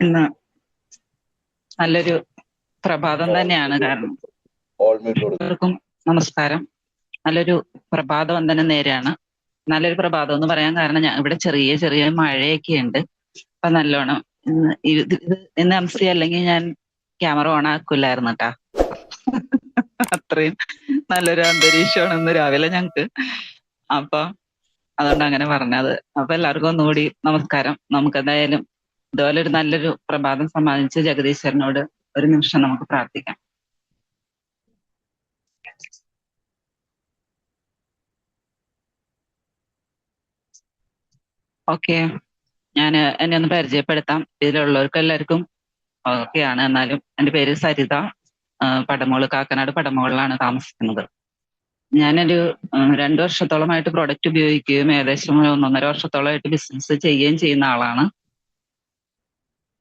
ഇന്ന് നല്ലൊരു പ്രഭാതം തന്നെയാണ്. കാരണം എല്ലാവർക്കും നമസ്കാരം. നല്ലൊരു പ്രഭാത വന്ദനം നേരെയാണ്. നല്ലൊരു പ്രഭാതം എന്ന് പറയാൻ കാരണം ഇവിടെ ചെറിയ ചെറിയ മഴയൊക്കെ ഉണ്ട്. അപ്പൊ നല്ലോണം ഇന്ന് MC അല്ലെങ്കിൽ ഞാൻ ക്യാമറ ഓൺ ആക്കൂലായിരുന്നു കേട്ടാ. അത്രയും നല്ലൊരു അന്തരീക്ഷമാണ് ഇന്ന് രാവിലെ ഞങ്ങക്ക്. അപ്പൊ അതുകൊണ്ട് അങ്ങനെ പറഞ്ഞത്. അപ്പൊ എല്ലാവർക്കും ഒന്നുകൂടി നമസ്കാരം. നമുക്ക് എന്തായാലും ഇതുപോലെ ഒരു നല്ലൊരു പ്രഭാതം സമ്മാനിച്ച് ജഗദീശ്വരനോട് ഒരു നിമിഷം നമുക്ക് പ്രാർത്ഥിക്കാം. ഓക്കെ, ഞാൻ എന്നെ ഒന്ന് പരിചയപ്പെടുത്താം. ഇതിലുള്ളവർക്ക് എല്ലാവർക്കും ഓക്കെയാണ്. എന്നാലും എൻ്റെ പേര് സരിത. പടമോള്, കാക്കനാട് പടമോളിലാണ് താമസിക്കുന്നത്. ഞാനൊരു 2 വർഷത്തോളമായിട്ട് പ്രൊഡക്റ്റ് ഉപയോഗിക്കുകയും ഏകദേശം 1.5 വർഷത്തോളമായിട്ട് ബിസിനസ് ചെയ്യുകയും ചെയ്യുന്ന ആളാണ്.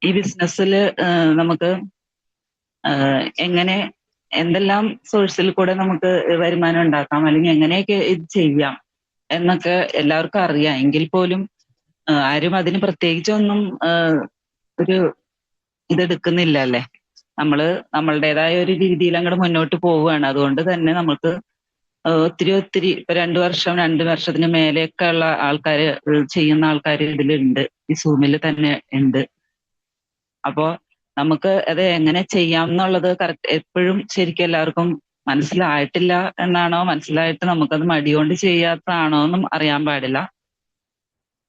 ഈ ബിസിനസ്സിൽ നമുക്ക് എങ്ങനെ എന്തെല്ലാം സോഴ്സിൽ കൂടെ നമുക്ക് വരുമാനം ഉണ്ടാക്കാം, അല്ലെങ്കിൽ എങ്ങനെയൊക്കെ ഇത് ചെയ്യാം എന്നൊക്കെ എല്ലാവർക്കും അറിയാം. എങ്കിൽ പോലും ആരും അതിന് പ്രത്യേകിച്ചൊന്നും ഒരു ഇതെടുക്കുന്നില്ല അല്ലേ. നമ്മളുടേതായ ഒരു രീതിയിൽ അങ്ങോട്ട് മുന്നോട്ട് പോവുകയാണ്. അതുകൊണ്ട് തന്നെ നമുക്ക് ഒത്തിരി ഇപ്പൊ 2 വർഷത്തിന് മേലെയൊക്കെ ഉള്ള ആൾക്കാര്, ചെയ്യുന്ന ആൾക്കാർ ഇതിലുണ്ട്, ഈ സൂമിൽ തന്നെ ഉണ്ട്. അപ്പോ നമുക്ക് അത് എങ്ങനെ ചെയ്യാം എന്നുള്ളത് കറക്റ്റ് എപ്പോഴും ശരിക്കും എല്ലാവർക്കും മനസ്സിലായിട്ടില്ല എന്നാണോ, മനസ്സിലായിട്ട് നമുക്കത് മടികൊണ്ട് ചെയ്യാത്തതാണോ എന്നും അറിയാൻ പാടില്ല.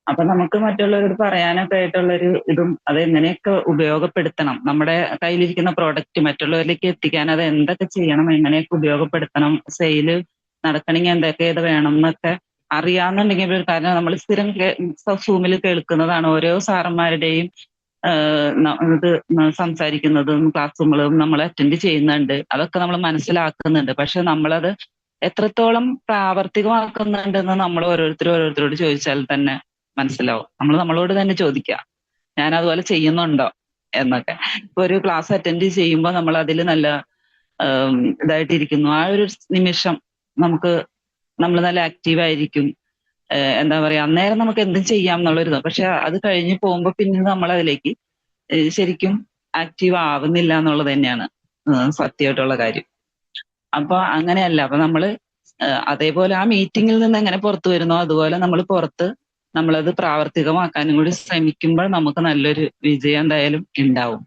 അപ്പൊ നമുക്ക് മറ്റുള്ളവരോട് പറയാനൊക്കെ ആയിട്ടുള്ളൊരു ഇതും അത് എങ്ങനെയൊക്കെ ഉപയോഗപ്പെടുത്തണം, നമ്മുടെ കയ്യിലിരിക്കുന്ന പ്രോഡക്റ്റ് മറ്റുള്ളവരിലേക്ക് എത്തിക്കാൻ അത് എന്തൊക്കെ ചെയ്യണം, എങ്ങനെയൊക്കെ ഉപയോഗപ്പെടുത്തണം, സെയില് നടക്കണമെങ്കിൽ എന്തൊക്കെ ഇത് വേണം എന്നൊക്കെ അറിയാന്നുണ്ടെങ്കിൽ, കാരണം നമ്മൾ സ്ഥിരം സൂമിൽ കേൾക്കുന്നതാണ് ഓരോ സാറന്മാരുടെയും ഇത് സംസാരിക്കുന്നതും ക്ലാസ്സുകളും നമ്മൾ അറ്റൻഡ് ചെയ്യുന്നുണ്ട്. അതൊക്കെ നമ്മൾ മനസ്സിലാക്കുന്നുണ്ട്. പക്ഷെ നമ്മളത് എത്രത്തോളം പ്രാവർത്തികമാക്കുന്നുണ്ടെന്ന് നമ്മൾ ഓരോരുത്തരോട് ചോദിച്ചാൽ തന്നെ മനസ്സിലാവും. നമ്മളോട് തന്നെ ചോദിക്കുക, ഞാൻ അതുപോലെ ചെയ്യുന്നുണ്ടോ എന്നൊക്കെ. ഇപ്പൊ ഒരു ക്ലാസ് അറ്റൻഡ് ചെയ്യുമ്പോൾ നമ്മൾ അതിൽ നല്ല ഇതായിട്ടിരിക്കുന്നു, ആ ഒരു നിമിഷം നമുക്ക് നമ്മൾ നല്ല ആക്റ്റീവായിരിക്കും. എന്താ പറയാ, അന്നേരം നമുക്ക് എന്തും ചെയ്യാം എന്നുള്ളൊരിത്. പക്ഷെ അത് കഴിഞ്ഞ് പോകുമ്പോൾ പിന്നെ നമ്മൾ അതിലേക്ക് ശരിക്കും ആക്റ്റീവ് ആവുന്നില്ല എന്നുള്ളത് തന്നെയാണ് സത്യമായിട്ടുള്ള കാര്യം. അപ്പൊ അങ്ങനെയല്ല. അപ്പൊ നമ്മള് അതേപോലെ ആ മീറ്റിങ്ങിൽ നിന്ന് എങ്ങനെ പുറത്തു വരുന്നോ അതുപോലെ നമ്മൾ പുറത്ത് നമ്മളത് പ്രാവർത്തികമാക്കാനും കൂടി ശ്രമിക്കുമ്പോൾ നമുക്ക് നല്ലൊരു വിജയം എന്തായാലും ഉണ്ടാവും.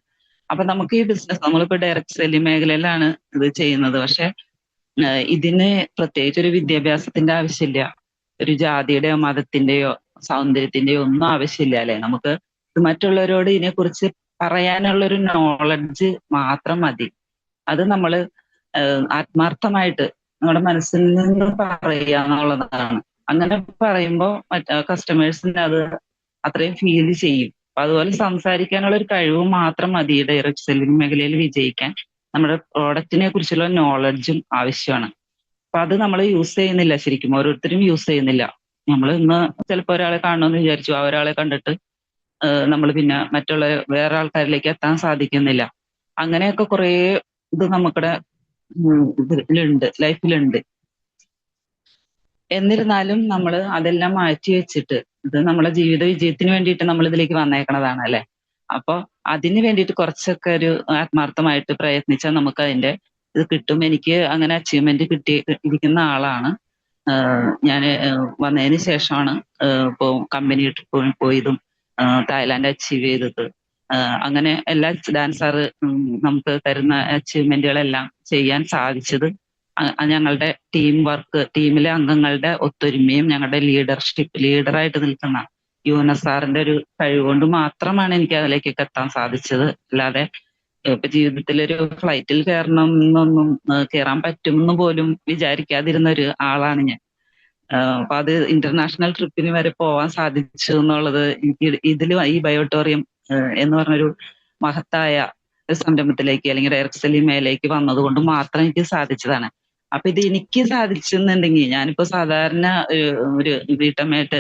അപ്പൊ നമുക്ക് ഈ ബിസിനസ്, നമ്മളിപ്പോ ഡയറക്റ്റ് സെല്ലിംഗ് മേഖലയിലാണ് ഇത് ചെയ്യുന്നത്. പക്ഷെ ഇതിന് പ്രത്യേകിച്ച് ഒരു വിദ്യാഭ്യാസത്തിന്റെ ആവശ്യമില്ല, ഒരു ജാതിയുടെയോ മതത്തിന്റെയോ സൗന്ദര്യത്തിന്റെയോ ഒന്നും ആവശ്യമില്ല അല്ലെ. നമുക്ക് മറ്റുള്ളവരോട് ഇതിനെക്കുറിച്ച് പറയാനുള്ളൊരു നോളജ് മാത്രം മതി. അത് നമ്മള് ആത്മാർത്ഥമായിട്ട് നമ്മുടെ മനസ്സിൽ നിന്ന് പറയുക എന്നുള്ളതാണ്. അങ്ങനെ പറയുമ്പോൾ കസ്റ്റമേഴ്സിന് അത് അത്രയും ഫീൽ ചെയ്യും. അപ്പൊ അതുപോലെ സംസാരിക്കാനുള്ള ഒരു കഴിവ് മാത്രം മതി ഡയറക്റ്റ് സെല്ലിംഗ് മേഖലയിൽ വിജയിക്കാൻ. നമ്മുടെ പ്രോഡക്റ്റിനെ കുറിച്ചുള്ള നോളജും ആവശ്യമാണ്. അപ്പൊ അത് നമ്മൾ യൂസ് ചെയ്യുന്നില്ല, ശരിക്കും ഓരോരുത്തരും യൂസ് ചെയ്യുന്നില്ല. നമ്മൾ ഇന്ന് ചിലപ്പോൾ ഒരാളെ കാണണമെന്ന് വിചാരിച്ചു, ആ ഒരാളെ കണ്ടിട്ട് നമ്മൾ പിന്നെ മറ്റുള്ള വേറെ ആൾക്കാരിലേക്ക് എത്താൻ സാധിക്കുന്നില്ല. അങ്ങനെയൊക്കെ കുറേ ഇത് നമുക്കിടെ ഇതിലുണ്ട്, ലൈഫിലുണ്ട്. എന്നിരുന്നാലും നമ്മൾ അതെല്ലാം മാറ്റി വെച്ചിട്ട്, ഇത് നമ്മളെ ജീവിത വിജയത്തിന് വേണ്ടിയിട്ട് നമ്മൾ ഇതിലേക്ക് വന്നേക്കണതാണ് അല്ലെ. അപ്പൊ അതിന് വേണ്ടിയിട്ട് കുറച്ചൊക്കെ ഒരു ആത്മാർത്ഥമായിട്ട് പ്രയത്നിച്ചാൽ നമുക്ക് അതിന്റെ ഇത് കിട്ടും. എനിക്ക് അങ്ങനെ അച്ചീവ്മെന്റ് ഇരിക്കുന്ന ആളാണ്. ഞാൻ വന്നതിന് ശേഷമാണ് ഇപ്പോ കമ്പനി ട്രിപ്പ് പോയതും തായ്ലാന്റ് അച്ചീവ് ചെയ്തത്. അങ്ങനെ എല്ലാ ഡാൻസർ നമുക്ക് തരുന്ന അച്ചീവ്മെന്റുകളെല്ലാം ചെയ്യാൻ സാധിച്ചത് ഞങ്ങളുടെ ടീം വർക്ക്, ടീമിലെ അംഗങ്ങളുടെ ഒത്തൊരുമയും ഞങ്ങളുടെ ലീഡറായിട്ട് നിൽക്കുന്ന യൂനസ് സാറിന്റെ ഒരു കഴിവുകൊണ്ട് മാത്രമാണ് എനിക്ക് അതിലേക്കൊക്കെ എത്താൻ സാധിച്ചത്. അല്ലാതെ ഇപ്പൊ ജീവിതത്തിലൊരു ഫ്ലൈറ്റിൽ കയറണം എന്നൊന്നും, കയറാൻ പറ്റുമെന്ന് പോലും വിചാരിക്കാതിരുന്ന ഒരു ആളാണ് ഞാൻ. അപ്പൊ അത് ഇന്റർനാഷണൽ ട്രിപ്പിന് വരെ പോവാൻ സാധിച്ചു എന്നുള്ളത് എനിക്ക് ഈ ബയോട്ടോറിയം എന്ന് പറഞ്ഞൊരു മഹത്തായ ഒരു സംരംഭത്തിലേക്ക്, അല്ലെങ്കിൽ ഡയറക്ട് സെല്ലിംഗ് മേലേക്ക് വന്നത് കൊണ്ട് മാത്രം എനിക്ക് സാധിച്ചതാണ്. അപ്പൊ ഇത് എനിക്ക് സാധിച്ചെന്നുണ്ടെങ്കിൽ, ഞാനിപ്പോ സാധാരണ ഒരു വീട്ടമ്മയായിട്ട്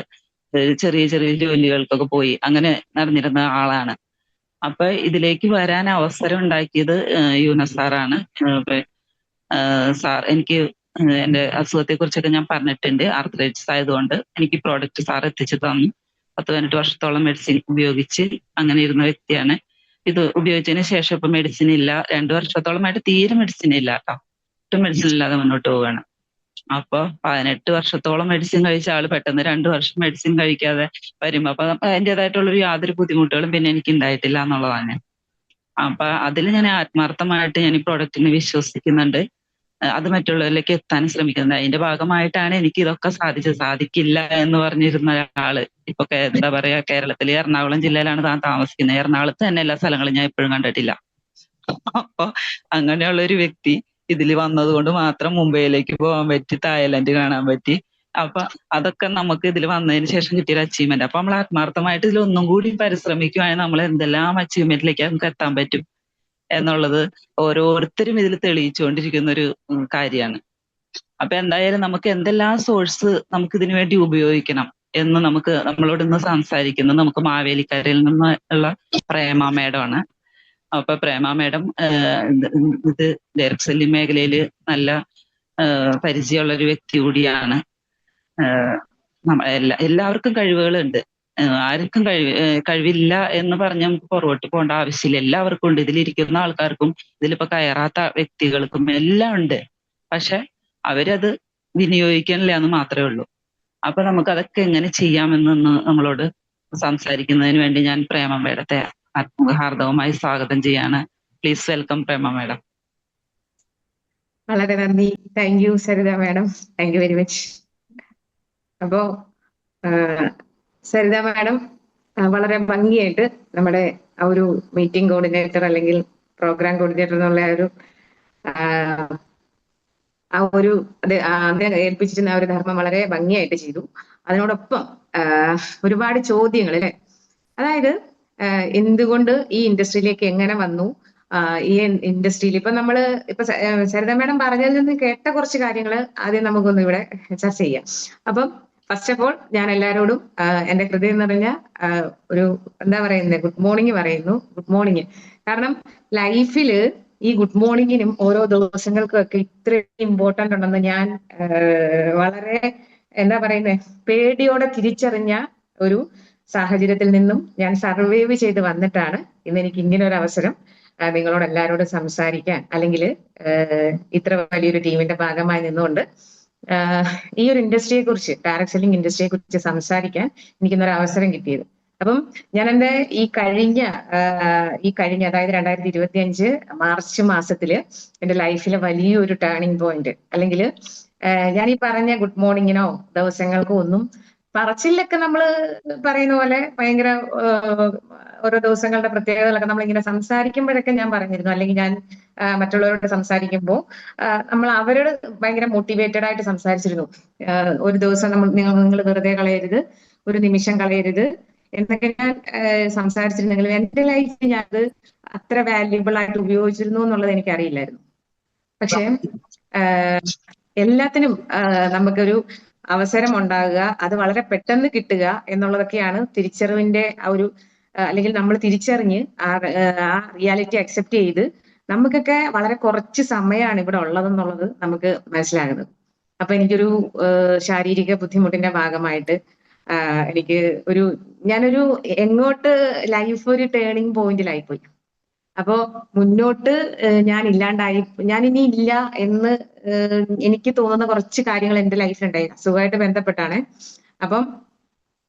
ചെറിയ ചെറിയ ജോലികൾക്കൊക്കെ പോയി അങ്ങനെ നടന്നിരുന്ന ആളാണ്. അപ്പൊ ഇതിലേക്ക് വരാൻ അവസരം ഉണ്ടാക്കിയത് യൂനസ് സാറാണ്. സാർ എനിക്ക് എന്റെ അസുഖത്തെ കുറിച്ചൊക്കെ ഞാൻ പറഞ്ഞിട്ടുണ്ട്. ആർത്രൈറ്റിസ് ആയതുകൊണ്ട് എനിക്ക് പ്രോഡക്റ്റ് സാർ എത്തിച്ചു തന്നു. 10-18 വർഷത്തോളം മെഡിസിൻ ഉപയോഗിച്ച് അങ്ങനെ ഇരുന്ന വ്യക്തിയാണ്. ഇത് ഉപയോഗിച്ചതിന് ശേഷം ഇപ്പൊ മെഡിസിൻ ഇല്ല. 2 വർഷത്തോളമായിട്ട് തീരെ മെഡിസിൻ ഇല്ല കേട്ടോ. ഒട്ടും മെഡിസിൻ ഇല്ലാതെ മുന്നോട്ട് പോവുകയാണ്. അപ്പൊ 18 വർഷത്തോളം മെഡിസിൻ കഴിച്ച ആള് പെട്ടെന്ന് 2 വർഷം മെഡിസിൻ കഴിക്കാതെ വരുമ്പോ അപ്പൊ അതിൻ്റെതായിട്ടുള്ളൊരു യാതൊരു ബുദ്ധിമുട്ടുകളും പിന്നെ എനിക്ക് ഉണ്ടായിട്ടില്ല എന്നുള്ളതാണ്. അപ്പൊ അതിൽ ഞാൻ ആത്മാർത്ഥമായിട്ട് ഞാൻ ഈ പ്രൊഡക്റ്റിനെ വിശ്വസിക്കുന്നുണ്ട്. അത് മറ്റുള്ളവരിലേക്ക് എത്താൻ ശ്രമിക്കുന്നത്. അതിന്റെ ഭാഗമായിട്ടാണ് എനിക്ക് ഇതൊക്കെ സാധിച്ചത്. സാധിക്കില്ല എന്ന് പറഞ്ഞിരുന്ന ഒരാള് ഇപ്പൊ എന്താ പറയാ, കേരളത്തിലെ എറണാകുളം ജില്ലയിലാണ് താൻ താമസിക്കുന്നത്. എറണാകുളത്ത് തന്നെ എല്ലാ സ്ഥലങ്ങളും ഞാൻ ഇപ്പോഴും കണ്ടിട്ടില്ല. അപ്പൊ അങ്ങനെയുള്ള ഒരു വ്യക്തി ഇതിൽ വന്നതുകൊണ്ട് മാത്രം മുംബൈയിലേക്ക് പോകാൻ പറ്റി, തായ്ലൻഡ് കാണാൻ പറ്റി. അപ്പൊ അതൊക്കെ നമുക്ക് ഇതിൽ വന്നതിന് ശേഷം കിട്ടിയൊരു അച്ചീവ്മെന്റ്. അപ്പൊ നമ്മൾ ആത്മാർത്ഥമായിട്ട് ഇതിൽ ഒന്നും കൂടി പരിശ്രമിക്കുകയാണെങ്കിൽ നമ്മൾ എന്തെല്ലാം അച്ചീവ്മെന്റിലേക്ക് നമുക്ക് എത്താൻ പറ്റും എന്നുള്ളത് ഓരോരുത്തരും ഇതിൽ തെളിയിച്ചുകൊണ്ടിരിക്കുന്ന ഒരു കാര്യമാണ്. അപ്പൊ എന്തായാലും നമുക്ക് എന്തെല്ലാം സോഴ്സ് നമുക്ക് ഇതിനു വേണ്ടി ഉപയോഗിക്കണം എന്ന് നമുക്ക് നമ്മളോട് ഇന്ന് സംസാരിക്കുന്നത് നമുക്ക് മാവേലിക്കരയിൽ നിന്നുള്ള പ്രേമ മേഡമാണ്. അപ്പൊ പ്രേമ മേഡം ഇത് ഡയറക്ട് സെല്ലിംഗ് മേഖലയിൽ നല്ല പരിചയമുള്ള ഒരു വ്യക്തി കൂടിയാണ്. എല്ലാവർക്കും കഴിവുകളുണ്ട്. ആർക്കും കഴിവില്ല എന്ന് പറഞ്ഞ് നമുക്ക് പുറകോട്ട് പോകേണ്ട ആവശ്യമില്ല. എല്ലാവർക്കും ഉണ്ട്. ഇതിലിരിക്കുന്ന ആൾക്കാർക്കും ഇതിലിപ്പോ കയറാത്ത വ്യക്തികൾക്കും എല്ലാം ഉണ്ട്. പക്ഷെ അവരത് വിനിയോഗിക്കണില്ല എന്ന് മാത്രമേ ഉള്ളൂ. അപ്പൊ നമുക്ക് അതൊക്കെ എങ്ങനെ ചെയ്യാമെന്നൊന്ന് നമ്മളോട് സംസാരിക്കുന്നതിന് വേണ്ടി ഞാൻ പ്രേമ മേഡത്തെ ഹാർദവമായി സ്വാഗതം ചെയ്യാണ്. Please welcome Prema madam. വളരെ നന്ദി. Thank you Saritha madam. Thank you very much. അപ്പോ സരിത മാഡം വളരെ ഭംഗിയായിട്ട് നമ്മുടെ ആ ഒരു മീറ്റിംഗ് കോർഡിനേറ്റർ അല്ലെങ്കിൽ പ്രോഗ്രാം കോർഡിനേറ്റർ എന്നുള്ള ആ ഒരു അദ്ദേഹം ഏൽപ്പിച്ചിരുന്ന ആ ഒരു ധർമ്മം വളരെ ഭംഗിയായിട്ട് ചെയ്തു. അതിനോടൊപ്പം ഒരുപാട് ചോദ്യങ്ങൾ അല്ലെ, അതായത് എന്തുകൊണ്ട് ഈ ഇൻഡസ്ട്രിയിലേക്ക് എങ്ങനെ വന്നു, ഈ ഇൻഡസ്ട്രിയിൽ ഇപ്പൊ നമ്മള് ഇപ്പൊ സരിത മാഡം പറഞ്ഞതിൽ നിന്ന് കേട്ട കുറച്ച് കാര്യങ്ങൾ ആദ്യം നമുക്കൊന്ന് ഇവിടെ ചർച്ച ചെയ്യാം. അപ്പം ഫസ്റ്റ് ഓഫ് ഓൾ ഞാൻ എല്ലാവരോടും എന്റെ ഹൃദയം നിറഞ്ഞ ഒരു എന്താ പറയുന്നത് ഗുഡ് മോർണിംഗ് പറയുന്നു. Good morning. കാരണം ലൈഫില് ഈ ഗുഡ് മോർണിംഗിനും ഓരോ ദിവസങ്ങൾക്കും ഒക്കെ ഇത്ര ഇമ്പോർട്ടന്റ് ഉണ്ടെന്ന് ഞാൻ വളരെ എന്താ പറയുന്നത് പേടിയോടെ തിരിച്ചറിഞ്ഞ ഒരു സാഹചര്യത്തിൽ നിന്നും ഞാൻ സർവൈവ് ചെയ്ത് വന്നിട്ടാണ് ഇന്ന് എനിക്ക് ഇങ്ങനെ ഒരു അവസരം നിങ്ങളോട് എല്ലാവരോടും സംസാരിക്കാൻ, അല്ലെങ്കിൽ ഇത്ര വലിയൊരു ടീമിന്റെ ഭാഗമായി നിന്നുകൊണ്ട് ഈ ഒരു ഇൻഡസ്ട്രിയെ കുറിച്ച്, ഡയറക്ട് സെല്ലിംഗ് ഇൻഡസ്ട്രിയെ കുറിച്ച് സംസാരിക്കാൻ എനിക്കിന്നൊരു അവസരം കിട്ടിയത്. അപ്പം ഞാൻ എന്റെ ഈ കഴിഞ്ഞ അതായത് 2025 മാർച്ച് മാസത്തില് എന്റെ ലൈഫിലെ വലിയൊരു ടേണിംഗ് പോയിന്റ്, അല്ലെങ്കിൽ ഞാൻ ഈ പറഞ്ഞ ഗുഡ് മോർണിംഗിനോ ദിവസങ്ങൾക്കോ ഒന്നും പറച്ചിലൊക്കെ നമ്മൾ പറയുന്ന പോലെ ഭയങ്കര ഓരോ ദിവസങ്ങളുടെ പ്രത്യേകതകളൊക്കെ നമ്മൾ ഇങ്ങനെ സംസാരിക്കുമ്പോഴൊക്കെ ഞാൻ പറഞ്ഞിരുന്നു, അല്ലെങ്കിൽ ഞാൻ മറ്റുള്ളവരോട് സംസാരിക്കുമ്പോൾ നമ്മൾ അവരോട് ഭയങ്കര മോട്ടിവേറ്റഡ് ആയിട്ട് സംസാരിച്ചിരുന്നു. ഒരു ദിവസം നിങ്ങൾ വെറുതെ കളയരുത്, ഒരു നിമിഷം കളയരുത് എന്നൊക്കെ ഞാൻ സംസാരിച്ചിരുന്നെങ്കിലും എന്റെ ലൈഫിൽ ഞാൻ അത് അത്ര വാല്യുബിൾ ആയിട്ട് ഉപയോഗിച്ചിരുന്നു എന്നുള്ളത് എനിക്കറിയില്ലായിരുന്നു. പക്ഷെ എല്ലാത്തിനും നമുക്കൊരു അവസരം ഉണ്ടാകുക, അത് വളരെ പെട്ടെന്ന് കിട്ടുക എന്നുള്ളതൊക്കെയാണ് തിരിച്ചറിവിന്റെ ആ ഒരു, അല്ലെങ്കിൽ നമ്മൾ തിരിച്ചറിഞ്ഞ് ആ റിയാലിറ്റി അക്സെപ്റ്റ് ചെയ്ത് നമുക്കൊക്കെ വളരെ കുറച്ച് സമയമാണ് ഇവിടെ ഉള്ളതെന്നുള്ളത് നമുക്ക് മനസ്സിലാകുന്നത്. അപ്പൊ എനിക്കൊരു ശാരീരിക ബുദ്ധിമുട്ടിന്റെ ഭാഗമായിട്ട് എനിക്ക് ഞാനൊരു എങ്ങോട്ട് ലൈഫ് ഒരു ടേണിംഗ് പോയിന്റിലായിപ്പോയി. അപ്പോ മുന്നോട്ട് ഞാൻ ഇനി ഇല്ല എന്ന് എനിക്ക് തോന്നുന്ന കുറച്ച് കാര്യങ്ങൾ എന്റെ ലൈഫിലുണ്ടായി, അസുഖമായിട്ട് ബന്ധപ്പെട്ടാണ്. അപ്പം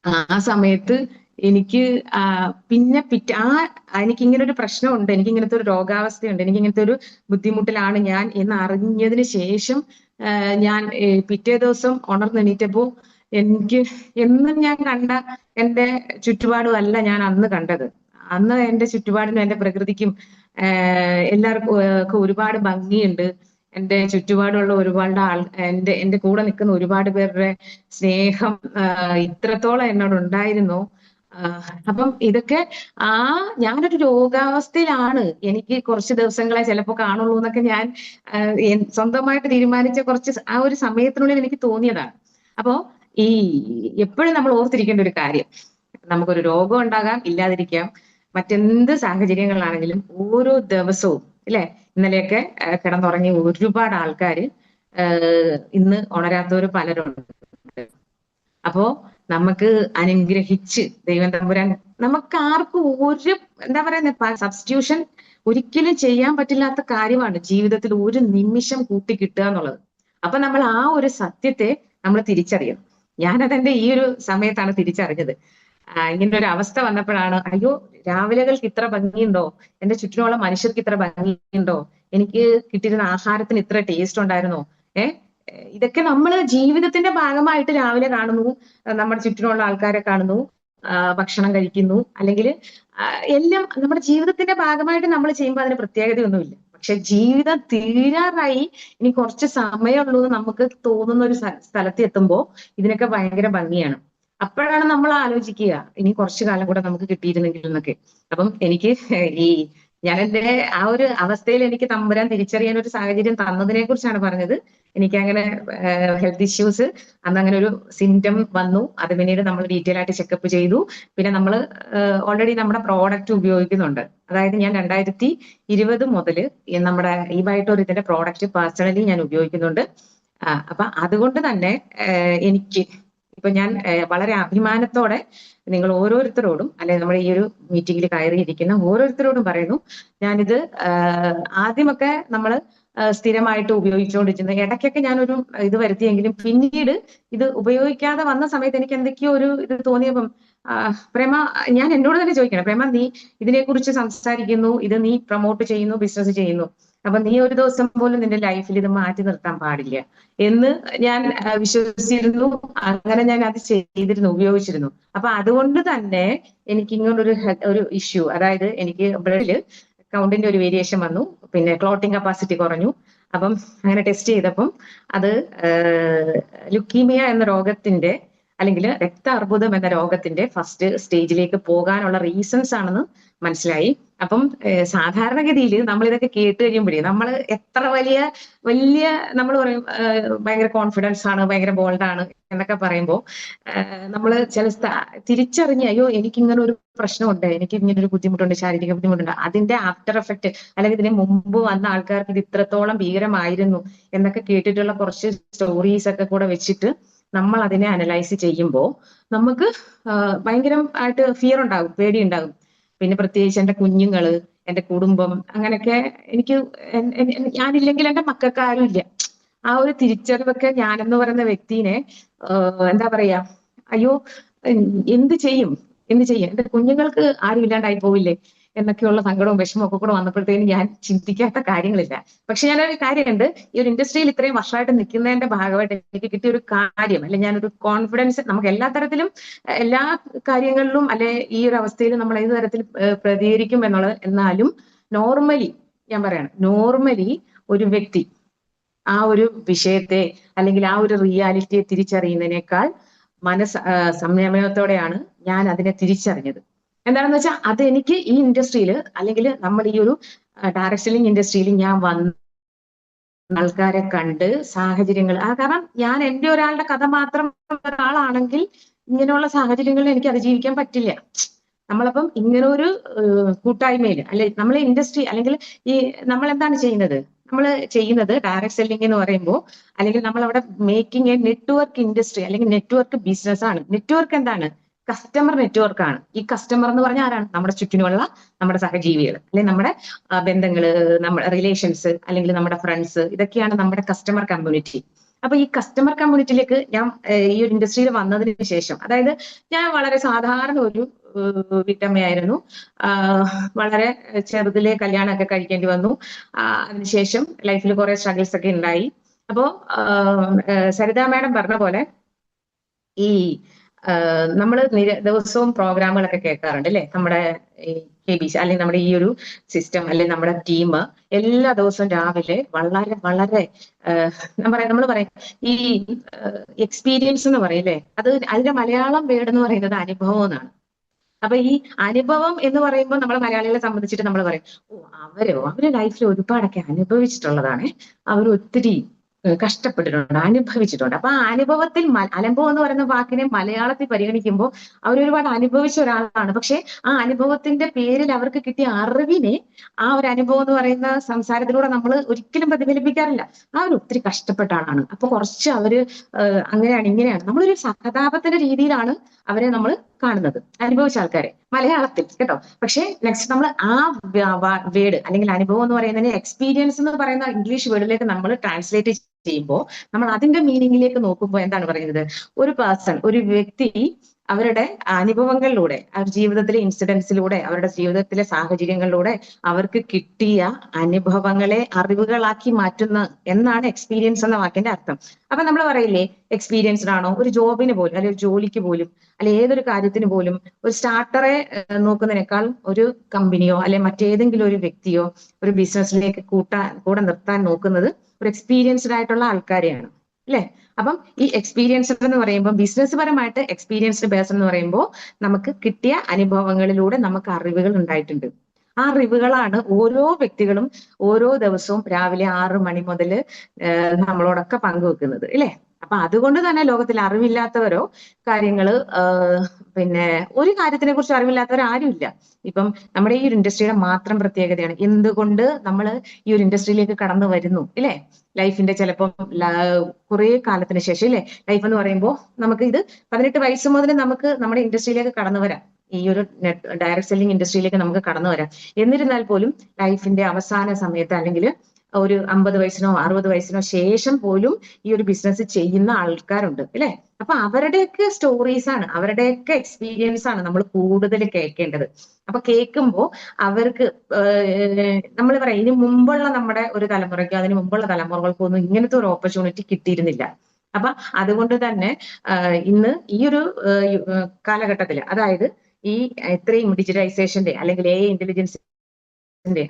ആ സമയത്ത് എനിക്ക് പിന്നെ എനിക്ക് ഇങ്ങനെ ഒരു പ്രശ്നമുണ്ട്, എനിക്ക് ഇങ്ങനത്തെ ഒരു രോഗാവസ്ഥയുണ്ട്, എനിക്ക് ഇങ്ങനത്തെ ഒരു ബുദ്ധിമുട്ടിലാണ് ഞാൻ എന്ന് അറിഞ്ഞതിന് ശേഷം ഞാൻ പിറ്റേ ദിവസം ഉണർന്നെണീറ്റപ്പോ എനിക്ക് എന്നും ഞാൻ കണ്ട എന്റെ ചുറ്റുപാടും അല്ല ഞാൻ അന്ന് കണ്ടത്. അന്ന് എന്റെ ചുറ്റുപാടിനും എന്റെ പ്രകൃതിക്കും എല്ലാവർക്കും ഒരുപാട് ഭംഗിയുണ്ട്. എന്റെ ചുറ്റുപാടുള്ള ഒരുപാട് എന്റെ കൂടെ നിൽക്കുന്ന ഒരുപാട് പേരുടെ സ്നേഹം ഇത്രത്തോളം എന്നോട് ഉണ്ടായിരുന്നു. അപ്പം ഇതൊക്കെ ഞാനൊരു രോഗാവസ്ഥയിലാണ്, എനിക്ക് കുറച്ച് ദിവസങ്ങളെ ചിലപ്പോൾ കാണുള്ളൂ എന്നൊക്കെ ഞാൻ സ്വന്തമായിട്ട് തീരുമാനിച്ച കുറച്ച് ആ ഒരു സമയത്തിനുള്ളിൽ എനിക്ക് തോന്നിയതാണ്. അപ്പോ എപ്പോഴും നമ്മൾ ഓർത്തിരിക്കേണ്ട ഒരു കാര്യം, നമുക്കൊരു രോഗം ഉണ്ടാകാം, ഇല്ലാതിരിക്കാം, മറ്റെന്ത് സാഹചര്യങ്ങളാണെങ്കിലും ഓരോ ദിവസവും അല്ലെ, ഇന്നലെയൊക്കെ കിടന്നുറങ്ങി ഒരുപാട് ആൾക്കാര് ഇന്ന് ഉണരാത്തവര് പലരുണ്ട്. അപ്പോ നമുക്ക് അനുഗ്രഹിച്ച് ദൈവം തമ്പുരാൻ നമുക്ക് ആർക്കും ഒരു എന്താ പറയുന്നത് സബ്സ്റ്റിറ്റ്യൂഷൻ ഒരിക്കലും ചെയ്യാൻ പറ്റില്ലാത്ത കാര്യമാണ് ജീവിതത്തിൽ ഒരു നിമിഷം കൂട്ടി കിട്ടുക എന്നുള്ളത്. അപ്പൊ നമ്മൾ ആ ഒരു സത്യത്തെ നമ്മൾ തിരിച്ചറിയണം. ഞാനതെന്റെ ഈ ഒരു സമയത്താണ് തിരിച്ചറിഞ്ഞത്. ഇങ്ങനെ ഒരു അവസ്ഥ വന്നപ്പോഴാണ് അയ്യോ രാവിലെകൾക്ക് ഇത്ര ഭംഗിയുണ്ടോ, എന്റെ ചുറ്റിനുള്ള മനുഷ്യർക്ക് ഇത്ര ഭംഗിയുണ്ടോ, എനിക്ക് കിട്ടിയിരുന്ന ആഹാരത്തിന് ഇത്ര ടേസ്റ്റ് ഉണ്ടായിരുന്നോ. ഇതൊക്കെ നമ്മൾ ജീവിതത്തിന്റെ ഭാഗമായിട്ട് രാവിലെ കാണുന്നു, നമ്മുടെ ചുറ്റിനുള്ള ആൾക്കാരെ കാണുന്നു, ഭക്ഷണം കഴിക്കുന്നു, അല്ലെങ്കിൽ എല്ലാം നമ്മുടെ ജീവിതത്തിന്റെ ഭാഗമായിട്ട് നമ്മൾ ചെയ്യുമ്പോൾ അതിന് പ്രത്യേകതയൊന്നുമില്ല. പക്ഷെ ജീവിതം തീരാറായി ഇനി കുറച്ച് സമയമുള്ളൂ എന്ന് നമുക്ക് തോന്നുന്ന ഒരു സ്ഥലത്ത് എത്തുമ്പോൾ ഇതിനൊക്കെ ഭയങ്കര ഭംഗിയാണ്. അപ്പോഴാണ് നമ്മൾ ആലോചിക്കുക ഇനി കുറച്ചു കാലം കൂടെ നമുക്ക് കിട്ടിയിരുന്നെങ്കിൽ എന്നൊക്കെ. അപ്പം എനിക്ക് ഈ ഞാൻ എന്റെ ആ ഒരു അവസ്ഥയിൽ എനിക്ക് തമ്പുരാൻ തിരിച്ചറിയാൻ ഒരു സാഹചര്യം തന്നതിനെ കുറിച്ചാണ് പറഞ്ഞത്. എനിക്ക് അങ്ങനെ ഹെൽത്ത് ഇഷ്യൂസ് അന്ന് അങ്ങനെ ഒരു സിംറ്റം വന്നു. അത് പിന്നീട് നമ്മൾ ഡീറ്റെയിൽ ആയിട്ട് ചെക്കപ്പ് ചെയ്തു. പിന്നെ നമ്മൾ ഓൾറെഡി നമ്മുടെ പ്രോഡക്റ്റ് ഉപയോഗിക്കുന്നുണ്ട്. അതായത് ഞാൻ 2020 മുതൽ നമ്മുടെ ഈ ബയോട്ടോറിയത്തിന്റെ പ്രോഡക്റ്റ് പേഴ്സണലി ഞാൻ ഉപയോഗിക്കുന്നുണ്ട്. അപ്പൊ അതുകൊണ്ട് തന്നെ എനിക്ക് ഇപ്പൊ ഞാൻ വളരെ അഭിമാനത്തോടെ നിങ്ങൾ ഓരോരുത്തരോടും, അല്ലെ നമ്മുടെ ഈ ഒരു മീറ്റിംഗിൽ കയറിയിരിക്കുന്ന ഓരോരുത്തരോടും പറയുന്നു, ഞാനിത് ആദ്യമൊക്കെ നമ്മൾ സ്ഥിരമായിട്ട് ഉപയോഗിച്ചുകൊണ്ടിരിക്കുന്നത്, ഇടയ്ക്കൊക്കെ ഞാനൊരു ഇത് വരുത്തിയെങ്കിലും പിന്നീട് ഇത് ഉപയോഗിക്കാതെ വന്ന സമയത്ത് എനിക്ക് എന്തൊക്കെയോ ഒരു ഇത് തോന്നിയപ്പം പ്രേമ, ഞാൻ എന്നോട് തന്നെ ചോദിക്കണം, പ്രേമ നീ ഇതിനെക്കുറിച്ച് സംസാരിക്കുന്നു, ഇത് നീ പ്രൊമോട്ട് ചെയ്യുന്നു, ബിസിനസ് ചെയ്യുന്നു, അപ്പൊ നീ ഒരു ദിവസം പോലും നിന്റെ ലൈഫിൽ ഇത് മാറ്റി നിർത്താൻ പാടില്ല എന്ന് ഞാൻ വിശ്വസിച്ചിരുന്നു. അങ്ങനെ ഞാൻ അത് ചെയ്തിരുന്നു, ഉപയോഗിച്ചിരുന്നു. അപ്പൊ അതുകൊണ്ട് തന്നെ എനിക്ക് ഇങ്ങനൊരു ഒരു ഇഷ്യൂ, അതായത് എനിക്ക് ബ്ലഡില് കൗണ്ടിന്റെ ഒരു വേരിയേഷൻ വന്നു, പിന്നെ ക്ലോട്ടിംഗ് കപ്പാസിറ്റി കുറഞ്ഞു. അപ്പം അങ്ങനെ ടെസ്റ്റ് ചെയ്തപ്പം അത് ലുക്കീമിയ എന്ന രോഗത്തിന്റെ അല്ലെങ്കിൽ രക്താർബുദം എന്ന രോഗത്തിന്റെ ഫസ്റ്റ് സ്റ്റേജിലേക്ക് പോകാനുള്ള റീസൺസ് ആണെന്ന് മനസ്സിലായി. അപ്പം സാധാരണഗതിയിൽ നമ്മൾ ഇതൊക്കെ കേട്ട് കഴിയുമ്പോഴേ നമ്മൾ എത്ര വലിയ നമ്മൾ പറയും ഭയങ്കര കോൺഫിഡൻസ് ആണ്, ഭയങ്കര ബോൾഡാണ് എന്നൊക്കെ പറയുമ്പോൾ നമ്മൾ ചില തിരിച്ചറിഞ്ഞ് അയ്യോ എനിക്ക് ഇങ്ങനെ ഒരു പ്രശ്നമുണ്ട്, എനിക്ക് ഇങ്ങനെ ഒരു ബുദ്ധിമുട്ടുണ്ട്, ശാരീരിക ബുദ്ധിമുട്ടുണ്ട്, അതിന്റെ ആഫ്റ്റർ എഫക്ട് അല്ലെങ്കിൽ ഇതിന് മുമ്പ് വന്ന ആൾക്കാർക്ക് ഇത് ഇത്രത്തോളം ഭീകരമായിരുന്നു എന്നൊക്കെ കേട്ടിട്ടുള്ള കുറച്ച് സ്റ്റോറീസ് ഒക്കെ കൂടെ വെച്ചിട്ട് നമ്മൾ അതിനെ അനലൈസ് ചെയ്യുമ്പോൾ നമുക്ക് ഭയങ്കരമായിട്ട് ഫിയർ ഉണ്ടാകും, പേടിയുണ്ടാകും. പിന്നെ പ്രത്യേകിച്ച് എന്റെ കുഞ്ഞുങ്ങള്, എന്റെ കുടുംബം, അങ്ങനെയൊക്കെ എനിക്ക് ഞാനില്ലെങ്കിൽ എന്റെ മക്കൾക്ക് ആരും ഇല്ല. ആ ഒരു തിരിച്ചറിവൊക്കെ ഞാനെന്ന് പറയുന്ന വ്യക്തിനെ എന്താ പറയാ, അയ്യോ എന്ത് ചെയ്യും എന്റെ കുഞ്ഞുങ്ങൾക്ക് ആരും ഇല്ലാണ്ടായി പോവില്ലേ എന്നൊക്കെയുള്ള സങ്കടവും വിഷമവും ഒക്കെ കൂടെ വന്നപ്പോഴത്തേക്കും ഞാൻ ചിന്തിക്കാത്ത കാര്യങ്ങളില്ല. പക്ഷെ ഞാനൊരു കാര്യമുണ്ട്, ഈ ഒരു ഇൻഡസ്ട്രിയിൽ ഇത്രയും വർഷമായിട്ട് നിൽക്കുന്നതിന്റെ ഭാഗമായിട്ട് എനിക്ക് കിട്ടിയ ഒരു കാര്യം, അല്ലെ ഞാനൊരു കോൺഫിഡൻസ്, നമുക്ക് എല്ലാ തരത്തിലും എല്ലാ കാര്യങ്ങളിലും അല്ലെ ഈ ഒരു അവസ്ഥയിൽ നമ്മൾ ഏത് തരത്തിൽ പ്രതികരിക്കും എന്നുള്ളത്, എന്നാലും നോർമലി ഞാൻ പറയണം, നോർമലി ഒരു വ്യക്തി ആ ഒരു വിഷയത്തെ അല്ലെങ്കിൽ ആ ഒരു റിയാലിറ്റിയെ തിരിച്ചറിയുന്നതിനേക്കാൾ സംയമനത്തോടെയാണ് ഞാൻ അതിനെ തിരിച്ചറിഞ്ഞത്. എന്താണെന്ന് വെച്ചാൽ അത് എനിക്ക് ഈ ഇൻഡസ്ട്രിയിൽ അല്ലെങ്കിൽ നമ്മുടെ ഈ ഒരു ഡയറക്ട് സെല്ലിംഗ് ഇൻഡസ്ട്രിയിൽ ഞാൻ വന്ന ആൾക്കാരെ കണ്ട് സാഹചര്യങ്ങൾ, കാരണം ഞാൻ എന്റെ ഒരാളുടെ കഥ മാത്രം ഒരാളാണെങ്കിൽ ഇങ്ങനെയുള്ള സാഹചര്യങ്ങളിൽ എനിക്ക് അതിജീവിക്കാൻ പറ്റില്ല. നമ്മളപ്പം ഇങ്ങനെ ഒരു കൂട്ടായ്മയിൽ അല്ലെ നമ്മൾ ഇൻഡസ്ട്രി അല്ലെങ്കിൽ ഈ നമ്മൾ എന്താണ് ചെയ്യുന്നത്, നമ്മൾ ചെയ്യുന്നത് ഡയറക്ട് സെല്ലിംഗ് എന്ന് പറയുമ്പോൾ അല്ലെങ്കിൽ നമ്മൾ അവിടെ മേക്കിംഗ് എ നെറ്റ്വർക്ക് ഇൻഡസ്ട്രി അല്ലെങ്കിൽ നെറ്റ്വർക്ക് ബിസിനസ് ആണ്. നെറ്റ്വർക്ക് എന്താണ്? കസ്റ്റമർ നെറ്റ്വർക്ക് ആണ്. ഈ കസ്റ്റമർ എന്ന് പറഞ്ഞാൽ ആരാണ്? നമ്മുടെ ചുറ്റിനുള്ള നമ്മുടെ സഹജീവികൾ, അല്ലെങ്കിൽ നമ്മുടെ ബന്ധങ്ങള്, നമ്മുടെ റിലേഷൻസ്, അല്ലെങ്കിൽ നമ്മുടെ ഫ്രണ്ട്സ്, ഇതൊക്കെയാണ് നമ്മുടെ കസ്റ്റമർ കമ്മ്യൂണിറ്റി. അപ്പൊ ഈ കസ്റ്റമർ കമ്മ്യൂണിറ്റിയിലേക്ക് ഞാൻ ഈ ഒരു ഇൻഡസ്ട്രിയിൽ വന്നതിന് ശേഷം, അതായത് ഞാൻ വളരെ സാധാരണ ഒരു വീട്ടമ്മയായിരുന്നു. വളരെ ചെറുതിലെ കല്യാണമൊക്കെ കഴിക്കേണ്ടി വന്നു. അതിനുശേഷം ലൈഫിൽ കുറെ സ്ട്രഗിൾസ് ഒക്കെ ഉണ്ടായി. അപ്പോ സരിത മാഡം പറഞ്ഞ പോലെ ഈ നമ്മൾ ദിവസവും പ്രോഗ്രാമുകളൊക്കെ കേൾക്കാറുണ്ട് അല്ലെ, നമ്മുടെ KBC അല്ലെങ്കിൽ നമ്മുടെ ഈ ഒരു സിസ്റ്റം അല്ലെങ്കിൽ നമ്മുടെ ടീം എല്ലാ ദിവസവും രാവിലെ വളരെ വളരെ നമ്മൾ പറയും ഈ എക്സ്പീരിയൻസ് എന്ന് പറയും അല്ലെ, അതിന്റെ മലയാളം വേർഡ് എന്ന് പറയുന്നത് അനുഭവം എന്നാണ്. അപ്പൊ ഈ അനുഭവം എന്ന് പറയുമ്പോൾ നമ്മൾ മലയാളികളെ സംബന്ധിച്ചിട്ട് നമ്മൾ പറയും, ഓ അവര് ലൈഫിൽ ഒരുപാടൊക്കെ അനുഭവിച്ചിട്ടുള്ളതാണ്, അവർ ഒത്തിരി കഷ്ടപ്പെട്ടിട്ടുണ്ട്, അനുഭവിച്ചിട്ടുണ്ട്. അപ്പൊ ആ അനുഭവത്തിൽ അനുഭവം എന്ന് പറയുന്ന വാക്കിനെ മലയാളത്തിൽ പരിഗണിക്കുമ്പോൾ അവരൊരുപാട് അനുഭവിച്ച ഒരാളാണ്. പക്ഷെ ആ അനുഭവത്തിന്റെ പേരിൽ അവർക്ക് കിട്ടിയ അറിവിനെ ആ ഒരു അനുഭവം എന്ന് പറയുന്ന സംസാരത്തിലൂടെ നമ്മൾ ഒരിക്കലും പ്രതിഫലിപ്പിക്കാറില്ല. അവർ ഒത്തിരി കഷ്ടപ്പെട്ട ആളാണ്. അപ്പൊ കുറച്ച് അവര് അങ്ങനെയാണ് ഇങ്ങനെയാണ്, നമ്മളൊരു സഹതാപത്തിന്റെ രീതിയിലാണ് അവരെ നമ്മൾ കാണുന്നത്, അനുഭവിച്ച ആൾക്കാരെ മലയാളത്തിൽ കേട്ടോ. പക്ഷെ നെക്സ്റ്റ് നമ്മൾ ആ വേർഡ് അല്ലെങ്കിൽ അനുഭവം എന്ന് പറയുന്നതിന് എക്സ്പീരിയൻസ് എന്ന് പറയുന്ന ഇംഗ്ലീഷ് വേർഡിലേക്ക് നമ്മൾ ട്രാൻസ്ലേറ്റ് ചെയ്യുമ്പോൾ നമ്മൾ അതിന്റെ മീനിങ്ങിലേക്ക് നോക്കുമ്പോൾ എന്താണ് പറയുന്നത്, ഒരു പേഴ്സൺ, ഒരു വ്യക്തി അവരുടെ അനുഭവങ്ങളിലൂടെ, അവരുടെ ജീവിതത്തിലെ ഇൻസിഡൻസിലൂടെ, അവരുടെ ജീവിതത്തിലെ സാഹചര്യങ്ങളിലൂടെ അവർക്ക് കിട്ടിയ അനുഭവങ്ങളെ അറിവുകളാക്കി മാറ്റുന്ന എന്നാണ് എക്സ്പീരിയൻസ് എന്ന വാക്കിന്റെ അർത്ഥം. അപ്പൊ നമ്മൾ പറയില്ലേ എക്സ്പീരിയൻസ്ഡ് ആണോ, ഒരു ജോബിന് പോലും അല്ലെങ്കിൽ ഒരു ജോലിക്ക് പോലും അല്ലെ ഏതൊരു കാര്യത്തിന് പോലും ഒരു സ്റ്റാർട്ടറെ നോക്കുന്നതിനേക്കാൾ ഒരു കമ്പനിയോ അല്ലെ മറ്റേതെങ്കിലും ഒരു വ്യക്തിയോ ഒരു ബിസിനസ്സിലേക്ക് കൂടെ നിർത്താൻ നോക്കുന്നത് ഒരു എക്സ്പീരിയൻസ്ഡ് ആയിട്ടുള്ള ആൾക്കാരെയാണ് അല്ലെ. അപ്പം ഈ എക്സ്പീരിയൻസ്ഡ് എന്ന് പറയുമ്പോൾ ബിസിനസ് പരമായിട്ട് എക്സ്പീരിയൻസ്ഡ് പേഴ്സൺ എന്ന് പറയുമ്പോൾ നമുക്ക് കിട്ടിയ അനുഭവങ്ങളിലൂടെ നമുക്ക് അറിവുകൾ ഉണ്ടായിട്ടുണ്ട്. ആ അറിവുകളാണ് ഓരോ വ്യക്തികളും ഓരോ ദിവസവും രാവിലെ 6 മണി മുതൽ നമ്മളോടൊക്കെ പങ്കുവെക്കുന്നത് അല്ലെ. അപ്പൊ അതുകൊണ്ട് തന്നെ ലോകത്തിൽ അറിവില്ലാത്തവരോ കാര്യങ്ങള് പിന്നെ ഒരു കാര്യത്തിനെ കുറിച്ച് അറിവില്ലാത്തവർ ആരുമില്ല. ഇപ്പം നമ്മുടെ ഈ ഒരു ഇൻഡസ്ട്രിയുടെ മാത്രം പ്രത്യേകതയാണ് എന്തുകൊണ്ട് നമ്മൾ ഈ ഒരു ഇൻഡസ്ട്രിയിലേക്ക് കടന്നു വരുന്നു ഇല്ലേ. ലൈഫിന്റെ ചിലപ്പം കുറെ കാലത്തിന് ശേഷം ഇല്ലേ, ലൈഫ് എന്ന് പറയുമ്പോൾ നമുക്ക് ഇത് 18 വയസ്സ് മുതൽ നമുക്ക് നമ്മുടെ ഇൻഡസ്ട്രിയിലേക്ക് കടന്നു വരാം, ഈ ഒരു ഡയറക്ട് സെല്ലിംഗ് ഇൻഡസ്ട്രിയിലേക്ക് നമുക്ക് കടന്നു വരാം. എന്നിരുന്നാൽ പോലും ലൈഫിന്റെ അവസാന സമയത്ത് അല്ലെങ്കിൽ ഒരു 50 വയസ്സിനോ 60 വയസ്സിനോ ശേഷം പോലും ഈ ഒരു ബിസിനസ് ചെയ്യുന്ന ആൾക്കാരുണ്ട് അല്ലെ. അപ്പൊ അവരുടെയൊക്കെ സ്റ്റോറീസ് ആണ്, അവരുടെയൊക്കെ എക്സ്പീരിയൻസ് ആണ് നമ്മൾ കൂടുതൽ കേൾക്കേണ്ടത്. അപ്പൊ കേൾക്കുമ്പോൾ അവർക്ക് നമ്മൾ പറയാം ഇതിന് മുമ്പുള്ള നമ്മുടെ ഒരു തലമുറയ്ക്കോ അതിന് മുമ്പുള്ള തലമുറകൾക്കോ ഒന്നും ഇങ്ങനത്തെ ഒരു ഓപ്പർച്യൂണിറ്റി കിട്ടിയിരുന്നില്ല. അപ്പൊ അതുകൊണ്ട് തന്നെ ഇന്ന് ഈ ഒരു കാലഘട്ടത്തിൽ, അതായത് ഈ ഇത്രയും ഡിജിറ്റൈസേഷന്റെ അല്ലെങ്കിൽ AI ഇന്റലിജൻസ്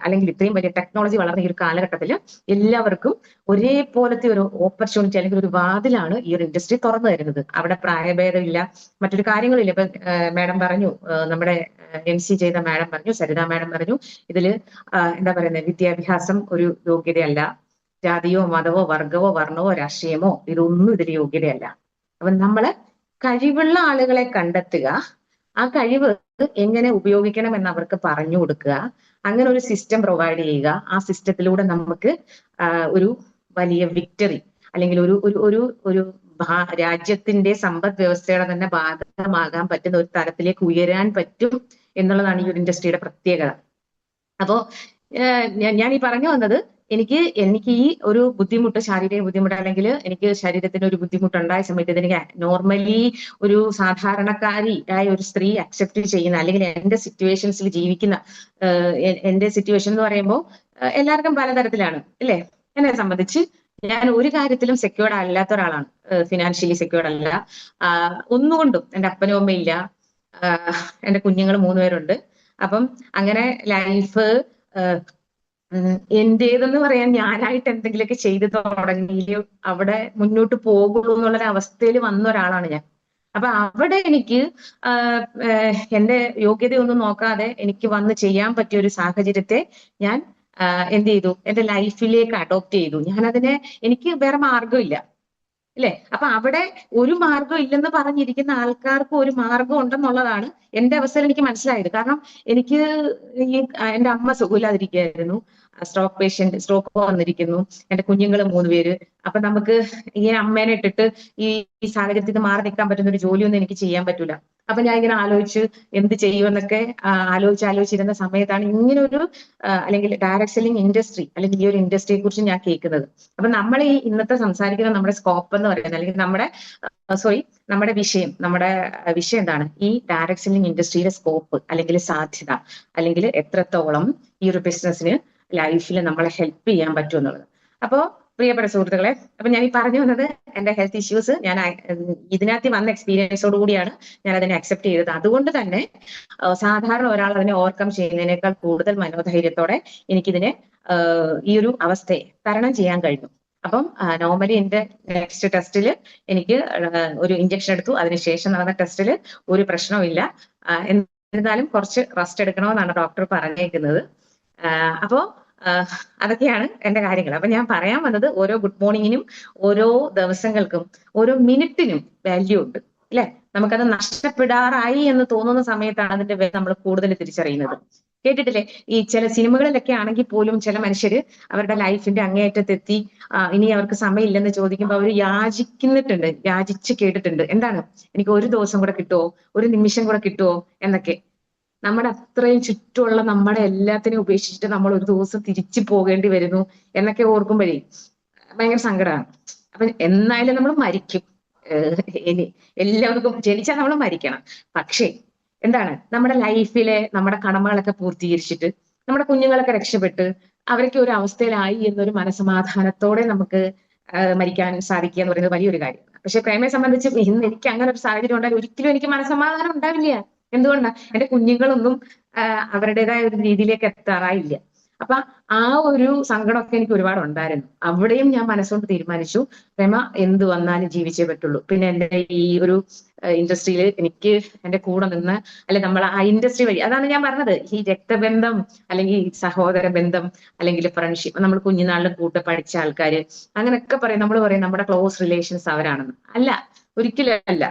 അല്ലെങ്കിൽ ഇത്രയും വലിയ ടെക്നോളജി വളർന്ന ഈ ഒരു കാലഘട്ടത്തിൽ എല്ലാവർക്കും ഒരേപോലത്തെ ഒരു ഓപ്പർച്യൂണിറ്റി അല്ലെങ്കിൽ ഒരു വാതിലാണ് ഈ ഒരു ഇൻഡസ്ട്രി തുറന്നു തരുന്നത്. അവിടെ പ്രായഭേദമില്ല, മറ്റൊരു കാര്യങ്ങളില്ല. ഇപ്പൊ മാഡം പറഞ്ഞു, നമ്മുടെ MC ചെയ്ത മാഡം പറഞ്ഞു, സരിത മാഡം പറഞ്ഞു, ഇതില് എന്താ പറയുന്നത്, വിദ്യാഭ്യാസം ഒരു യോഗ്യതയല്ല, ജാതിയോ മതമോ വർഗമോ വർണ്ണമോ രാഷ്ട്രീയമോ ഇതൊന്നും ഇതിൽ യോഗ്യതയല്ല. അപ്പൊ നമ്മള് കഴിവുള്ള ആളുകളെ കണ്ടെത്തുക, ആ കഴിവ് എങ്ങനെ ഉപയോഗിക്കണം എന്ന് അവർക്ക് പറഞ്ഞു കൊടുക്കുക, അങ്ങനെ ഒരു സിസ്റ്റം പ്രൊവൈഡ് ചെയ്യുക. ആ സിസ്റ്റത്തിലൂടെ നമുക്ക് ഒരു വലിയ വിക്ടറി അല്ലെങ്കിൽ ഒരു ഒരു ഒരു ഒരു രാജ്യത്തിന്റെ സമ്പദ് വ്യവസ്ഥയുടെ തന്നെ ഭാഗമാകാൻ പറ്റുന്ന ഒരു തലത്തിലേക്ക് ഉയരാൻ പറ്റും എന്നുള്ളതാണ് ഈ ഒരു ഇൻഡസ്ട്രിയുടെ പ്രത്യേകത. അപ്പോ ഞാൻ ഈ പറഞ്ഞു വന്നത്, എനിക്ക് ഈ ഒരു ബുദ്ധിമുട്ട്, ശാരീരിക ബുദ്ധിമുട്ട് അല്ലെങ്കിൽ എനിക്ക് ശരീരത്തിന് ഒരു ബുദ്ധിമുട്ടുണ്ടായ സമയത്ത് ഇതെനിക്ക് നോർമലി ഒരു സാധാരണക്കാരി ആയ ഒരു സ്ത്രീ അക്സെപ്റ്റ് ചെയ്യുന്ന അല്ലെങ്കിൽ എന്റെ സിറ്റുവേഷൻസിൽ ജീവിക്കുന്ന, എന്റെ സിറ്റുവേഷൻ എന്ന് പറയുമ്പോൾ എല്ലാവർക്കും പലതരത്തിലാണ് അല്ലേ. എന്നെ സംബന്ധിച്ച് ഞാൻ ഒരു കാര്യത്തിലും സെക്യൂർഡ് അല്ലാത്ത ഒരാളാണ്, ഫിനാൻഷ്യലി സെക്യൂർഡ് അല്ല, ഒന്നുകൊണ്ടും. എന്റെ അപ്പനും അമ്മയില്ല, എന്റെ കുഞ്ഞുങ്ങൾ 3 പേരുണ്ട്. അപ്പം അങ്ങനെ ലൈഫ് എന്റേതെന്ന് പറയാൻ ഞാനായിട്ട് എന്തെങ്കിലുമൊക്കെ ചെയ്തു തുടങ്ങിയോ അവിടെ മുന്നോട്ട് പോകുള്ളൂ എന്നുള്ളൊരു അവസ്ഥയിൽ വന്ന ഒരാളാണ് ഞാൻ. അപ്പൊ അവിടെ എനിക്ക് എന്റെ യോഗ്യതയൊന്നും നോക്കാതെ എനിക്ക് വന്ന് ചെയ്യാൻ പറ്റിയ ഒരു സാഹചര്യത്തെ ഞാൻ എന്ത് ചെയ്തു, എന്റെ ലൈഫിലേക്ക് അഡോപ്റ്റ് ചെയ്തു. ഞാനതിനെ, എനിക്ക് വേറെ മാർഗമില്ല അല്ലെ. അപ്പൊ അവിടെ ഒരു മാർഗം ഇല്ലെന്ന് പറഞ്ഞിരിക്കുന്ന ആൾക്കാർക്ക് ഒരു മാർഗം ഉണ്ടെന്നുള്ളതാണ് എന്റെ അവസ്ഥയിൽ എനിക്ക് മനസ്സിലായത്. കാരണം എനിക്ക് ഈ എന്റെ അമ്മ സുഖമില്ലാതിരിക്കുകയായിരുന്നു, സ്ട്രോക്ക് വന്നിരിക്കുന്നു, എന്റെ കുഞ്ഞുങ്ങൾ 3 പേര്. അപ്പൊ നമുക്ക് ഈ അമ്മേനെ ഇട്ടിട്ട് ഈ സാഹചര്യത്തിൽ നിന്ന് മാറി നിൽക്കാൻ പറ്റുന്ന ഒരു ജോലിയൊന്നും എനിക്ക് ചെയ്യാൻ പറ്റൂല. അപ്പൊ ഞാൻ ഇങ്ങനെ ആലോചിച്ച് എന്ത് ചെയ്യുമെന്നൊക്കെ ആലോചിച്ചിരുന്ന സമയത്താണ് ഇങ്ങനെ ഒരു അല്ലെങ്കിൽ ഡയറക്ട് സെല്ലിംഗ് ഇൻഡസ്ട്രി അല്ലെങ്കിൽ ഈ ഒരു ഇൻഡസ്ട്രിയെ കുറിച്ച് ഞാൻ കേൾക്കുന്നത്. അപ്പൊ നമ്മൾ ഈ ഇന്നത്തെ സംസാരിക്കുന്ന നമ്മുടെ സ്കോപ്പ് എന്ന് പറയുന്നത് അല്ലെങ്കിൽ നമ്മുടെ വിഷയം എന്താണ്, ഈ ഡയറക്ട് സെല്ലിംഗ് ഇൻഡസ്ട്രിയുടെ സ്കോപ്പ് അല്ലെങ്കിൽ സാധ്യത, അല്ലെങ്കിൽ എത്രത്തോളം ഈ ഒരു ബിസിനസ്സിന് ലൈഫിൽ നമ്മളെ ഹെൽപ്പ് ചെയ്യാൻ പറ്റും എന്നുള്ളത്. അപ്പോ പ്രിയപ്പെട്ട സുഹൃത്തുക്കളെ, അപ്പൊ ഞാൻ ഈ പറഞ്ഞു വന്നത് എന്റെ ഹെൽത്ത് ഇഷ്യൂസ് ഞാൻ ഇതിനകത്ത് വന്ന എക്സ്പീരിയൻസോട് കൂടിയാണ് ഞാൻ അതിനെ അക്സെപ്റ്റ് ചെയ്തത്. അതുകൊണ്ട് തന്നെ സാധാരണ ഒരാൾ അതിനെ ഓവർകം ചെയ്യുന്നതിനേക്കാൾ കൂടുതൽ മനോധൈര്യത്തോടെ എനിക്കിതിനെ ഈ ഒരു അവസ്ഥയെ തരണം ചെയ്യാൻ കഴിഞ്ഞു. അപ്പം നോർമലി എന്റെ നെക്സ്റ്റ് ടെസ്റ്റിൽ എനിക്ക് ഒരു ഇഞ്ചക്ഷൻ എടുത്തു. അതിനുശേഷം നടന്ന ടെസ്റ്റിൽ ഒരു പ്രശ്നവുമില്ല. എന്നിരുന്നാലും കുറച്ച് റെസ്റ്റ് എടുക്കണമെന്നാണ് ഡോക്ടർ പറഞ്ഞേക്കുന്നത്. അപ്പോ അതൊക്കെയാണ് എന്റെ കാര്യങ്ങൾ. അപ്പൊ ഞാൻ പറയാൻ വന്നത് ഓരോ ഗുഡ് മോർണിംഗിനും ഓരോ ദിവസങ്ങൾക്കും ഓരോ മിനിറ്റിനും വാല്യൂ ഉണ്ട് അല്ലെ. നമുക്കത് നഷ്ടപ്പെടാറായി എന്ന് തോന്നുന്ന സമയത്താണ് അതിന്റെ വില നമ്മൾ കൂടുതൽ തിരിച്ചറിയുന്നത്. കേട്ടിട്ടില്ലേ ഈ ചില സിനിമകളിലൊക്കെ ആണെങ്കിൽ പോലും ചില മനുഷ്യര് അവരുടെ ലൈഫിന്റെ അങ്ങേയറ്റത്തെത്തി ഇനി അവർക്ക് സമയമില്ലെന്ന് ചോദിക്കുമ്പോൾ അവർ യാചിക്കുന്നിട്ടുണ്ട്, യാചിച്ച് കേട്ടിട്ടുണ്ട്. എന്താണ്, എനിക്ക് ഒരു ദിവസം കൂടെ കിട്ടുമോ, ഒരു നിമിഷം കൂടെ കിട്ടുമോ എന്നൊക്കെ. നമ്മുടെ അത്രയും ചുറ്റുമുള്ള നമ്മുടെ എല്ലാത്തിനെയും ഉപേക്ഷിച്ചിട്ട് നമ്മൾ ഒരു ദിവസം തിരിച്ചു പോകേണ്ടി വരുന്നു എന്നൊക്കെ ഓർക്കുമ്പോഴേ ഭയങ്കര സങ്കടമാണ്. അപ്പൊ എന്നായാലും നമ്മൾ മരിക്കും. ഇനി എല്ലാവർക്കും ജനിച്ചാൽ നമ്മൾ മരിക്കണം. പക്ഷേ എന്താണ്, നമ്മുടെ ലൈഫിലെ നമ്മുടെ കടമകളൊക്കെ പൂർത്തീകരിച്ചിട്ട് നമ്മുടെ കുഞ്ഞുങ്ങളൊക്കെ രക്ഷപ്പെട്ട് അവരൊക്കെ ഒരു അവസ്ഥയിലായി എന്നൊരു മനസ്സമാധാനത്തോടെ നമുക്ക് മരിക്കാൻ സാധിക്കുക എന്ന് പറയുന്നത് വലിയൊരു കാര്യം. പക്ഷെ പ്രേമയെ സംബന്ധിച്ച് ഇന്ന് എനിക്ക് അങ്ങനെ ഒരു സാഹചര്യം ഉണ്ടായാൽ ഒരിക്കലും എനിക്ക് മനസ്സമാധാനം ഉണ്ടാവില്ല. എന്തുകൊണ്ടാ, എന്റെ കുഞ്ഞുങ്ങളൊന്നും അവരുടേതായ ഒരു രീതിയിലേക്ക് എത്താറായില്ല. അപ്പൊ ആ ഒരു സങ്കടമൊക്കെ എനിക്ക് ഒരുപാട് ഉണ്ടായിരുന്നു. അവിടെയും ഞാൻ മനസ്സുകൊണ്ട് തീരുമാനിച്ചു, പ്രേമ എന്ത് വന്നാലും ജീവിച്ചേ പറ്റുള്ളൂ. പിന്നെ എന്റെ ഈ ഒരു ഇൻഡസ്ട്രിയിൽ എനിക്ക് എന്റെ കൂടെ നിന്ന്, അല്ലെ നമ്മൾ ആ ഇൻഡസ്ട്രി വഴി, അതാണ് ഞാൻ പറഞ്ഞത്, ഈ രക്തബന്ധം അല്ലെങ്കിൽ സഹോദര ബന്ധം അല്ലെങ്കിൽ ഫ്രണ്ട്ഷിപ്പ്, നമ്മൾ കുഞ്ഞുനാളിൽ കൂട്ട് പഠിച്ച ആൾക്കാര് അങ്ങനെയൊക്കെ പറയും, നമ്മൾ പറയും നമ്മുടെ ക്ലോസ് റിലേഷൻസ് അവരാണെന്ന്. അല്ല, ഒരിക്കലും അല്ല.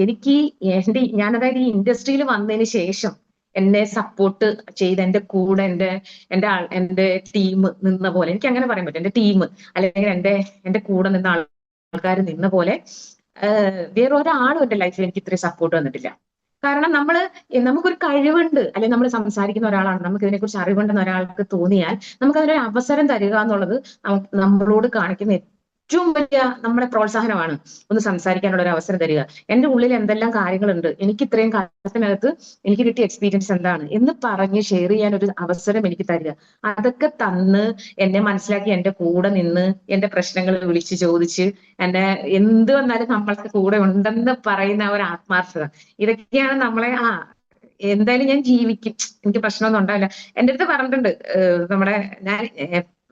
എനിക്ക് ഞാൻ അതായത് ഈ ഇൻഡസ്ട്രിയിൽ വന്നതിന് ശേഷം എന്നെ സപ്പോർട്ട് ചെയ്ത് എന്റെ കൂടെ എന്റെ ടീം നിന്ന പോലെ, എനിക്ക് അങ്ങനെ പറയാൻ പറ്റും, എന്റെ ടീം അല്ലെങ്കിൽ എന്റെ കൂടെ നിന്ന ആൾക്കാർ നിന്ന പോലെ വേറെ ഒരാളും എന്റെ ലൈഫിൽ എനിക്ക് ഇത്രയും സപ്പോർട്ട് തന്നിട്ടില്ല. കാരണം നമുക്കൊരു കഴിവുണ്ട്, അല്ലെങ്കിൽ നമ്മൾ സംസാരിക്കുന്ന ഒരാളാണ്, നമുക്ക് ഇതിനെക്കുറിച്ച് അറിവുണ്ടെന്ന് ഒരാൾക്ക് തോന്നിയാൽ നമുക്ക് അതിനൊരു അവസരം തരിക എന്നുള്ളത് നമ്മളോട് കാണിക്കുന്ന ഏറ്റവും വലിയ നമ്മുടെ പ്രോത്സാഹനമാണ്. ഒന്ന് സംസാരിക്കാനുള്ള ഒരു അവസരം തരിക. എന്റെ ഉള്ളിൽ എന്തെല്ലാം കാര്യങ്ങളുണ്ട്, എനിക്ക് ഇത്രയും കാലത്തിനകത്ത് എനിക്ക് കിട്ടിയ എക്സ്പീരിയൻസ് എന്താണ് എന്ന് പറഞ്ഞ് ഷെയർ ചെയ്യാൻ ഒരു അവസരം എനിക്ക് തരിക. അതൊക്കെ തന്ന് എന്നെ മനസ്സിലാക്കി എന്റെ കൂടെ നിന്ന് എന്റെ പ്രശ്നങ്ങൾ വിളിച്ച് ചോദിച്ച് എന്നെ എന്ത് വന്നാലും നമ്മൾക്ക് കൂടെ ഉണ്ടെന്ന് പറയുന്ന ഒരു ആത്മാർത്ഥത, ഇതൊക്കെയാണ് നമ്മളെ എന്തായാലും ഞാൻ ജീവിക്കും, എനിക്ക് പ്രശ്നമൊന്നും ഉണ്ടാവില്ല. എന്റെ അടുത്ത് പറഞ്ഞിട്ടുണ്ട് ഞാൻ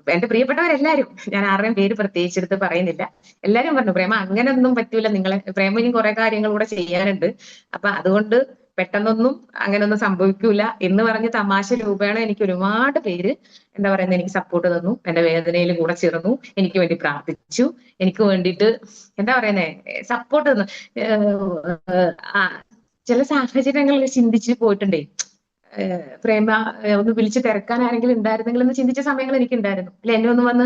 എന്റെ പ്രിയപ്പെട്ടവരെല്ലാരും, ഞാൻ ആരുടെയും പേര് പ്രത്യേകിച്ചെടുത്ത് പറയുന്നില്ല, എല്ലാരും പറഞ്ഞു, പ്രേമ അങ്ങനെയൊന്നും പറ്റൂല, നിങ്ങളെ പ്രേമയും കുറെ കാര്യങ്ങൾ കൂടെ ചെയ്യാനുണ്ട്, അപ്പൊ അതുകൊണ്ട് പെട്ടെന്നൊന്നും അങ്ങനെയൊന്നും സംഭവിക്കൂല എന്ന് പറഞ്ഞ് തമാശ രൂപേണ എനിക്ക് ഒരുപാട് പേര് എന്താ പറയുന്നത്, എനിക്ക് സപ്പോർട്ട് തന്നു, എന്റെ വേദനയിൽ കൂടെ ചേർന്നു, എനിക്ക് വേണ്ടി പ്രാർത്ഥിച്ചു, എനിക്ക് വേണ്ടിയിട്ട് എന്താ പറയുന്നേ സപ്പോർട്ട് തന്നു. ചില സാഹചര്യങ്ങളിൽ ചിന്തിച്ച് പോയിട്ടുണ്ടേ, പ്രേമ ഒന്ന് വിളിച്ച് തിരക്കാൻ ആരെങ്കിലും ഉണ്ടായിരുന്നെങ്കിൽ എന്ന് ചിന്തിച്ച സമയങ്ങൾ എനിക്ക് ഉണ്ടായിരുന്നു. അല്ലെ, എന്നെ ഒന്ന് വന്ന്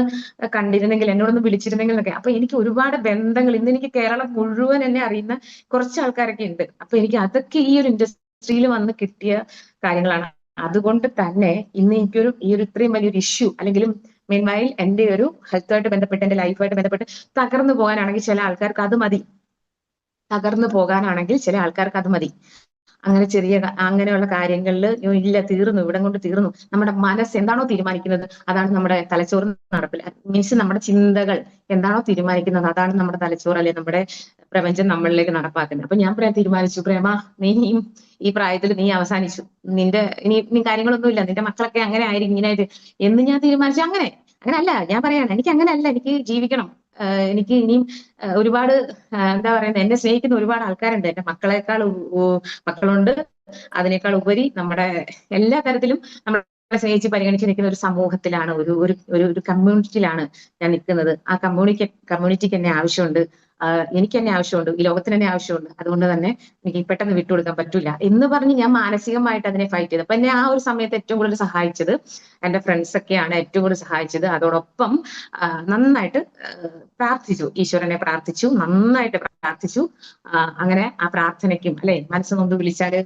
കണ്ടിരുന്നെങ്കിൽ, എന്നോടൊന്ന് വിളിച്ചിരുന്നെങ്കിൽ എന്നൊക്കെ. അപ്പൊ എനിക്ക് ഒരുപാട് ബന്ധങ്ങൾ, ഇന്ന് എനിക്ക് കേരളം മുഴുവൻ എന്നെ അറിയുന്ന കുറച്ച് ആൾക്കാരൊക്കെ ഉണ്ട്. അപ്പൊ എനിക്ക് അതൊക്കെ ഈ ഒരു ഇൻഡസ്ട്രിയിൽ വന്ന് കിട്ടിയ കാര്യങ്ങളാണ്. അതുകൊണ്ട് തന്നെ ഇന്ന് ഈ ഒരു ഇത്രയും വലിയൊരു ഇഷ്യൂ, അല്ലെങ്കിലും മീൻവൈൽ എന്റെ ഒരു ഹെൽത്തുമായിട്ട് ബന്ധപ്പെട്ട് എന്റെ ലൈഫുമായിട്ട് ബന്ധപ്പെട്ട് തകർന്നു പോകാനാണെങ്കിൽ ചില ആൾക്കാർക്ക് അത് മതി. തകർന്നു പോകാനാണെങ്കിൽ ചില ആൾക്കാർക്ക് അത് മതി. അങ്ങനെയുള്ള കാര്യങ്ങളിൽ ഇല്ല, തീർന്നു, ഇവിടം കൊണ്ട് തീർന്നു. നമ്മുടെ മനസ്സ് എന്താണോ തീരുമാനിക്കുന്നത് അതാണ് നമ്മുടെ തലച്ചോറ് നടപ്പില്ല. മീൻസ് നമ്മുടെ ചിന്തകൾ എന്താണോ തീരുമാനിക്കുന്നത് അതാണ് നമ്മുടെ തലച്ചോറ്, അല്ലെ നമ്മുടെ പ്രപഞ്ചം നമ്മളിലേക്ക് നടപ്പാക്കുന്നത്. അപ്പൊ ഞാൻ തീരുമാനിച്ചു, പ്രേമ നീ ഈ പ്രായത്തിൽ നീ അവസാനിച്ചു, ഇനി കാര്യങ്ങളൊന്നുമില്ല, നിന്റെ മക്കളൊക്കെ അങ്ങനെ ആയിരിക്കും, ഇങ്ങനെ എന്ന് ഞാൻ തീരുമാനിച്ചു. അങ്ങനെയല്ല ഞാൻ പറയാണ്, എനിക്ക് അങ്ങനെയല്ല, എനിക്ക് ജീവിക്കണം. എനിക്ക് ഇനിയും ഒരുപാട് എന്താ പറയുന്നത്, എന്നെ സ്നേഹിക്കുന്ന ഒരുപാട് ആൾക്കാരുണ്ട്. എന്റെ മക്കളുണ്ട്, അതിനേക്കാൾ ഉപരി നമ്മുടെ എല്ലാ തരത്തിലും നമ്മളെ സ്നേഹിച്ച് പരിഗണിച്ച് നിൽക്കുന്ന ഒരു സമൂഹത്തിലാണ്, ഒരു കമ്മ്യൂണിറ്റിയിലാണ് ഞാൻ നിൽക്കുന്നത്. ആ കമ്മ്യൂണിറ്റിക്ക് എന്നെ ആവശ്യമുണ്ട്, എനിക്ക് തന്നെ ആവശ്യമുണ്ട്, ഈ ലോകത്തിന് തന്നെ ആവശ്യമുണ്ട്. അതുകൊണ്ട് തന്നെ എനിക്ക് പെട്ടെന്ന് വിട്ടുകൊടുക്കാൻ പറ്റില്ല എന്ന് പറഞ്ഞ് ഞാൻ മാനസികമായിട്ട് അതിനെ ഫൈറ്റ് ചെയ്തു. അപ്പൊ എന്നെ ആ ഒരു സമയത്ത് ഏറ്റവും കൂടുതൽ സഹായിച്ചത് എന്റെ ഫ്രണ്ട്സ് ഒക്കെയാണ് ഏറ്റവും കൂടുതൽ സഹായിച്ചത്. അതോടൊപ്പം നന്നായിട്ട് പ്രാർത്ഥിച്ചു, ഈശ്വരനെ പ്രാർത്ഥിച്ചു, നന്നായിട്ട് പ്രാർത്ഥിച്ചു. അങ്ങനെ ആ പ്രാർത്ഥനയ്ക്കും, അല്ലെ, മനസ്സൊന്ന് വിളിച്ചാല്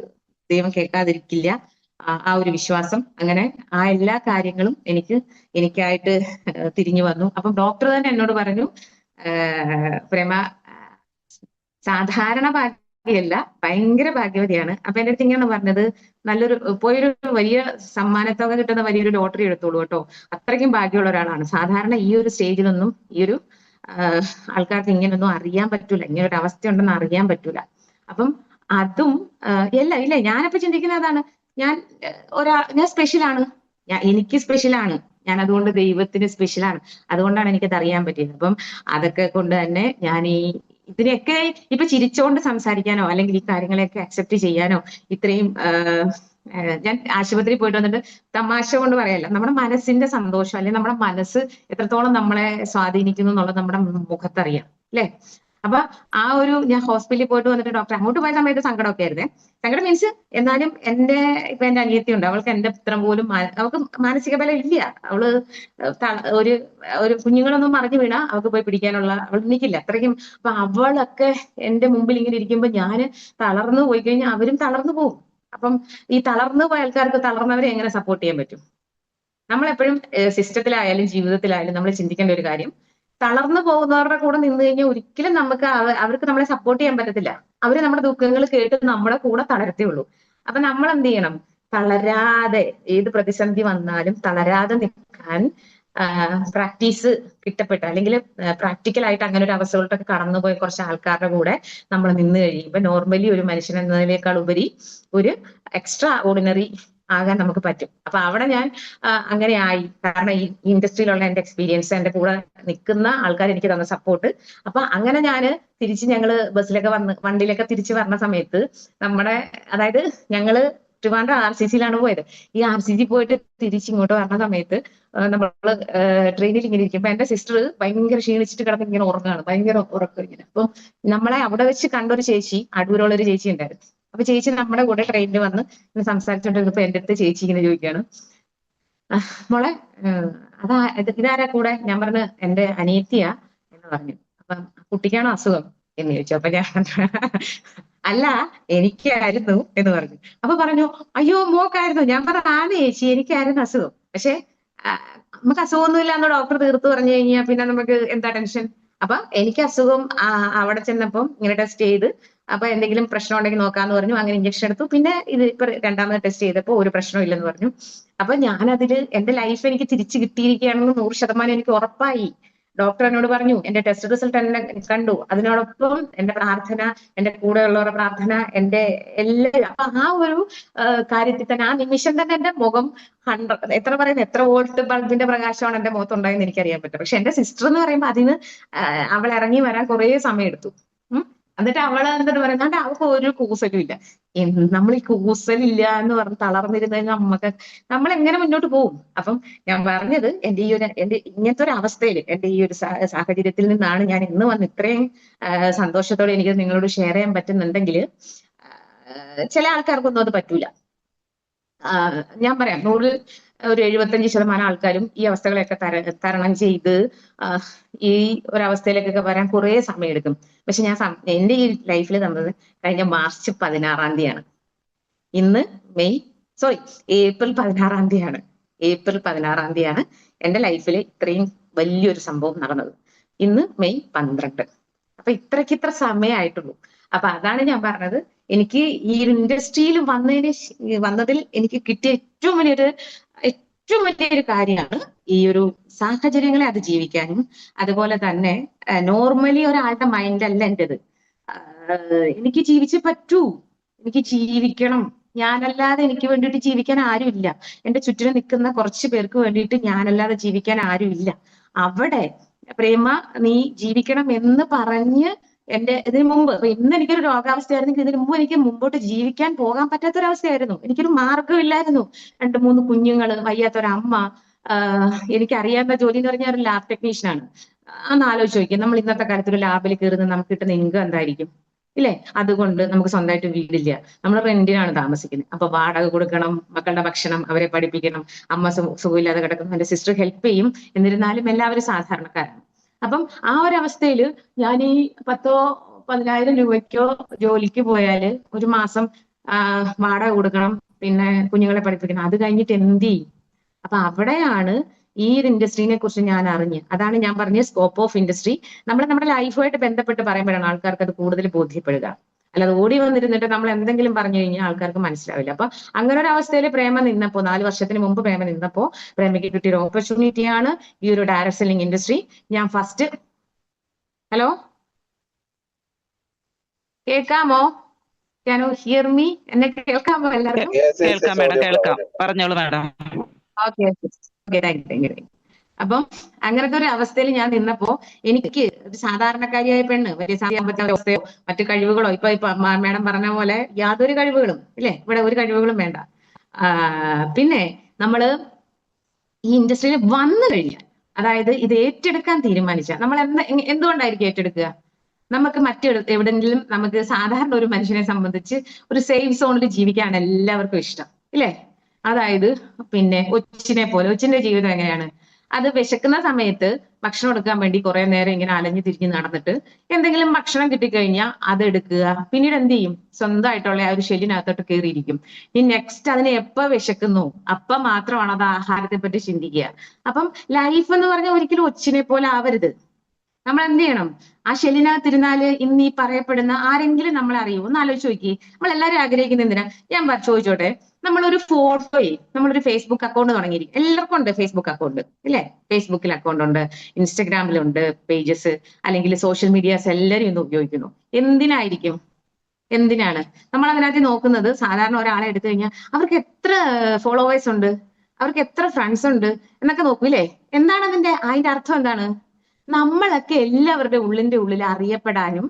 ദൈവം കേൾക്കാതിരിക്കില്ല, ആ ഒരു വിശ്വാസം, അങ്ങനെ ആ എല്ലാ കാര്യങ്ങളും എനിക്കായിട്ട് തിരിഞ്ഞു വന്നു. അപ്പം ഡോക്ടർ തന്നെ എന്നോട് പറഞ്ഞു, പ്രേമ സാധാരണ ഭാഗ്യമല്ല, ഭയങ്കര ഭാഗ്യവതിയാണ്. അപ്പൊ എന്റെ അടുത്ത് ഇങ്ങനെയാണ് പറഞ്ഞത്, പോയൊരു വലിയ സമ്മാനത്തുക കിട്ടുന്ന വലിയൊരു ലോട്ടറി എടുത്തോളൂ കേട്ടോ, അത്രയ്ക്കും ഭാഗ്യമുള്ള ഒരാളാണ്. സാധാരണ ഈ ഒരു സ്റ്റേജിലൊന്നും ഈ ഒരു ആൾക്കാർക്ക് ഇങ്ങനൊന്നും അറിയാൻ പറ്റൂല, ഇങ്ങനെ ഒരു അവസ്ഥ ഉണ്ടെന്ന് അറിയാൻ പറ്റൂല. അപ്പം അതും ഇല്ല ഞാനപ്പോ ചിന്തിക്കുന്നത് അതാണ്, ഞാൻ സ്പെഷ്യലാണ്, എനിക്ക് സ്പെഷ്യലാണ്, ഞാൻ അതുകൊണ്ട് ദൈവത്തിന് സ്പെഷ്യലാണ്, അതുകൊണ്ടാണ് എനിക്കത് അറിയാൻ പറ്റിയത്. അപ്പം അതൊക്കെ കൊണ്ട് തന്നെ ഞാൻ ഇതിനെയൊക്കെ ഇപ്പൊ ചിരിച്ചുകൊണ്ട് സംസാരിക്കാനോ അല്ലെങ്കിൽ ഈ കാര്യങ്ങളെയൊക്കെ അക്സെപ്റ്റ് ചെയ്യാനോ ഇത്രയും ഞാൻ ആശുപത്രിയിൽ പോയിട്ട് വന്നിട്ട് തമാശ കൊണ്ട് പറയല്ല, നമ്മുടെ മനസ്സിന്റെ സന്തോഷം അല്ലെങ്കിൽ നമ്മുടെ മനസ്സ് എത്രത്തോളം നമ്മളെ സ്വാധീനിക്കുന്നു എന്നുള്ളത് നമ്മുടെ മുഖത്തറിയാം അല്ലെ. അപ്പൊ ഞാൻ ഹോസ്പിറ്റലിൽ പോയിട്ട് വന്നിട്ട് ഡോക്ടർ അങ്ങോട്ട് പോയ സമയത്ത് സങ്കടമൊക്കെ ആയിരുന്നേ. സങ്കടം മീൻസ് എന്നാലും എന്റെ അനിയത്തി ഉണ്ട്, അവൾക്ക് എന്റെ ഇത്ര പോലും അവൾക്ക് മാനസിക ബലം ഇല്ല. അവള് ഒരു കുഞ്ഞുങ്ങളൊന്നും മറിഞ്ഞു വീണാ അവൾക്ക് പോയി പിടിക്കാനുള്ള അവൾ നിൽക്കില്ല അത്രയ്ക്കും. അപ്പൊ അവളൊക്കെ എന്റെ മുമ്പിൽ ഇങ്ങനെ ഇരിക്കുമ്പോ ഞാന് തളർന്നു പോയി കഴിഞ്ഞാൽ അവരും തളർന്നു പോകും. അപ്പം ഈ തളർന്നു പോയ ആൾക്കാർക്ക് തളർന്നവരെ എങ്ങനെ സപ്പോർട്ട് ചെയ്യാൻ പറ്റും? നമ്മളെപ്പോഴും സിസ്റ്റത്തിലായാലും ജീവിതത്തിലായാലും നമ്മൾ ചിന്തിക്കേണ്ട ഒരു കാര്യം, തളർന്നു പോകുന്നവരുടെ കൂടെ നിന്ന് കഴിഞ്ഞാൽ ഒരിക്കലും നമുക്ക് അവർക്ക് നമ്മളെ സപ്പോർട്ട് ചെയ്യാൻ പറ്റത്തില്ല. അവര് നമ്മുടെ ദുഃഖങ്ങൾ കേട്ട് നമ്മുടെ കൂടെ തളരത്തേ ഉള്ളൂ. അപ്പൊ നമ്മൾ എന്ത് ചെയ്യണം? തളരാതെ ഏത് പ്രതിസന്ധി വന്നാലും തളരാതെ നിൽക്കാൻ പ്രാക്ടീസ് കിട്ടപ്പെട്ട അല്ലെങ്കിൽ പ്രാക്ടിക്കലായിട്ട് അങ്ങനെ ഒരു അവസ്ഥകളൊക്കെ കടന്നുപോയ കുറച്ച് ആൾക്കാരുടെ കൂടെ നമ്മൾ നിന്ന് കഴിയുമ്പോൾ നോർമലി ഒരു മനുഷ്യൻ എന്നതിനേക്കാൾ ഉപരി ഒരു എക്സ്ട്രാ ഓർഡിനറി ആകാൻ നമുക്ക് പറ്റും. അപ്പൊ അവിടെ ഞാൻ അങ്ങനെ ആയി. കാരണം ഈ ഇൻഡസ്ട്രിയിലുള്ള എന്റെ എക്സ്പീരിയൻസ്, എന്റെ കൂടെ നിൽക്കുന്ന ആൾക്കാർ എനിക്ക് തന്ന സപ്പോർട്ട്. അപ്പൊ അങ്ങനെ ഞാന് ഞങ്ങള് ബസ്സിലൊക്കെ വണ്ടിയിലൊക്കെ തിരിച്ചു വരുന്ന സമയത്ത് അതായത് ഞങ്ങള് ട്രിവാൻഡ്രം RCCയിലാണ് പോയത്. ഈ RCC പോയിട്ട് തിരിച്ചിങ്ങോട്ട് വരുന്ന സമയത്ത് നമ്മള് ട്രെയിനിൽ ഇങ്ങനെ ഇരിക്കുമ്പോ എന്റെ സിസ്റ്റർ ഭയങ്കര ക്ഷീണിച്ചിട്ട് കിടന്ന് ഇങ്ങനെ ഉറങ്ങാണ്, ഭയങ്കര ഉറക്കം ഇങ്ങനെ. അപ്പൊ നമ്മളെ അവിടെ വെച്ച് കണ്ടൊരു ചേച്ചി, അടൂരുള്ള ഒരു ചേച്ചി ഉണ്ടായിരുന്നു. അപ്പൊ ചേച്ചി നമ്മുടെ കൂടെ ട്രെയിനിൽ വന്ന് സംസാരിച്ചോണ്ടിരുന്നപ്പോ എന്റെ അടുത്ത് ചേച്ചി ഇങ്ങനെ ചോദിക്കുകയാണ്, മോളെ ഇതാരാ കൂടെ? ഞാൻ പറഞ്ഞു എന്റെ അനിയത്തിയാ എന്ന് പറഞ്ഞു. അപ്പൊ കുട്ടിക്കാണോ അസുഖം എന്ന് ചോദിച്ചു. അപ്പൊ ഞാൻ അല്ല എനിക്കായിരുന്നു എന്ന് പറഞ്ഞു. അപ്പൊ പറഞ്ഞു അയ്യോ മോക്കായിരുന്നു. ഞാൻ പറഞ്ഞു ആണ് ചേച്ചി എനിക്കായിരുന്നു അസുഖം. പക്ഷെ നമുക്ക് അസുഖമൊന്നുമില്ല എന്ന് ഡോക്ടർ തീർത്തു പറഞ്ഞു കഴിഞ്ഞാൽ പിന്നെ നമുക്ക് എന്താ ടെൻഷൻ? അപ്പൊ എനിക്ക് അസുഖം അവിടെ ചെന്നപ്പം ഇങ്ങനെ ടെസ്റ്റ് ചെയ്ത് അപ്പൊ എന്തെങ്കിലും പ്രശ്നം ഉണ്ടെങ്കിൽ നോക്കാന്ന് പറഞ്ഞു. അങ്ങനെ ഇഞ്ചക്ഷൻ എടുത്തു. പിന്നെ ഇത് ഇപ്പൊ രണ്ടാമത് ടെസ്റ്റ് ചെയ്തപ്പോ ഒരു പ്രശ്നം ഇല്ലെന്ന് പറഞ്ഞു. അപ്പൊ ഞാനതില് എന്റെ ലൈഫ് എനിക്ക് തിരിച്ചു കിട്ടിയിരിക്കുകയാണെന്ന് 100% എനിക്ക് ഉറപ്പായി. ഡോക്ടർ എന്നോട് പറഞ്ഞു, എന്റെ ടെസ്റ്റ് റിസൾട്ട് എന്നെ കണ്ടു, അതിനോടൊപ്പം എന്റെ പ്രാർത്ഥന, എന്റെ കൂടെയുള്ളവരുടെ പ്രാർത്ഥന, എന്റെ എല്ലാ അപ്പൊ ഒരു കാര്യത്തിൽ തന്നെ ആ നിമിഷം തന്നെ എന്റെ മുഖം എത്ര പറയുന്നത്, എത്ര വോൾട്ട് ബൾബിന്റെ പ്രകാശമാണ് എന്റെ മുഖത്തുണ്ടായെന്ന് എനിക്കറിയാൻ പറ്റും. പക്ഷെ എന്റെ സിസ്റ്റർ എന്ന് പറയുമ്പോൾ അതിന് അവൾ ഇറങ്ങി വരാൻ കുറെ സമയം എടുത്തു. എന്നിട്ട് അവള് എന്തിട്ട് പറയുന്നത്, അവൾക്ക് ഒരു കൂസലും ഇല്ല. നമ്മൾ ഈ കൂസലില്ല എന്ന് പറഞ്ഞ് തളർന്നിരുന്ന നമ്മൾ എങ്ങനെ മുന്നോട്ട് പോകും? അപ്പം ഞാൻ പറഞ്ഞത് എന്റെ ഇങ്ങനത്തെ ഒരു അവസ്ഥയിൽ, എന്റെ ഈ ഒരു സാഹചര്യത്തിൽ നിന്നാണ് ഞാൻ ഇന്ന് വന്ന് ഇത്രയും സന്തോഷത്തോടെ എനിക്ക് നിങ്ങളോട് ഷെയർ ചെയ്യാൻ പറ്റുന്നുണ്ടെങ്കിൽ ചില ആൾക്കാർക്കൊന്നും അത് പറ്റൂല. ഞാൻ പറയാം, 75% ആൾക്കാരും ഈ അവസ്ഥകളെയൊക്കെ തരണം ചെയ്ത് ഈ ഒരവസ്ഥയിലേക്കൊക്കെ വരാൻ കുറെ സമയം എടുക്കും. പക്ഷെ എന്റെ ഈ ലൈഫിൽ തന്നത് കഴിഞ്ഞ മാർച്ച് 16-ാം തീയതിയാണ്. ഇന്ന് ഏപ്രിൽ 16-ാം തീയതിയാണ്. ഏപ്രിൽ 16-ാം തീയതിയാണ് എന്റെ ലൈഫിൽ ഇത്രയും വലിയൊരു സംഭവം നടന്നത്. ഇന്ന് മെയ് 12. അപ്പൊ ഇത്ര സമയമായിട്ടുള്ളൂ. അപ്പൊ അതാണ് ഞാൻ പറഞ്ഞത്, എനിക്ക് ഈ ഇൻഡസ്ട്രിയിൽ വന്നതിൽ എനിക്ക് കിട്ടിയ ഏറ്റവും വലിയൊരു കാര്യമാണ് ഈ ഒരു സാഹചര്യങ്ങളെ അതിജീവിക്കാനും, അതുപോലെ തന്നെ നോർമലി ഒരാളുടെ മൈൻഡല്ല എന്റേത്. എനിക്ക് ജീവിച്ചേ പറ്റൂ, എനിക്ക് ജീവിക്കണം. ഞാനല്ലാതെ എനിക്ക് വേണ്ടിയിട്ട് ജീവിക്കാൻ ആരുമില്ല. എന്റെ ചുറ്റിനും നിൽക്കുന്ന കുറച്ച് പേർക്ക് വേണ്ടിയിട്ട് ഞാനല്ലാതെ ജീവിക്കാൻ ആരുമില്ല. അവിടെ പ്രേമ നീ ജീവിക്കണം എന്ന് പറഞ്ഞ് ഇതിനു മുമ്പ്, ഇന്ന് എനിക്കൊരു രോഗാവസ്ഥയായിരുന്നെങ്കിൽ ഇതിനു മുമ്പ് എനിക്ക് മുമ്പോട്ട് ജീവിക്കാൻ പോകാൻ പറ്റാത്തൊരവസ്ഥയായിരുന്നു. എനിക്കൊരു മാർഗമില്ലായിരുന്നു. 2-3 കുഞ്ഞുങ്ങള്, വയ്യാത്തൊരമ്മ, എനിക്കറിയാവുന്ന ജോലി എന്ന് പറഞ്ഞാൽ ഒരു ലാബ് ടെക്നീഷ്യനാണ്. അന്ന് ആലോചിച്ച് നോക്കിയാൽ നമ്മൾ ഇന്നത്തെ കാലത്ത് ഒരു ലാബിൽ കയറുന്ന നമുക്ക് കിട്ടുന്ന ഇൻകം എന്തായിരിക്കും ഇല്ലേ? അതുകൊണ്ട് നമുക്ക് സ്വന്തമായിട്ട് വീടില്ല, നമ്മൾ റെന്റിനാണ് താമസിക്കുന്നത്. അപ്പൊ വാടക കൊടുക്കണം, മക്കളുടെ ഭക്ഷണം, അവരെ പഠിപ്പിക്കണം, അമ്മ സുഖമില്ലാതെ കിടക്കുന്നു, എന്റെ സിസ്റ്റർ ഹെൽപ്പ് ചെയ്യും. എന്നിരുന്നാലും എല്ലാവരും സാധാരണക്കാരാണ്. അപ്പം ആ ഒരു അവസ്ഥയിൽ ഞാൻ ഈ 10,000-15,000 രൂപയ്ക്കോ ജോലിക്ക് പോയാല് ഒരു മാസം വാടക കൊടുക്കണം, പിന്നെ കുഞ്ഞുങ്ങളെ പഠിപ്പിക്കണം. അത് കഴിഞ്ഞിട്ട് എന്ത് ചെയ്യും? അപ്പൊ അവിടെയാണ് ഈ ഒരു ഇൻഡസ്ട്രീനെ കുറിച്ച് ഞാൻ അറിഞ്ഞ്. അതാണ് ഞാൻ പറഞ്ഞ സ്കോപ്പ് ഓഫ് ഇൻഡസ്ട്രി. നമ്മുടെ ലൈഫുമായിട്ട് ബന്ധപ്പെട്ട് പറയുമ്പോഴാണ് ആൾക്കാർക്ക് അത് കൂടുതൽ ബോധ്യപ്പെടുക. അല്ലാതെ ഓടി വന്നിരുന്നിട്ട് നമ്മൾ എന്തെങ്കിലും പറഞ്ഞു കഴിഞ്ഞാൽ ആൾക്കാർക്ക് മനസ്സിലാവില്ല. അപ്പൊ അങ്ങനെ ഒരു അവസ്ഥയിൽ പ്രേമ നിന്നപ്പോ, 4 വർഷത്തിന് മുമ്പ് പ്രേമ നിന്നപ്പോ പ്രേമയ്ക്ക് കിട്ടിയ ഒരു ഓപ്പർച്യൂണിറ്റിയാണ് ഈ ഒരു ഡയറക്ട് സെല്ലിംഗ് ഇൻഡസ്ട്രി. ഞാൻ ഫസ്റ്റ് ഹലോ കേൾക്കാമോ? Can you here me? എന്നെ കേൾക്കാമോ എല്ലാവർക്കും? കേൾക്കാം മാഡം, കേൾക്കാം. പറഞ്ഞോളൂ മാഡം. Okay, thank you. അപ്പം അങ്ങനത്തെ ഒരു അവസ്ഥയിൽ ഞാൻ നിന്നപ്പോ എനിക്ക് ഒരു സാധാരണക്കാരിയായ പെണ്ണ്, വലിയ സാമ്പത്തിക അവസ്ഥയോ മറ്റു കഴിവുകളോ ഇപ്പൊ മാഡം പറഞ്ഞ പോലെ യാതൊരു കഴിവുകളും ഇല്ലേ, ഇവിടെ ഒരു കഴിവുകളും വേണ്ട. പിന്നെ നമ്മള് ഈ ഇൻഡസ്ട്രിയിൽ വന്നു കഴിഞ്ഞാൽ, അതായത് ഇത് ഏറ്റെടുക്കാൻ തീരുമാനിച്ചാൽ നമ്മൾ എന്തുകൊണ്ടായിരിക്കും ഏറ്റെടുക്കുക? നമുക്ക് എവിടെങ്കിലും നമുക്ക് സാധാരണ ഒരു മനുഷ്യനെ സംബന്ധിച്ച് ഒരു സേഫ് സോണിൽ ജീവിക്കാനാണ് എല്ലാവർക്കും ഇഷ്ടം, ഇല്ലേ? അതായത് പിന്നെ ഒച്ചിന്റെ ജീവിതം എങ്ങനെയാണ്? അത് വിശക്കുന്ന സമയത്ത് ഭക്ഷണം എടുക്കാൻ വേണ്ടി കുറെ നേരം ഇങ്ങനെ അലഞ്ഞു തിരിഞ്ഞ് നടന്നിട്ട് എന്തെങ്കിലും ഭക്ഷണം കിട്ടിക്കഴിഞ്ഞാൽ അത് എടുക്കുക, പിന്നീട് എന്ത് ചെയ്യും? സ്വന്തമായിട്ടുള്ള ആ ഒരു ഷെല്ലിനകത്തോട്ട് കയറിയിരിക്കും. ഈ നെക്സ്റ്റ് അതിനെ എപ്പോ വിശക്കുന്നു അപ്പം മാത്രമാണ് അത് ആഹാരത്തെ പറ്റി ചിന്തിക്കുക. അപ്പം ലൈഫ് എന്ന് പറഞ്ഞാൽ ഒരിക്കലും ഒച്ചിനെ പോലെ ആവരുത്. നമ്മൾ എന്ത് ചെയ്യണം? ആ ഷെല്ലിനകത്തിരുന്നാല് ഇന്ന് ഈ പറയപ്പെടുന്ന ആരെങ്കിലും നമ്മളെ അറിയോ? ഒന്ന് ആലോചിച്ച് നോക്കി. നമ്മൾ എല്ലാവരും ആഗ്രഹിക്കുന്ന എന്തിനാ? ഞാൻ ചോദിച്ചോട്ടെ, നമ്മളൊരു നമ്മളൊരു ഫേസ്ബുക്ക് അക്കൗണ്ട് തുടങ്ങിയിരിക്കും. എല്ലാവർക്കും ഉണ്ട് ഫേസ്ബുക്ക് അക്കൗണ്ട്, ഇല്ലേ? ഫേസ്ബുക്കിൽ അക്കൗണ്ട് ഉണ്ട്, ഇൻസ്റ്റഗ്രാമിലുണ്ട് പേജസ്, അല്ലെങ്കിൽ സോഷ്യൽ മീഡിയാസ് എല്ലാവരും ഇന്ന് ഉപയോഗിക്കുന്നു. എന്തിനായിരിക്കും? എന്തിനാണ് നമ്മൾ അതിനകത്ത് നോക്കുന്നത്? സാധാരണ ഒരാളെ എടുത്തു കഴിഞ്ഞാൽ അവർക്ക് എത്ര ഫോളോവേഴ്സ് ഉണ്ട്, അവർക്ക് എത്ര ഫ്രണ്ട്സ് ഉണ്ട് എന്നൊക്കെ നോക്കൂലേ? എന്താണ് അതിന്റെ അർത്ഥം? എന്താണ്? നമ്മളൊക്കെ എല്ലാവരുടെ ഉള്ളിൽ അറിയപ്പെടാനും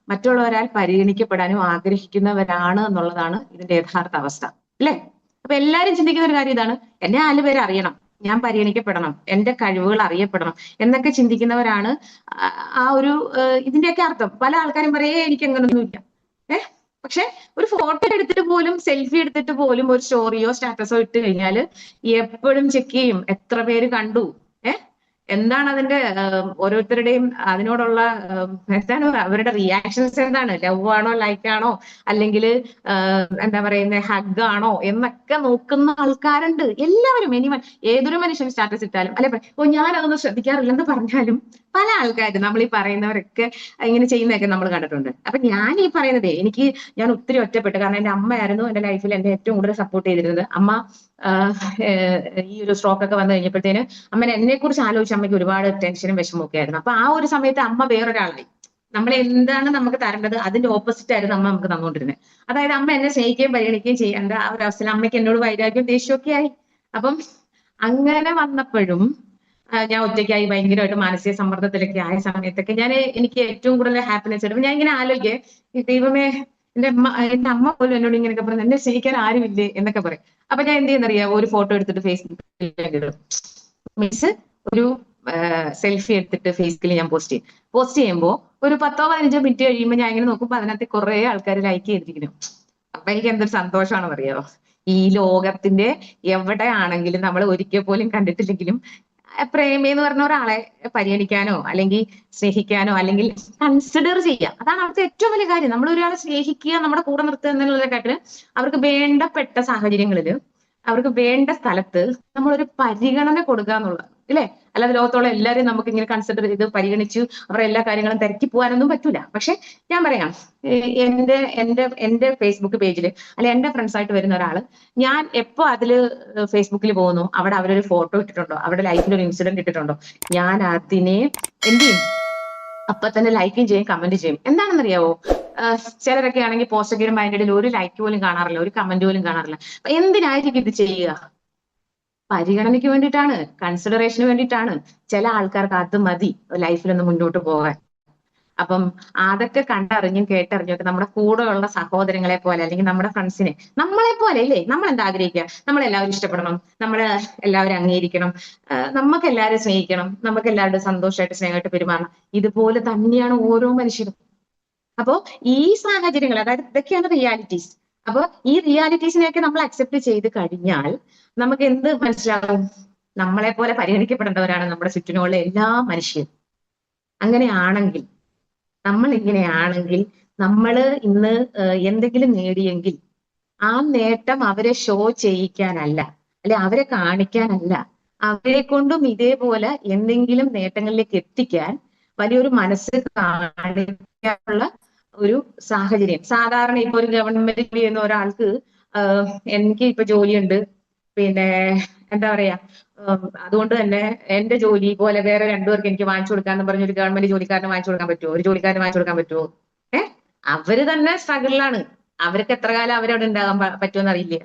മറ്റുള്ളവരാൽ പരിഗണിക്കപ്പെടാനും ആഗ്രഹിക്കുന്നവരാണ് എന്നുള്ളതാണ് ഇതിന്റെ യഥാർത്ഥ അവസ്ഥ, അല്ലേ? അപ്പൊ എല്ലാരും ചിന്തിക്കുന്ന ഒരു കാര്യം ഇതാണ്: എന്നെ 4 പേര് അറിയണം, ഞാൻ പരിഗണിക്കപ്പെടണം, എന്റെ കഴിവുകൾ അറിയപ്പെടണം എന്നൊക്കെ ചിന്തിക്കുന്നവരാണ് ആ ഒരു ഇതിന്റെയൊക്കെ അർത്ഥം. പല ആൾക്കാരും പറയേ എനിക്ക് അങ്ങനൊന്നുമില്ല. പക്ഷെ ഒരു ഫോട്ടോ എടുത്തിട്ട് പോലും, സെൽഫി എടുത്തിട്ട് പോലും ഒരു സ്റ്റോറിയോ സ്റ്റാറ്റസോ ഇട്ട് കഴിഞ്ഞാൽ എപ്പോഴും ചെക്ക് ചെയ്യും എത്ര പേര് കണ്ടു, എന്താണ് അതിന്റെ ഓരോരുത്തരുടെയും അതിനോടുള്ള എന്താണ് അവരുടെ റിയാക്ഷൻസ്, എന്താണ്? ലവ് ആണോ, ലൈക്ക് ആണോ, അല്ലെങ്കിൽ എന്താ പറയുന്നത്, ഹഗ് ആണോ എന്നൊക്കെ നോക്കുന്ന ആൾക്കാരുണ്ട്. എല്ലാവരും, ഏതൊരു മനുഷ്യൻ സ്റ്റാറ്റസ് ഇട്ടാലും അല്ലെ, ഞാൻ അതൊന്നും ശ്രദ്ധിക്കാറില്ലെന്ന് പറഞ്ഞാലും പല ആൾക്കാരും, നമ്മൾ ഈ പറയുന്നവരൊക്കെ ഇങ്ങനെ ചെയ്യുന്നതൊക്കെ നമ്മൾ കണ്ടിട്ടുണ്ട്. അപ്പൊ ഞാൻ ഈ പറയുന്നത്, ഞാൻ ഒത്തിരി ഒറ്റപ്പെട്ടു. കാരണം എന്റെ അമ്മയായിരുന്നു എന്റെ ലൈഫിൽ എന്നെ ഏറ്റവും കൂടുതൽ സപ്പോർട്ട് ചെയ്തിരുന്നത്. അമ്മ ഈ ഒരു സ്ട്രോക്ക് ഒക്കെ വന്നു കഴിഞ്ഞപ്പോഴത്തേന് അമ്മനെ എന്നെ കുറിച്ച് ആലോചിച്ച് അമ്മയ്ക്ക് ഒരുപാട് ടെൻഷനും വിഷമവും ഒക്കെ ആയിരുന്നു. അപ്പൊ ആ ഒരു സമയത്ത് അമ്മ വേറൊരാളായി. നമ്മളെ എന്താണ് നമുക്ക് തരേണ്ടത് അതിന്റെ ഓപ്പോസിറ്റ് ആയിരുന്നു അമ്മ നമുക്ക് തന്നുകൊണ്ടിരുന്നത്. അതായത് അമ്മ എന്നെ സ്നേഹിക്കുകയും പരിഗണിക്കുകയും ചെയ്യേണ്ട ആ ഒരു അവസ്ഥയിൽ അമ്മയ്ക്ക് എന്നോട് വൈരാഗ്യവും ദേഷ്യവും ഒക്കെ ആയി. അപ്പം അങ്ങനെ വന്നപ്പോഴും ഞാൻ ഒറ്റയ്ക്കായി ഭയങ്കരമായിട്ട് മാനസിക സമ്മർദ്ദത്തിലൊക്കെ ആയ സമയത്തൊക്കെ എനിക്ക് ഏറ്റവും കൂടുതൽ ഹാപ്പിനെസ് കിട്ടും. ഞാൻ ഇങ്ങനെ ആലോചിക്കേ, ഈ ദൈവമേ, എന്റെ അമ്മ പോലും എന്നോട് ഇങ്ങനെയൊക്കെ പറഞ്ഞു, എന്നെ സ്നേഹിക്കാൻ ആരുമില്ലേ എന്നൊക്കെ പറയും. അപ്പൊ ഞാൻ എന്ത് ചെയ്യുന്നറിയാം? ഒരു ഫോട്ടോ എടുത്തിട്ട് ഫേസ്ബുക്കിൽ ഇടും. മീൻസ് ഒരു സെൽഫി എടുത്തിട്ട് ഫേസ്ബുക്കിൽ ഞാൻ പോസ്റ്റ് ചെയ്യുമ്പോൾ ഒരു 10-15 മിനിറ്റ് കഴിയുമ്പോൾ ഞാൻ ഇങ്ങനെ നോക്കുമ്പോൾ അതിനകത്ത് കുറെ ആൾക്കാർ ലൈക്ക് ചെയ്തിരിക്കുന്നു. അപ്പൊ എനിക്ക് എന്തൊരു സന്തോഷമാണെന്ന് അറിയാമോ? ഈ ലോകത്തിന്റെ എവിടെയാണെങ്കിലും നമ്മൾ ഒരിക്കൽ പോലും കണ്ടിട്ടില്ലെങ്കിലും പ്രേമി എന്ന് പറഞ്ഞ ഒരാളെ പരിഗണിക്കാനോ അല്ലെങ്കിൽ സ്നേഹിക്കാനോ അല്ലെങ്കിൽ കൺസിഡർ ചെയ്യാം, അതാണ് അവിടുത്തെ ഏറ്റവും വലിയ കാര്യം. നമ്മൾ ഒരാളെ സ്നേഹിക്കുക, നമ്മുടെ കൂടെ നിർത്തുക എന്നുള്ളതിനെക്കാട്ടില് അവർക്ക് വേണ്ടപ്പെട്ട സാഹചര്യങ്ങളിൽ, അവർക്ക് വേണ്ട സ്ഥലത്ത് നമ്മളൊരു പരിഗണന കൊടുക്കുക എന്നുള്ളത്, ഇല്ലേ? അല്ലാതെ ലോകത്തുള്ള എല്ലാവരെയും നമുക്ക് ഇങ്ങനെ കൺസിഡർ ചെയ്ത് പരിഗണിച്ചു അവരുടെ എല്ലാ കാര്യങ്ങളും തിരക്കി പോകാനൊന്നും പറ്റൂല. പക്ഷെ ഞാൻ പറയാം, എന്റെ എന്റെ എന്റെ ഫേസ്ബുക്ക് പേജിൽ അല്ലെ എന്റെ ഫ്രണ്ട്സ് ആയിട്ട് വരുന്ന ഒരാള്, ഞാൻ എപ്പോ അതില് ഫേസ്ബുക്കിൽ പോകുന്നു, അവിടെ അവരൊരു ഫോട്ടോ ഇട്ടിട്ടുണ്ടോ, അവരുടെ ലൈഫിൽ ഒരു ഇൻസിഡന്റ് ഇട്ടിട്ടുണ്ടോ, ഞാൻ അതിനെ എന്ത് ചെയ്യും? അപ്പൊ തന്നെ ലൈക്കും ചെയ്യും, കമന്റ് ചെയ്യും. എന്താണെന്നറിയാവോ? ചിലരൊക്കെ ആണെങ്കിൽ പോസ്റ്റ് ഒക്കെ ഇടുമ്പോൾ അതിന്റെ ഇടയിൽ ഒരു ലൈക്ക് പോലും കാണാറില്ല, ഒരു കമന്റ് പോലും കാണാറില്ല. അപ്പൊ എന്തിനായിരിക്കും ഇത് ചെയ്യുക? പരിഗണനയ്ക്ക് വേണ്ടിയിട്ടാണ്, കൺസിഡറേഷന് വേണ്ടിയിട്ടാണ്. ചില ആൾക്കാർക്ക് അത് മതി ലൈഫിലൊന്ന് മുന്നോട്ട് പോകാൻ. അപ്പം അതൊക്കെ കണ്ടറിഞ്ഞും കേട്ടറിഞ്ഞും ഒക്കെ നമ്മുടെ കൂടെയുള്ള സഹോദരങ്ങളെ പോലെ അല്ലെങ്കിൽ നമ്മുടെ ഫ്രണ്ട്സിനെ നമ്മളെ പോലെ, ഇല്ലേ? നമ്മൾ എന്താ ആഗ്രഹിക്കുക? നമ്മളെല്ലാവരും ഇഷ്ടപ്പെടണം, നമ്മള് എല്ലാവരും അംഗീകരിക്കണം, നമുക്ക് എല്ലാവരും സ്നേഹിക്കണം, നമുക്ക് എല്ലാവരും സന്തോഷമായിട്ട് സ്നേഹമായിട്ട് പെരുമാറണം. ഇതുപോലെ തന്നെയാണ് ഓരോ മനുഷ്യരും. അപ്പോ ഈ സാഹചര്യങ്ങൾ, അതായത് ഇതൊക്കെയാണ് റിയാലിറ്റീസ്. അപ്പൊ ഈ റിയാലിറ്റീസിനെയൊക്കെ നമ്മൾ അക്സെപ്റ്റ് ചെയ്ത് കഴിഞ്ഞാൽ നമുക്ക് എന്ത് മനസ്സിലാവും? നമ്മളെ പോലെ പരിഗണിക്കപ്പെടേണ്ടവരാണ് നമ്മുടെ ചുറ്റിനുള്ള എല്ലാ മനുഷ്യരും. അങ്ങനെയാണെങ്കിൽ, നമ്മൾ ഇങ്ങനെയാണെങ്കിൽ, നമ്മൾ ഇന്ന് എന്തെങ്കിലും നേടിയെങ്കിൽ ആ നേട്ടം അവരെ ഷോ ചെയ്യിക്കാനല്ല, അല്ലെ അവരെ കാണിക്കാനല്ല, അവരെ കൊണ്ടും ഇതേപോലെ എന്തെങ്കിലും നേട്ടങ്ങളിലേക്ക് എത്തിക്കാൻ വലിയൊരു മനസ്സ് കാണിക്കാനുള്ള ഒരു സാഹചര്യം. സാധാരണ ഇപ്പൊ ഒരു ഗവൺമെന്റ് ജോലി ചെയ്യുന്ന ഒരാൾക്ക് എനിക്ക് ഇപ്പൊ ജോലിയുണ്ട്, പിന്നെ എന്താ പറയാ, അതുകൊണ്ട് തന്നെ എന്റെ ജോലി പോലെ വേറെ 2 പേർക്ക് എനിക്ക് വാങ്ങിച്ചു കൊടുക്കാന്ന് പറഞ്ഞ ഒരു ഗവൺമെന്റ് ജോലിക്കാരന് വാങ്ങിച്ചു കൊടുക്കാൻ പറ്റുമോ? ഒരു ജോലിക്കാരന് വാങ്ങിച്ചു കൊടുക്കാൻ പറ്റുമോ? അവര് തന്നെ സ്ട്രഗിളിലാണ്. അവർക്ക് എത്ര കാലം അവരവിടെ ഉണ്ടാകാൻ പറ്റുമെന്ന് അറിയില്ല.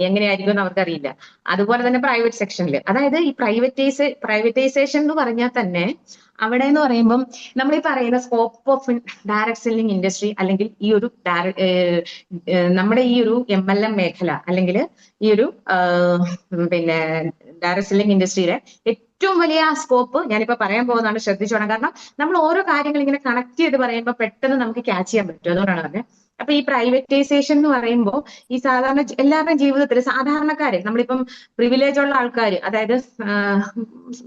എങ്ങനെയായിരിക്കും എന്ന് അവർക്കറിയില്ല. അതുപോലെ തന്നെ പ്രൈവറ്റ് സെക്ഷനിൽ, അതായത് ഈ പ്രൈവറ്റൈസേഷൻ എന്ന് പറഞ്ഞാൽ തന്നെ അവിടെ എന്ന് പറയുമ്പം നമ്മൾ ഈ പറയുന്ന scope of direct selling industry, അല്ലെങ്കിൽ ഈ ഒരു നമ്മുടെ ഈ ഒരു MLM മേഖല, അല്ലെങ്കിൽ ഈ ഒരു പിന്നെ ഡയറക്ട് സെല്ലിംഗ് ഇൻഡസ്ട്രിയിലെ ഏറ്റവും വലിയ സ്കോപ്പ് ഞാനിപ്പോ പറയാൻ പോകുന്നതാണ്, ശ്രദ്ധിച്ചോണം. കാരണം നമ്മൾ ഓരോ കാര്യങ്ങൾ ഇങ്ങനെ കണക്ട് ചെയ്ത് പറയുമ്പോൾ പെട്ടെന്ന് നമുക്ക് ക്യാച്ച് ചെയ്യാൻ പറ്റും, അതുകൊണ്ടാണ് പറഞ്ഞത്. അപ്പൊ ഈ പ്രൈവറ്റൈസേഷൻ എന്ന് പറയുമ്പോൾ ഈ സാധാരണ എല്ലാവരുടെയും ജീവിതത്തിൽ സാധാരണക്കാര്, നമ്മളിപ്പം പ്രിവിലേജ് ഉള്ള ആൾക്കാർ, അതായത്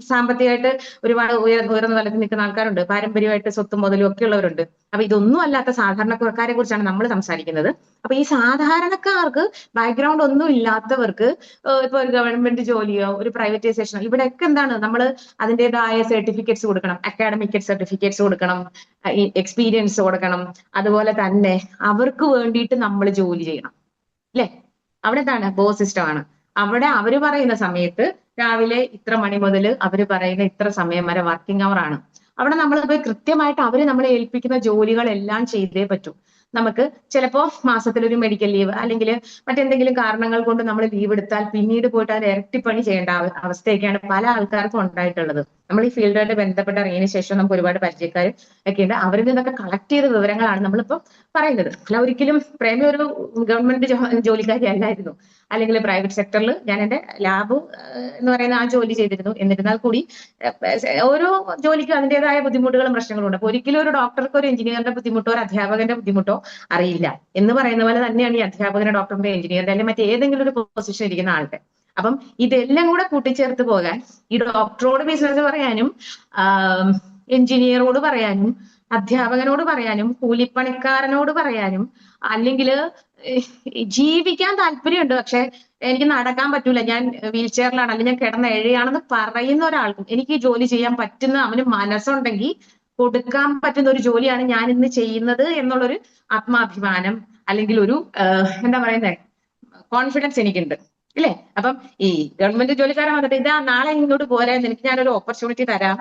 സാമ്പത്തികമായിട്ട് ഒരുപാട് ഉയർന്ന തലത്തിൽ നിൽക്കുന്ന ആൾക്കാരുണ്ട്, പാരമ്പര്യമായിട്ട് സ്വത്തും മുതലും ഒക്കെ ഉള്ളവരുണ്ട്. അപ്പൊ ഇതൊന്നും അല്ലാത്ത സാധാരണക്കാരെ കുറിച്ചാണ് നമ്മൾ സംസാരിക്കുന്നത്. അപ്പൊ ഈ സാധാരണക്കാർക്ക് ബാക്ക്ഗ്രൗണ്ട് ഒന്നും ഇല്ലാത്തവർക്ക് ഇപ്പൊ ഒരു ഗവൺമെന്റ് ജോലിയോ ഒരു പ്രൈവറ്റൈസേഷനോ ഇവിടെയൊക്കെ എന്താണ്, നമ്മൾ അതിൻ്റെതായ സർട്ടിഫിക്കറ്റ്സ് കൊടുക്കണം, അക്കാഡമിക് സർട്ടിഫിക്കറ്റ്സ് കൊടുക്കണം, എക്സ്പീരിയൻസ് കൊടുക്കണം. അതുപോലെ തന്നെ അവർക്ക് വേണ്ടിയിട്ട് നമ്മൾ ജോലി ചെയ്യണം, അല്ലെ? അവിടെ എന്താണ്, ബോസ് സിസ്റ്റം ആണ്. അവിടെ അവര് പറയുന്ന സമയത്ത് രാവിലെ ഇത്ര മണി മുതൽ അവര് പറയുന്ന ഇത്ര സമയം വരെ വർക്കിംഗ് അവർ ആണ്. അവിടെ നമ്മൾ പോയി കൃത്യമായിട്ട് അവര് നമ്മളെ ഏൽപ്പിക്കുന്ന ജോലികളെല്ലാം ചെയ്തേ പറ്റൂ. നമുക്ക് ചിലപ്പോ മാസത്തിലൊരു മെഡിക്കൽ ലീവ് അല്ലെങ്കിൽ മറ്റെന്തെങ്കിലും കാരണങ്ങൾ കൊണ്ട് നമ്മൾ ലീവ് എടുത്താൽ പിന്നീട് പോയിട്ട് അത് ഇരട്ടിപ്പണി ചെയ്യേണ്ട അവസ്ഥയൊക്കെയാണ് പല ആൾക്കാർക്കും ഉണ്ടായിട്ടുള്ളത്. നമ്മൾ ഈ ഫീൽഡുമായിട്ട് ബന്ധപ്പെട്ട് ഇറങ്ങിയതിനു ശേഷം നമുക്ക് ഒരുപാട് പരിചയക്കാർ ഒക്കെ ഉണ്ട്. അവരിൽ നിന്നൊക്കെ കളക്ട് ചെയ്ത വിവരങ്ങളാണ് നമ്മളിപ്പോൾ പറയുന്നത്. അല്ല, ഒരിക്കലും പ്രേമി ഒരു ഗവൺമെന്റ് ജോലിക്കാരി അല്ലായിരുന്നു, അല്ലെങ്കിൽ പ്രൈവറ്റ് സെക്ടറിൽ ഞാൻ എന്റെ ലാബ് എന്ന് പറയുന്ന ആ ജോലി ചെയ്തിരുന്നു. എന്നിരുന്നാൽ കൂടി ഓരോ ജോലിക്കും അതിൻ്റെതായ ബുദ്ധിമുട്ടുകളും പ്രശ്നങ്ങളും ഉണ്ട്. അപ്പൊ ഒരിക്കലും ഒരു ഡോക്ടർക്ക് ഒരു എഞ്ചിനീയറിന്റെ ബുദ്ധിമുട്ടോ ഒരു അധ്യാപകന്റെ ബുദ്ധിമുട്ടോ അറിയില്ല എന്ന് പറയുന്ന പോലെ തന്നെയാണ് ഈ അധ്യാപകന്റെ, ഡോക്ടറിന്റെ, എഞ്ചിനീയറിന്റെ അല്ലെങ്കിൽ മറ്റേതെങ്കിലും ഒരു പൊസിഷൻ ഇരിക്കുന്ന ആൾക്ക്. അപ്പം ഇതെല്ലാം കൂടെ കൂട്ടിച്ചേർത്ത് പോകാൻ ഈ ഡോക്ടറോട് ബിസിനസ് പറയാനും എഞ്ചിനീയറോട് പറയാനും അധ്യാപകനോട് പറയാനും കൂലിപ്പണിക്കാരനോട് പറയാനും അല്ലെങ്കിൽ ജീവിക്കാൻ താല്പര്യമുണ്ട് പക്ഷെ എനിക്ക് നടക്കാൻ പറ്റൂല, ഞാൻ വീൽ ചെയറിലാണ് അല്ലെങ്കിൽ ഞാൻ കിടന്ന എഴയാണെന്ന് പറയുന്ന ഒരാൾക്കും എനിക്ക് ഈ ജോലി ചെയ്യാൻ പറ്റുന്ന അവന് മനസ്സുണ്ടെങ്കിൽ കൊടുക്കാൻ പറ്റുന്ന ഒരു ജോലിയാണ് ഞാൻ ഇന്ന് ചെയ്യുന്നത് എന്നുള്ളൊരു ആത്മാഭിമാനം അല്ലെങ്കിൽ ഒരു എന്താ പറയുന്നത് കോൺഫിഡൻസ് എനിക്കുണ്ട്, ഇല്ലേ? അപ്പം ഈ ഗവൺമെന്റ് ജോലിക്കാരൻ വന്നിട്ട് ഇതാ നാളെ ഇങ്ങോട്ട് പോരാ, നിനക്ക് ഞാനൊരു ഓപ്പർച്യൂണിറ്റി തരാം,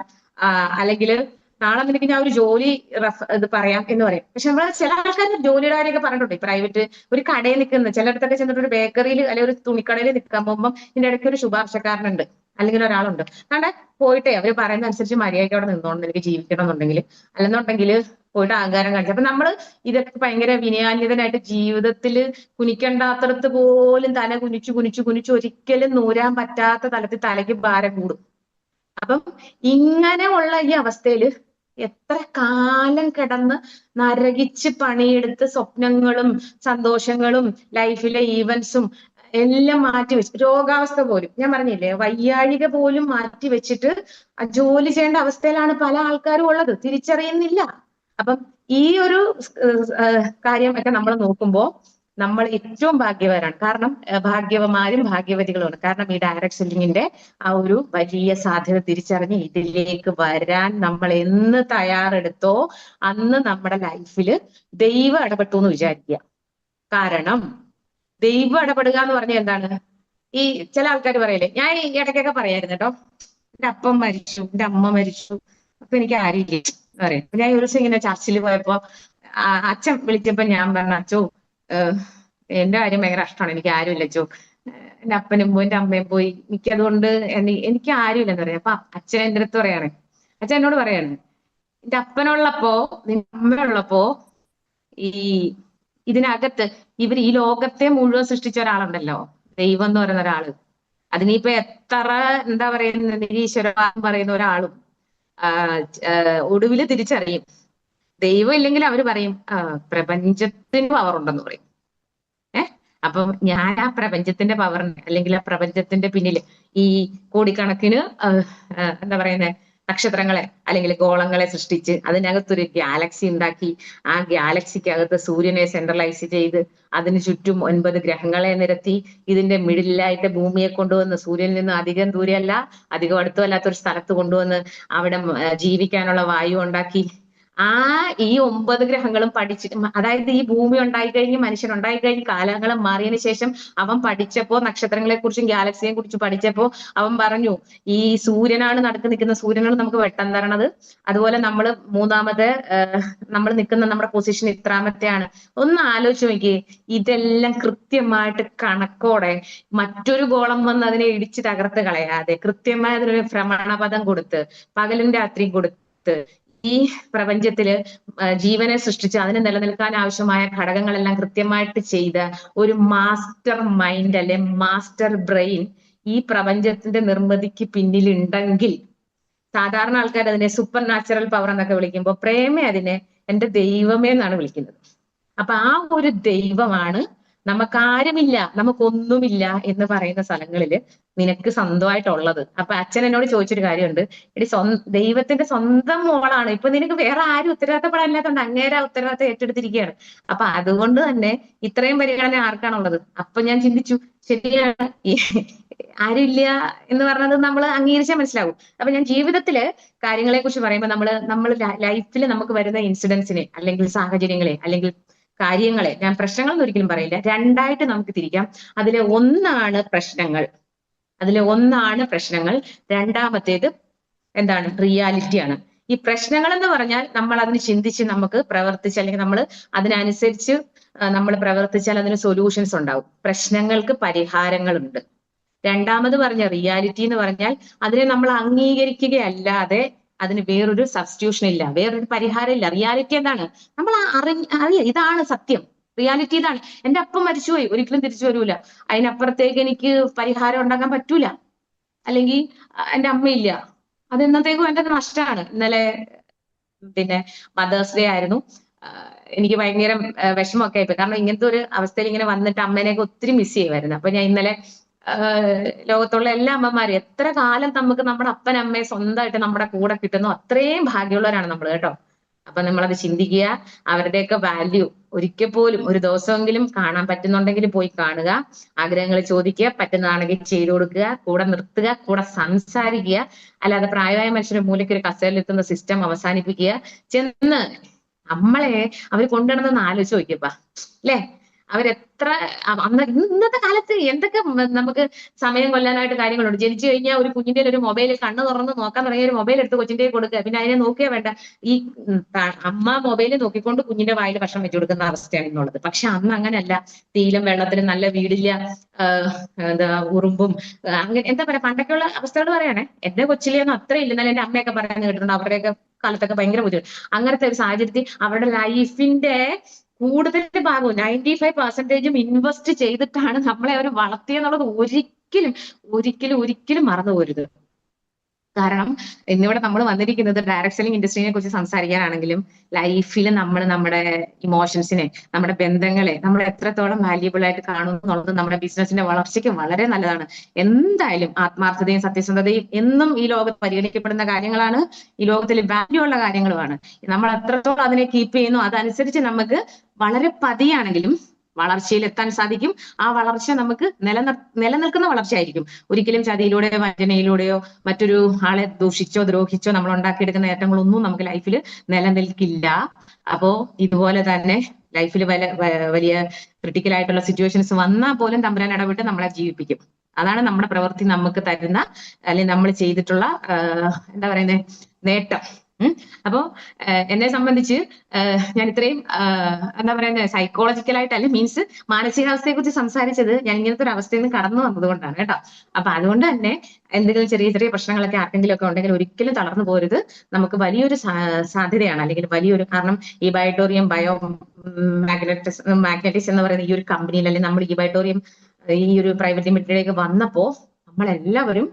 അല്ലെങ്കിൽ നാളെ നിനക്ക് ഞാൻ ഒരു ജോലി ഇത് പറയാം എന്ന് പറയും. പക്ഷെ നമ്മൾ ചില ആൾക്കാർ ജോലിയുടെ കാര്യമൊക്കെ പറഞ്ഞിട്ടുണ്ട്. പ്രൈവറ്റ് ഒരു കടയിൽ നിൽക്കുന്ന ചിലയിടത്തൊക്കെ ചെന്നിട്ട് ഒരു ബേക്കറിയിൽ അല്ലെങ്കിൽ ഒരു തുണിക്കടയിൽ നിൽക്കാൻ പോകുമ്പോൾ ഇതിന്റെ ഇടയ്ക്ക് ഒരു ശുപാർശക്കാരനുണ്ട് അല്ലെങ്കിൽ ഒരാളുണ്ട്. കാരണം പോയിട്ടേ അവര് പറയുന്ന അനുസരിച്ച് മര്യാദയ്ക്ക് അവിടെ നിന്നോണ്ട് എനിക്ക് ജീവിക്കണം എന്നുണ്ടെങ്കിൽ, അല്ലെന്നുണ്ടെങ്കിൽ പോയിട്ട് അഹങ്കാരം കാണിച്ചു. അപ്പൊ നമ്മൾ ഇതൊക്കെ ഭയങ്കര വിനയാന്വിതനായിട്ട് ജീവിതത്തിൽ കുനിക്കണ്ടാത്തടത്ത് പോലും തല കുനിച്ചു കുനിച്ചു കുനിച്ചു ഒരിക്കലും നൂരാൻ പറ്റാത്ത തലത്തിൽ തലയ്ക്ക് ഭാരം കൂടും. അപ്പം ഇങ്ങനെ ഉള്ള ഈ അവസ്ഥയിൽ എത്ര കാലം കിടന്ന് നരകിച്ച് പണിയെടുത്ത് സ്വപ്നങ്ങളും സന്തോഷങ്ങളും ലൈഫിലെ ഈവൻസും എല്ലാം മാറ്റി വെച്ച്, രോഗാവസ്ഥ പോലും ഞാൻ പറഞ്ഞില്ലേ വയ്യാഴിക പോലും മാറ്റി വെച്ചിട്ട് ജോലി ചെയ്യേണ്ട അവസ്ഥയിലാണ് പല ആൾക്കാരും ഉള്ളത്, തിരിച്ചറിയുന്നില്ല. അപ്പം ഈ ഒരു കാര്യം ഒക്കെ നമ്മൾ നോക്കുമ്പോൾ നമ്മൾ ഏറ്റവും ഭാഗ്യവാനാണ്. കാരണം ഭാഗ്യവന്മാരും ഭാഗ്യവതികളുമാണ്. കാരണം ഈ ഡയറക്ട് സെല്ലിങ്ങിന്റെ ആ ഒരു വലിയ സാധ്യത തിരിച്ചറിഞ്ഞ് ഇതിലേക്ക് വരാൻ നമ്മൾ എന്ന് തയ്യാറെടുത്തോ അന്ന് നമ്മുടെ ലൈഫിൽ ദൈവം ഇടപെട്ടു എന്ന് വിചാരിക്കുക. കാരണം ദൈവം ഇടപെടുക എന്ന് പറഞ്ഞാൽ എന്താണ്? ഈ ചില ആൾക്കാർ പറയല്ലേ, ഞാൻ ഇടയ്ക്കൊക്കെ പറയായിരുന്നു കേട്ടോ, എന്റെ അപ്പം മരിച്ചു, എന്റെ അമ്മ മരിച്ചു, അപ്പൊ എനിക്ക് ആരില്ലേ എന്ന് പറയും. ഞാൻ ഒരു ദിവസം ഇങ്ങനെ ചർച്ചിൽ പോയപ്പോ അച്ഛൻ വിളിച്ചപ്പോ ഞാൻ പറഞ്ഞ, അച്ചോ എന്റെ കാര്യം ഭയങ്കര കഷ്ടമാണ്, എനിക്ക് ആരുമില്ല അച്ചോ, എന്റെ അപ്പനും പോയി എന്റെ അമ്മയും പോയി, എനിക്കതുകൊണ്ട് എനിക്ക് ആരുമില്ലെന്ന് പറയാം. അപ്പൊ അച്ഛൻ എന്റെ അടുത്ത് പറയാണ്, അച്ഛൻ എന്നോട് പറയാണ്, എന്റെ അപ്പനുള്ളപ്പോ നിന്റെ അമ്മയുള്ളപ്പോ ഈ ഇതിനകത്ത് ഈ ലോകത്തെ മുഴുവൻ സൃഷ്ടിച്ച ഒരാളുണ്ടല്ലോ, ദൈവം എന്ന് പറയുന്ന ഒരാള്, അതിനിപ്പോ എത്ര എന്താ പറയുന്ന നിരീശ്വരവാദം പറയുന്ന ഒരാളും ഒടുവില് തിരിച്ചറിയും. ദൈവം ഇല്ലെങ്കിൽ അവര് പറയും പ്രപഞ്ചത്തിന് പവർ ഉണ്ടെന്ന് പറയും. അപ്പം ഞാൻ ആ പ്രപഞ്ചത്തിന്റെ പവറിനെ അല്ലെങ്കിൽ ആ പ്രപഞ്ചത്തിന്റെ പിന്നില് ഈ കോടിക്കണക്കിന് എന്താ പറയുന്നത് നക്ഷത്രങ്ങളെ അല്ലെങ്കിൽ ഗോളങ്ങളെ സൃഷ്ടിച്ച് അതിനകത്തൊരു ഗാലക്സി ഉണ്ടാക്കി ആ ഗാലക്സിക്കകത്ത് സൂര്യനെ സെൻട്രലൈസ് ചെയ്ത് അതിന് ചുറ്റും 9 ഗ്രഹങ്ങളെ നിരത്തി ഇതിന്റെ മിഡിലായിട്ട് ഭൂമിയെ കൊണ്ടുവന്ന് സൂര്യനിൽ നിന്ന് അധികം ദൂരെയല്ല അധികം അടുത്തുമല്ലാത്തൊരു സ്ഥലത്ത് കൊണ്ടുവന്ന് അവിടെ ജീവിക്കാനുള്ള വായു ഉണ്ടാക്കി ആ ഈ 9 ഗ്രഹങ്ങളും പഠിച്ചിട്ട് അതായത് ഈ ഭൂമി ഉണ്ടായിക്കഴിഞ്ഞ് മനുഷ്യൻ ഉണ്ടായിക്കഴിഞ്ഞ് കാലങ്ങളും മാറിയതിനു ശേഷം അവൻ പഠിച്ചപ്പോ നക്ഷത്രങ്ങളെ കുറിച്ചും ഗാലക്സിയെ കുറിച്ചും പഠിച്ചപ്പോ അവൻ പറഞ്ഞു ഈ സൂര്യനാണ് നടുക്ക് നിൽക്കുന്ന സൂര്യനാണ് നമുക്ക് വെട്ടം തരണത്. അതുപോലെ നമ്മൾ മൂന്നാമത് നമ്മൾ നിൽക്കുന്ന നമ്മുടെ പൊസിഷൻ ഇത്രാമത്തെയാണ്. ഒന്ന് ആലോചിച്ച് നോക്കിയേ, ഇതെല്ലാം കൃത്യമായിട്ട് കണക്കോടെ മറ്റൊരു ഗോളം വന്ന് അതിനെ ഇടിച്ച് തകർത്ത് കളയാതെ കൃത്യമായ അതിനൊരു ഭ്രമണപഥം കൊടുത്ത് പകലും രാത്രിയും കൊടുത്ത് ഈ പ്രപഞ്ചത്തില് ജീവനെ സൃഷ്ടിച്ച് അതിന് നിലനിൽക്കാൻ ആവശ്യമായ ഘടകങ്ങളെല്ലാം കൃത്യമായിട്ട് ചെയ്ത ഒരു മാസ്റ്റർ മൈൻഡ് അല്ലെ മാസ്റ്റർ ബ്രെയിൻ ഈ പ്രപഞ്ചത്തിന്റെ നിർമ്മിതിക്ക് പിന്നിലുണ്ടെങ്കിൽ സാധാരണ ആൾക്കാർ അതിനെ സൂപ്പർ നാച്ചുറൽ പവർ എന്നൊക്കെ വിളിക്കുമ്പോൾ പ്രേമേ അതിനെ എന്റെ ദൈവമേ എന്നാണ് വിളിക്കുന്നത്. അപ്പൊ ആ ഒരു ദൈവമാണ് നമുക്കാരുമില്ല നമുക്കൊന്നുമില്ല എന്ന് പറയുന്ന സ്ഥലങ്ങളിൽ നിനക്ക് സ്വന്തമായിട്ടുള്ളത്. അപ്പൊ അച്ഛൻ എന്നോട് ചോദിച്ചൊരു കാര്യമുണ്ട്, എടി ദൈവത്തിന്റെ സ്വന്തം മോളാണ്, ഇപ്പൊ നിനക്ക് വേറെ ആരും ഉത്തരവാദിത്തപ്പെടാനില്ലാത്തതുകൊണ്ട് അങ്ങേരെ ഉത്തരവാദിത്തം ഏറ്റെടുത്തിരിക്കുകയാണ്. അപ്പൊ അതുകൊണ്ട് തന്നെ ഇത്രയും പരിഗണന ആർക്കാണുള്ളത്? അപ്പൊ ഞാൻ ചിന്തിച്ചു, ശരിയാണ്, ആരുമില്ല എന്ന് പറഞ്ഞത് നമ്മൾ അംഗീകരിച്ചാൽ മനസ്സിലാവും. അപ്പൊ ഞാൻ ജീവിതത്തില് കാര്യങ്ങളെ കുറിച്ച് പറയുമ്പോൾ നമ്മൾ ലൈഫിൽ നമുക്ക് വരുന്ന ഇൻസിഡൻസിനെ അല്ലെങ്കിൽ സാഹചര്യങ്ങളെ അല്ലെങ്കിൽ കാര്യങ്ങളെ, ഞാൻ പ്രശ്നങ്ങൾ എന്ന് ഒരിക്കലും പറയില്ല, രണ്ടായിട്ട് നമുക്ക് തിരിക്കാം. അതിലെ ഒന്നാണ് പ്രശ്നങ്ങൾ, രണ്ടാമത്തേത് എന്താണ്? റിയാലിറ്റിയാണ്. ഈ പ്രശ്നങ്ങൾ എന്ന് പറഞ്ഞാൽ നമ്മൾ അതിന് ചിന്തിച്ച് നമുക്ക് പ്രവർത്തിച്ച് അല്ലെങ്കിൽ നമ്മൾ അതിനനുസരിച്ച് നമ്മൾ പ്രവർത്തിച്ചാൽ അതിന് സൊല്യൂഷൻസ് ഉണ്ടാവും. പ്രശ്നങ്ങൾക്ക് പരിഹാരങ്ങളുണ്ട്. രണ്ടാമത് പറഞ്ഞ റിയാലിറ്റി എന്ന് പറഞ്ഞാൽ അതിനെ നമ്മൾ അംഗീകരിക്കുകയല്ലാതെ അതിന് വേറൊരു സബ്സ്റ്റിറ്റ്യൂഷൻ ഇല്ല, വേറൊരു പരിഹാരം ഇല്ല. റിയാലിറ്റി എന്താണ്? നമ്മൾ അറിയാം, ഇതാണ് സത്യം, റിയാലിറ്റി ഇതാണ്. എന്റെ അപ്പം മരിച്ചുപോയി, ഒരിക്കലും തിരിച്ചു വരൂല, അതിനപ്പുറത്തേക്ക് എനിക്ക് പരിഹാരം ഉണ്ടാക്കാൻ പറ്റൂല. അല്ലെങ്കിൽ എന്റെ അമ്മയില്ല, അത് എന്നത്തേക്കും എന്റെ നഷ്ടമാണ്. ഇന്നലെ പിന്നെ മദേഴ്സ് ഡേ ആയിരുന്നു. എനിക്ക് ഭയങ്കര വിഷമമൊക്കെ ആയിപ്പോയി. കാരണം ഇങ്ങനത്തെ ഒരു അവസ്ഥയിൽ ഇങ്ങനെ വന്നിട്ട് അമ്മേനെയൊക്കെ ഒത്തിരി മിസ് ചെയ്യുമായിരുന്നു. അപ്പൊ ഞാൻ ഇന്നലെ ലോകത്തുള്ള എല്ലാ അമ്മമാരും എത്ര കാലം നമുക്ക് നമ്മുടെ അപ്പനമ്മയെ സ്വന്തമായിട്ട് നമ്മുടെ കൂടെ കിട്ടുന്നു അത്രയും ഭാഗ്യമുള്ളവരാണ് നമ്മൾ കേട്ടോ. അപ്പൊ നമ്മളത് ചിന്തിക്കുക, അവരുടെയൊക്കെ വാല്യൂ ഒരിക്കൽ പോലും ഒരു ദിവസമെങ്കിലും കാണാൻ പറ്റുന്നുണ്ടെങ്കിൽ പോയി കാണുക, ആഗ്രഹങ്ങൾ ചോദിക്കുക, പറ്റുന്നതാണെങ്കിൽ ചെയ്തു കൊടുക്കുക, കൂടെ നിർത്തുക, കൂടെ സംസാരിക്കുക. അല്ലാതെ പ്രായമായ മനുഷ്യരുടെ മൂലയ്ക്ക് ഒരു കസേരയിലെത്തുന്ന സിസ്റ്റം അവസാനിപ്പിക്കുക. ചെന്ന് നമ്മളെ അവർ കൊണ്ടുവരണമെന്ന് ആലോചിച്ച് നോക്കിയപ്പാ അല്ലേ, അവരെത്ര ഇന്നത്തെ കാലത്ത് എന്തൊക്കെ നമുക്ക് സമയം കൊല്ലാനായിട്ട് കാര്യങ്ങളുണ്ട്. ജനിച്ചു കഴിഞ്ഞാൽ ഒരു കുഞ്ഞിന്റെ ഒരു മൊബൈൽ കണ്ണ് തുറന്ന് നോക്കാൻ തുടങ്ങിയ ഒരു മൊബൈൽ എടുത്ത് കൊച്ചിന്റെ കൊടുക്കുക, പിന്നെ അതിനെ നോക്കിയാ വേണ്ട. ഈ അമ്മ മൊബൈൽ നോക്കിക്കൊണ്ട് കുഞ്ഞിന്റെ വായിൽ ഭക്ഷണം വെച്ചു കൊടുക്കുന്ന അവസ്ഥയാണ് ഇന്നുള്ളത്. പക്ഷെ അന്ന് അങ്ങനെയല്ല, തീയിലും വെള്ളത്തിലും നല്ല വീടില്ല, എന്താ ഉറുമ്പും അങ്ങനെ എന്താ പറയാ പണ്ടൊക്കെയുള്ള അവസ്ഥകൾ പറയണേ. എന്റെ കൊച്ചിലെയൊന്നും അത്ര ഇല്ല, എന്നാലും എന്റെ അമ്മയൊക്കെ പറയാൻ കേട്ടിട്ടുണ്ട് അവരുടെയൊക്കെ കാലത്തൊക്കെ ഭയങ്കര ബുദ്ധിമുട്ട്. അങ്ങനത്തെ ഒരു സാഹചര്യത്തിൽ അവരുടെ ലൈഫിന്റെ കൂടുതൽ ഭാഗവും 95% ഇൻവെസ്റ്റ് ചെയ്തിട്ടാണ് നമ്മളെ അവർ വളർത്തിയെന്നുള്ളത് ഒരിക്കലും ഒരിക്കലും ഒരിക്കലും മറന്നു പോരുത്. കാരണം ഇന്നിവിടെ നമ്മൾ വന്നിരിക്കുന്നത് ഡയറക്ട് സെല്ലിംഗ് ഇൻഡസ്ട്രീനെ കുറിച്ച് സംസാരിക്കാനാണെങ്കിലും ലൈഫിൽ നമ്മൾ നമ്മുടെ ഇമോഷൻസിനെ, നമ്മുടെ ബന്ധങ്ങളെ നമ്മൾ എത്രത്തോളം വാല്യുബിൾ ആയിട്ട് കാണുന്നു എന്നുള്ളത് നമ്മുടെ ബിസിനസിന്റെ വളർച്ചയ്ക്ക് വളരെ നല്ലതാണ്. എന്തായാലും ആത്മാർത്ഥതയും സത്യസന്ധതയും എന്നും ഈ ലോകത്ത് പരിഗണിക്കപ്പെടുന്ന കാര്യങ്ങളാണ്, ഈ ലോകത്തിൽ വാല്യൂ ഉള്ള കാര്യങ്ങളുമാണ്. നമ്മൾ എത്രത്തോളം അതിനെ കീപ്പ് ചെയ്യുന്നു അതനുസരിച്ച് നമുക്ക് വളരെ പതിയാണെങ്കിലും വളർച്ചയിലെത്താൻ സാധിക്കും. ആ വളർച്ച നമുക്ക് നിലനിൽക്കുന്ന വളർച്ചയായിരിക്കും. ഒരിക്കലും ചതിയിലൂടെയോ വഞ്ചനയിലൂടെയോ മറ്റൊരു ആളെ ദൂഷിച്ചോ ദ്രോഹിച്ചോ നമ്മൾ ഉണ്ടാക്കിയെടുക്കുന്ന നേട്ടങ്ങളൊന്നും നമുക്ക് ലൈഫിൽ നിലനിൽക്കില്ല. അപ്പോ ഇതുപോലെ തന്നെ ലൈഫിൽ വലിയ ക്രിട്ടിക്കൽ ആയിട്ടുള്ള സിറ്റുവേഷൻസ് വന്നാൽ പോലും തമ്പുരാൻ ഇടപെട്ട് നമ്മളെ ജീവിപ്പിക്കും. അതാണ് നമ്മുടെ പ്രവൃത്തി നമുക്ക് തരുന്ന അല്ലെങ്കിൽ നമ്മൾ ചെയ്തിട്ടുള്ള എന്താ പറയുന്നത് നേട്ടം. അപ്പോ എന്നെ സംബന്ധിച്ച് ഞാൻ ഇത്രയും എന്താ പറയുന്നത് സൈക്കോളജിക്കലായിട്ട് അല്ലെങ്കിൽ മീൻസ് മാനസികാവസ്ഥയെ കുറിച്ച് സംസാരിച്ചത് ഞാൻ ഇങ്ങനത്തെ ഒരു അവസ്ഥയിൽ നിന്ന് കടന്നു വന്നതുകൊണ്ടാണ് കേട്ടോ. അപ്പൊ അതുകൊണ്ട് തന്നെ എന്തെങ്കിലും ചെറിയ ചെറിയ പ്രശ്നങ്ങളൊക്കെ ആർക്കെങ്കിലും ഒക്കെ ഉണ്ടെങ്കിൽ ഒരിക്കലും തളർന്നു പോരുത്. നമുക്ക് വലിയൊരു സാധ്യതയാണ്, അല്ലെങ്കിൽ വലിയൊരു കാരണം ഈ ബയോട്ടോറിയം മാഗ്നറ്റിക്സ് എന്ന് പറയുന്ന ഈ ഒരു കമ്പനിയിൽ അല്ലെങ്കിൽ നമ്മൾ ഈ ബയോട്ടോറിയം ഈ ഒരു പ്രൈവറ്റ് ലിമിറ്റഡിലേക്ക് വന്നപ്പോ നമ്മളെല്ലാവരും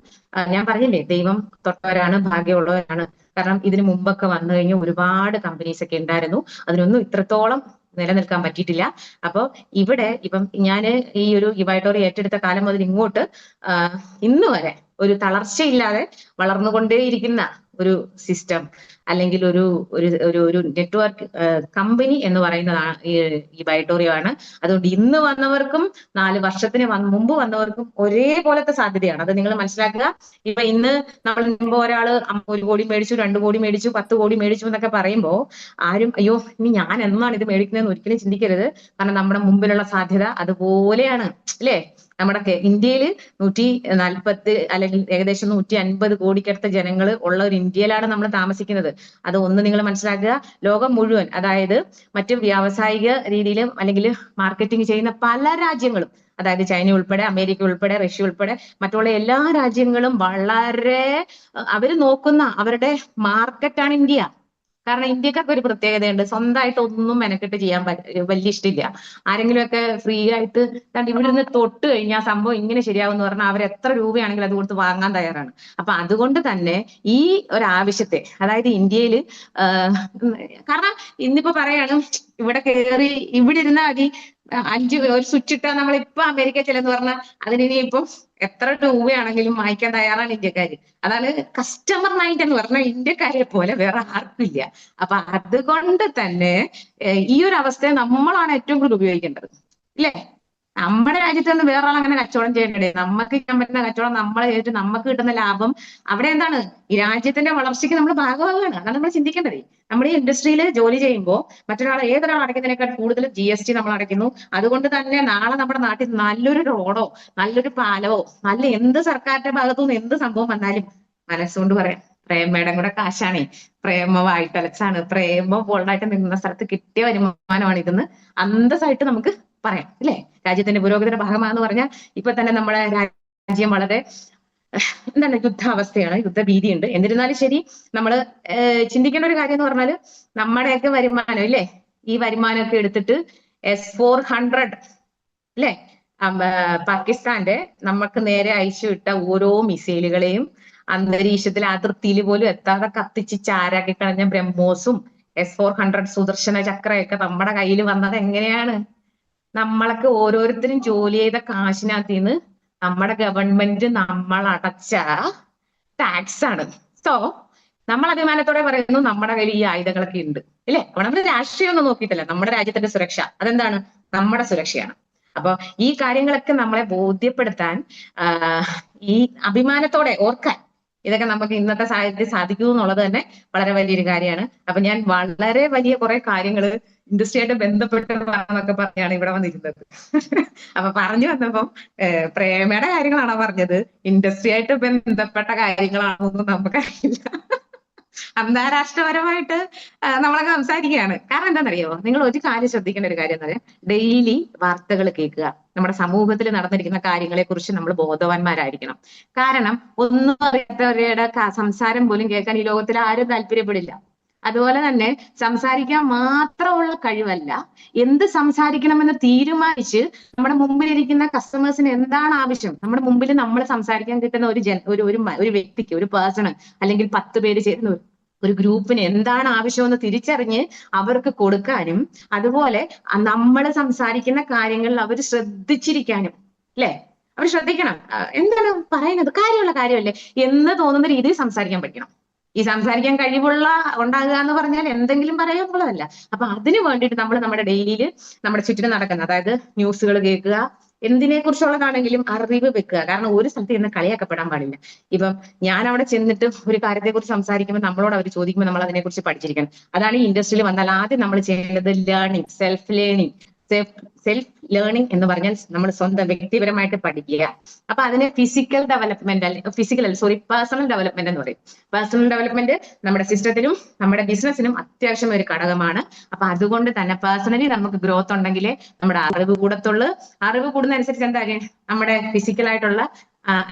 ഞാൻ പറഞ്ഞില്ലേ ദൈവം തൊട്ടവരാണ്, ഭാഗ്യമുള്ളവരാണ്. കാരണം ഇതിനു മുമ്പൊക്കെ വന്നു കഴിഞ്ഞ ഒരുപാട് കമ്പനീസ് ഒക്കെ ഉണ്ടായിരുന്നു, അതിനൊന്നും ഇത്രത്തോളം നിലനിൽക്കാൻ പറ്റിയിട്ടില്ല. അപ്പൊ ഇവിടെ ഇപ്പം ഞാന് ഈ ഒരു ഇവൈറ്റോറി ഏറ്റെടുത്ത കാലം മുതൽ ഇങ്ങോട്ട് ഇന്ന് വരെ ഒരു തളർച്ചയില്ലാതെ വളർന്നുകൊണ്ടേയിരിക്കുന്ന ഒരു സിസ്റ്റം അല്ലെങ്കിൽ ഒരു ഒരു ഒരു ഒരു നെറ്റ്വർക്ക് കമ്പനി എന്ന് പറയുന്നതാണ് ഈ ബയോട്ടോറിയോ ആണ്. അതുകൊണ്ട് ഇന്ന് വന്നവർക്കും 4 വർഷത്തിന് മുമ്പ് വന്നവർക്കും ഒരേപോലത്തെ സാധ്യതയാണ്. അത് നിങ്ങൾ മനസ്സിലാക്കുക. ഇപ്പൊ ഇന്ന് നമ്മൾ മുമ്പ് ഒരാള് 1 കോടി മേടിച്ചു, 2 കോടി മേടിച്ചു, 10 കോടി മേടിച്ചു എന്നൊക്കെ പറയുമ്പോ ആരും അയ്യോ ഇനി ഞാൻ എന്നാണ് ഇത് മേടിക്കുന്നതെന്ന് ഒരിക്കലും ചിന്തിക്കരുത്. കാരണം നമ്മുടെ മുമ്പിലുള്ള സാധ്യത അതുപോലെയാണ് അല്ലേ? നമ്മുടെ ഇന്ത്യയിൽ 140 അല്ലെങ്കിൽ ഏകദേശം 150 കോടിക്കടുത്ത ജനങ്ങൾ ഉള്ള ഒരു ഇന്ത്യയിലാണ് നമ്മൾ താമസിക്കുന്നത്. അത് ഒന്ന് നിങ്ങൾ മനസ്സിലാക്കുക. ലോകം മുഴുവൻ, അതായത് മറ്റു വ്യാവസായിക രീതിയിലും അല്ലെങ്കിൽ മാർക്കറ്റിംഗ് ചെയ്യുന്ന പല രാജ്യങ്ങളും, അതായത് ചൈന ഉൾപ്പെടെ, അമേരിക്ക ഉൾപ്പെടെ, റഷ്യ ഉൾപ്പെടെ മറ്റുള്ള എല്ലാ രാജ്യങ്ങളും വളരെ അവര് നോക്കുന്ന അവരുടെ മാർക്കറ്റാണ് ഇന്ത്യ. കാരണം ഇന്ത്യക്കാർക്ക് ഒരു പ്രത്യേകതയുണ്ട്, സ്വന്തമായിട്ട് ഒന്നും മെനക്കെട്ട് ചെയ്യാൻ വലിയ ഇഷ്ടമില്ല. ആരെങ്കിലുമൊക്കെ ഫ്രീ ആയിട്ട് ഇവിടെ നിന്ന് തൊട്ട് കഴിഞ്ഞാൽ സംഭവം ഇങ്ങനെ ശരിയാവുമെന്ന് പറഞ്ഞാൽ അവർ എത്ര രൂപയാണെങ്കിലും അത് കൊടുത്ത് വാങ്ങാൻ തയ്യാറാണ്. അപ്പൊ അതുകൊണ്ട് തന്നെ ഈ ഒരു ആവശ്യത്തെ, അതായത് ഇന്ത്യയിൽ കാരണം ഇന്നിപ്പോ പറയാണ് ഇവിടെ കയറി ഇവിടെ ഇരുന്നാൽ മതി, 5 ഒരു സ്വിച്ച് ഇട്ടാൽ നമ്മൾ ഇപ്പൊ അമേരിക്ക ചെല്ലെന്ന് പറഞ്ഞാൽ അതിനിപ്പം എത്ര രൂപയാണെങ്കിലും വാങ്ങിക്കാൻ തയ്യാറാണ് ഇന്ത്യക്കാര്. അതാണ് കസ്റ്റമർ മൈൻഡ് എന്ന് പറഞ്ഞാൽ ഇന്ത്യക്കാരെ പോലെ വേറെ ആർക്കും ഇല്ല. അപ്പൊ അതുകൊണ്ട് തന്നെ ഈ ഒരു അവസ്ഥയെ നമ്മളാണ് ഏറ്റവും കൂടുതൽ ഉപയോഗിക്കേണ്ടത്, ഇല്ലേ? നമ്മുടെ രാജ്യത്ത് നിന്ന് വേറെ ആൾ അങ്ങനെ കച്ചവടം ചെയ്യണ്ടേ? നമുക്ക് ചെയ്യാൻ പറ്റുന്ന കച്ചവടം നമ്മളെ ചെയ്തിട്ട് നമുക്ക് കിട്ടുന്ന ലാഭം അവിടെ എന്താണ് ഈ രാജ്യത്തിന്റെ വളർച്ചയ്ക്ക് നമ്മൾ ഭാഗമാകുകയാണ്. അതാണ് നമ്മൾ ചിന്തിക്കേണ്ടത്. നമ്മുടെ ഈ ഇൻഡസ്ട്രിയിൽ ജോലി ചെയ്യുമ്പോൾ മറ്റൊരാൾ ഏതൊരാൾ അടയ്ക്കുന്നതിനേക്കാൾ കൂടുതൽ GST നമ്മൾ അടയ്ക്കുന്നു. അതുകൊണ്ട് തന്നെ നാളെ നമ്മുടെ നാട്ടിൽ നല്ലൊരു റോഡോ നല്ലൊരു പാലമോ നല്ല എന്ത് സർക്കാരിന്റെ ഭാഗത്തുനിന്ന് എന്ത് സംഭവം വന്നാലും മനസ്സുകൊണ്ട് പറയാം, പ്രേമയുടെ കൂടെ കാശാണേ, പ്രേമ വായിട്ടലച്ചാണ്, പ്രേമ ബോൾഡായിട്ട് നിന്ന സ്ഥലത്ത് കിട്ടിയ വരുമാനമാണ് ഇതെന്ന് അന്തസ്സായിട്ട് നമുക്ക് പറയാം, ഇല്ലേ? രാജ്യത്തിന്റെ പുരോഗതിയുടെ ഭാഗമാണെന്ന് പറഞ്ഞാൽ ഇപ്പൊ തന്നെ നമ്മുടെ രാജ്യം വളരെ എന്താണ് യുദ്ധാവസ്ഥയാണ്, യുദ്ധഭീതിയുണ്ട്. എന്നിരുന്നാലും ശരി, നമ്മൾ ചിന്തിക്കേണ്ട ഒരു കാര്യം എന്ന് പറഞ്ഞാൽ നമ്മുടെയൊക്കെ വരുമാനം, ഇല്ലേ? ഈ വരുമാനമൊക്കെ എടുത്തിട്ട് S-400 അല്ലെ പാകിസ്ഥാന്റെ നമുക്ക് നേരെ അയച്ചു വിട്ട ഓരോ മിസൈലുകളെയും അന്തരീക്ഷത്തിൽ അതിർത്തിയിൽ പോലും എത്താതെ കത്തിച്ച് ചാരാക്കി കളഞ്ഞ ബ്രഹ്മോസും S-400 സുദർശന ചക്രയൊക്കെ നമ്മുടെ കയ്യിൽ വന്നത് എങ്ങനെയാണ്? നമ്മളൊക്കെ ഓരോരുത്തരും ജോലി ചെയ്ത കാശിനകത്ത് നിന്ന് നമ്മുടെ ഗവൺമെന്റ് നമ്മൾ അടച്ച ടാക്സ് ആണ്. സോ നമ്മൾ അഭിമാനത്തോടെ പറയുന്നു നമ്മുടെ കയ്യിൽ ഈ ആയുധങ്ങളൊക്കെ ഉണ്ട്, ഇല്ലേ? നമ്മുടെ രാഷ്ട്രീയം ഒന്നും നോക്കിയിട്ടില്ല, നമ്മുടെ രാജ്യത്തിന്റെ സുരക്ഷ അതെന്താണ്? നമ്മുടെ സുരക്ഷയാണ്. അപ്പൊ ഈ കാര്യങ്ങളൊക്കെ നമ്മളെ ബോധ്യപ്പെടുത്താൻ ഈ അഭിമാനത്തോടെ ഓർക്കാൻ ഇതൊക്കെ നമുക്ക് ഇന്നത്തെ സാഹചര്യത്തിൽ സാധിക്കൂ എന്നുള്ളത് തന്നെ വളരെ വലിയൊരു കാര്യമാണ്. അപ്പൊ ഞാൻ വളരെ വലിയ കുറെ കാര്യങ്ങള് ഇൻഡസ്ട്രിയായിട്ട് ബന്ധപ്പെട്ട് എന്നൊക്കെ പറഞ്ഞാണ് ഇവിടെ വന്നിരുന്നത്. അപ്പൊ പറഞ്ഞു വന്നപ്പം പ്രേമയുടെ കാര്യങ്ങളാണോ പറഞ്ഞത്, ഇൻഡസ്ട്രിയായിട്ട് ബന്ധപ്പെട്ട കാര്യങ്ങളാണോന്നും നമുക്കറിയില്ല. അന്താരാഷ്ട്രപരമായിട്ട് നമ്മളൊക്കെ സംസാരിക്കുകയാണ്. കാരണം എന്താണെന്നറിയോ, നിങ്ങൾ ഒരു കാര്യം ശ്രദ്ധിക്കേണ്ട ഒരു കാര്യം എന്താ പറയുക, ഡെയിലി വാർത്തകൾ കേൾക്കുക. നമ്മുടെ സമൂഹത്തിൽ നടന്നിരിക്കുന്ന കാര്യങ്ങളെ കുറിച്ച് നമ്മൾ ബോധവാന്മാരായിരിക്കണം. കാരണം ഒന്നും അറിയാത്തവരുടെ സംസാരം പോലും കേൾക്കാൻ ഈ ലോകത്തിൽ ആരും താല്പര്യപ്പെടില്ല. അതുപോലെ തന്നെ സംസാരിക്കാൻ മാത്രമുള്ള കഴിവല്ല, എന്ത് സംസാരിക്കണമെന്ന് തീരുമാനിച്ച് നമ്മുടെ മുമ്പിലിരിക്കുന്ന കസ്റ്റമേഴ്സിന് എന്താണ് ആവശ്യം, നമ്മുടെ മുമ്പിൽ നമ്മൾ സംസാരിക്കാൻ കിട്ടുന്ന ഒരു വ്യക്തിക്ക്, ഒരു പേഴ്സണ് അല്ലെങ്കിൽ 10 പേര് ചേരുന്ന ഒരു ഗ്രൂപ്പിന് എന്താണ് ആവശ്യമെന്ന് തിരിച്ചറിഞ്ഞ് അവർക്ക് കൊടുക്കാനും, അതുപോലെ നമ്മൾ സംസാരിക്കുന്ന കാര്യങ്ങളിൽ അവർ ശ്രദ്ധിച്ചിരിക്കാനും, അല്ലെ? അവർ ശ്രദ്ധിക്കണം, എന്താണ് പറയുന്നത് കാര്യമുള്ള കാര്യമല്ലേ എന്ന് തോന്നുന്ന രീതിയിൽ സംസാരിക്കാൻ പഠിക്കണം. ഈ സംസാരിക്കാൻ കഴിവുള്ള ഉണ്ടാകുക എന്ന് പറഞ്ഞാൽ എന്തെങ്കിലും പറയാനുള്ളതല്ല. അപ്പൊ അതിന് വേണ്ടിയിട്ട് നമ്മൾ നമ്മുടെ ഡെയിലിയിൽ നമ്മുടെ ചുറ്റിനും നടക്കുന്ന, അതായത് ന്യൂസുകൾ കേൾക്കുക, എന്തിനെ കുറിച്ചുള്ളതാണെങ്കിലും അറിവ് വെക്കുക. കാരണം ഒരു സ്ഥലത്ത് ഇന്ന് കളിയാക്കപ്പെടാൻ പാടില്ല. ഇപ്പം ഞാൻ അവിടെ ചെന്നിട്ട് ഒരു കാര്യത്തെ കുറിച്ച് സംസാരിക്കുമ്പോൾ നമ്മളോട് അവർ ചോദിക്കുമ്പോൾ നമ്മൾ അതിനെക്കുറിച്ച് പഠിച്ചിരിക്കണം. അതാണ് ഈ ഇൻഡസ്ട്രിയിൽ വന്നാൽ ആദ്യം നമ്മൾ ചെയ്യേണ്ടത് ലേണിംഗ്, സെൽഫ് ലേണിംഗ് എന്ന് പറഞ്ഞാൽ നമ്മൾ സ്വന്തം വ്യക്തിപരമായിട്ട് പഠിക്കുക. അപ്പൊ അതിന് പേഴ്സണൽ ഡെവലപ്മെന്റ് എന്ന് പറയും. പേഴ്സണൽ ഡെവലപ്മെന്റ് നമ്മുടെ സിസ്റ്റത്തിനും നമ്മുടെ ബിസിനസിനും അത്യാവശ്യം ഒരു ഘടകമാണ്. അപ്പൊ അതുകൊണ്ട് തന്നെ പേഴ്സണലി നമുക്ക് ഗ്രോത്ത് ഉണ്ടെങ്കിലേ നമ്മുടെ അറിവ് കൂടത്തുള്ളൂ. അറിവ് കൂടുന്നതനുസരിച്ച് എന്താ നമ്മുടെ ഫിസിക്കലായിട്ടുള്ള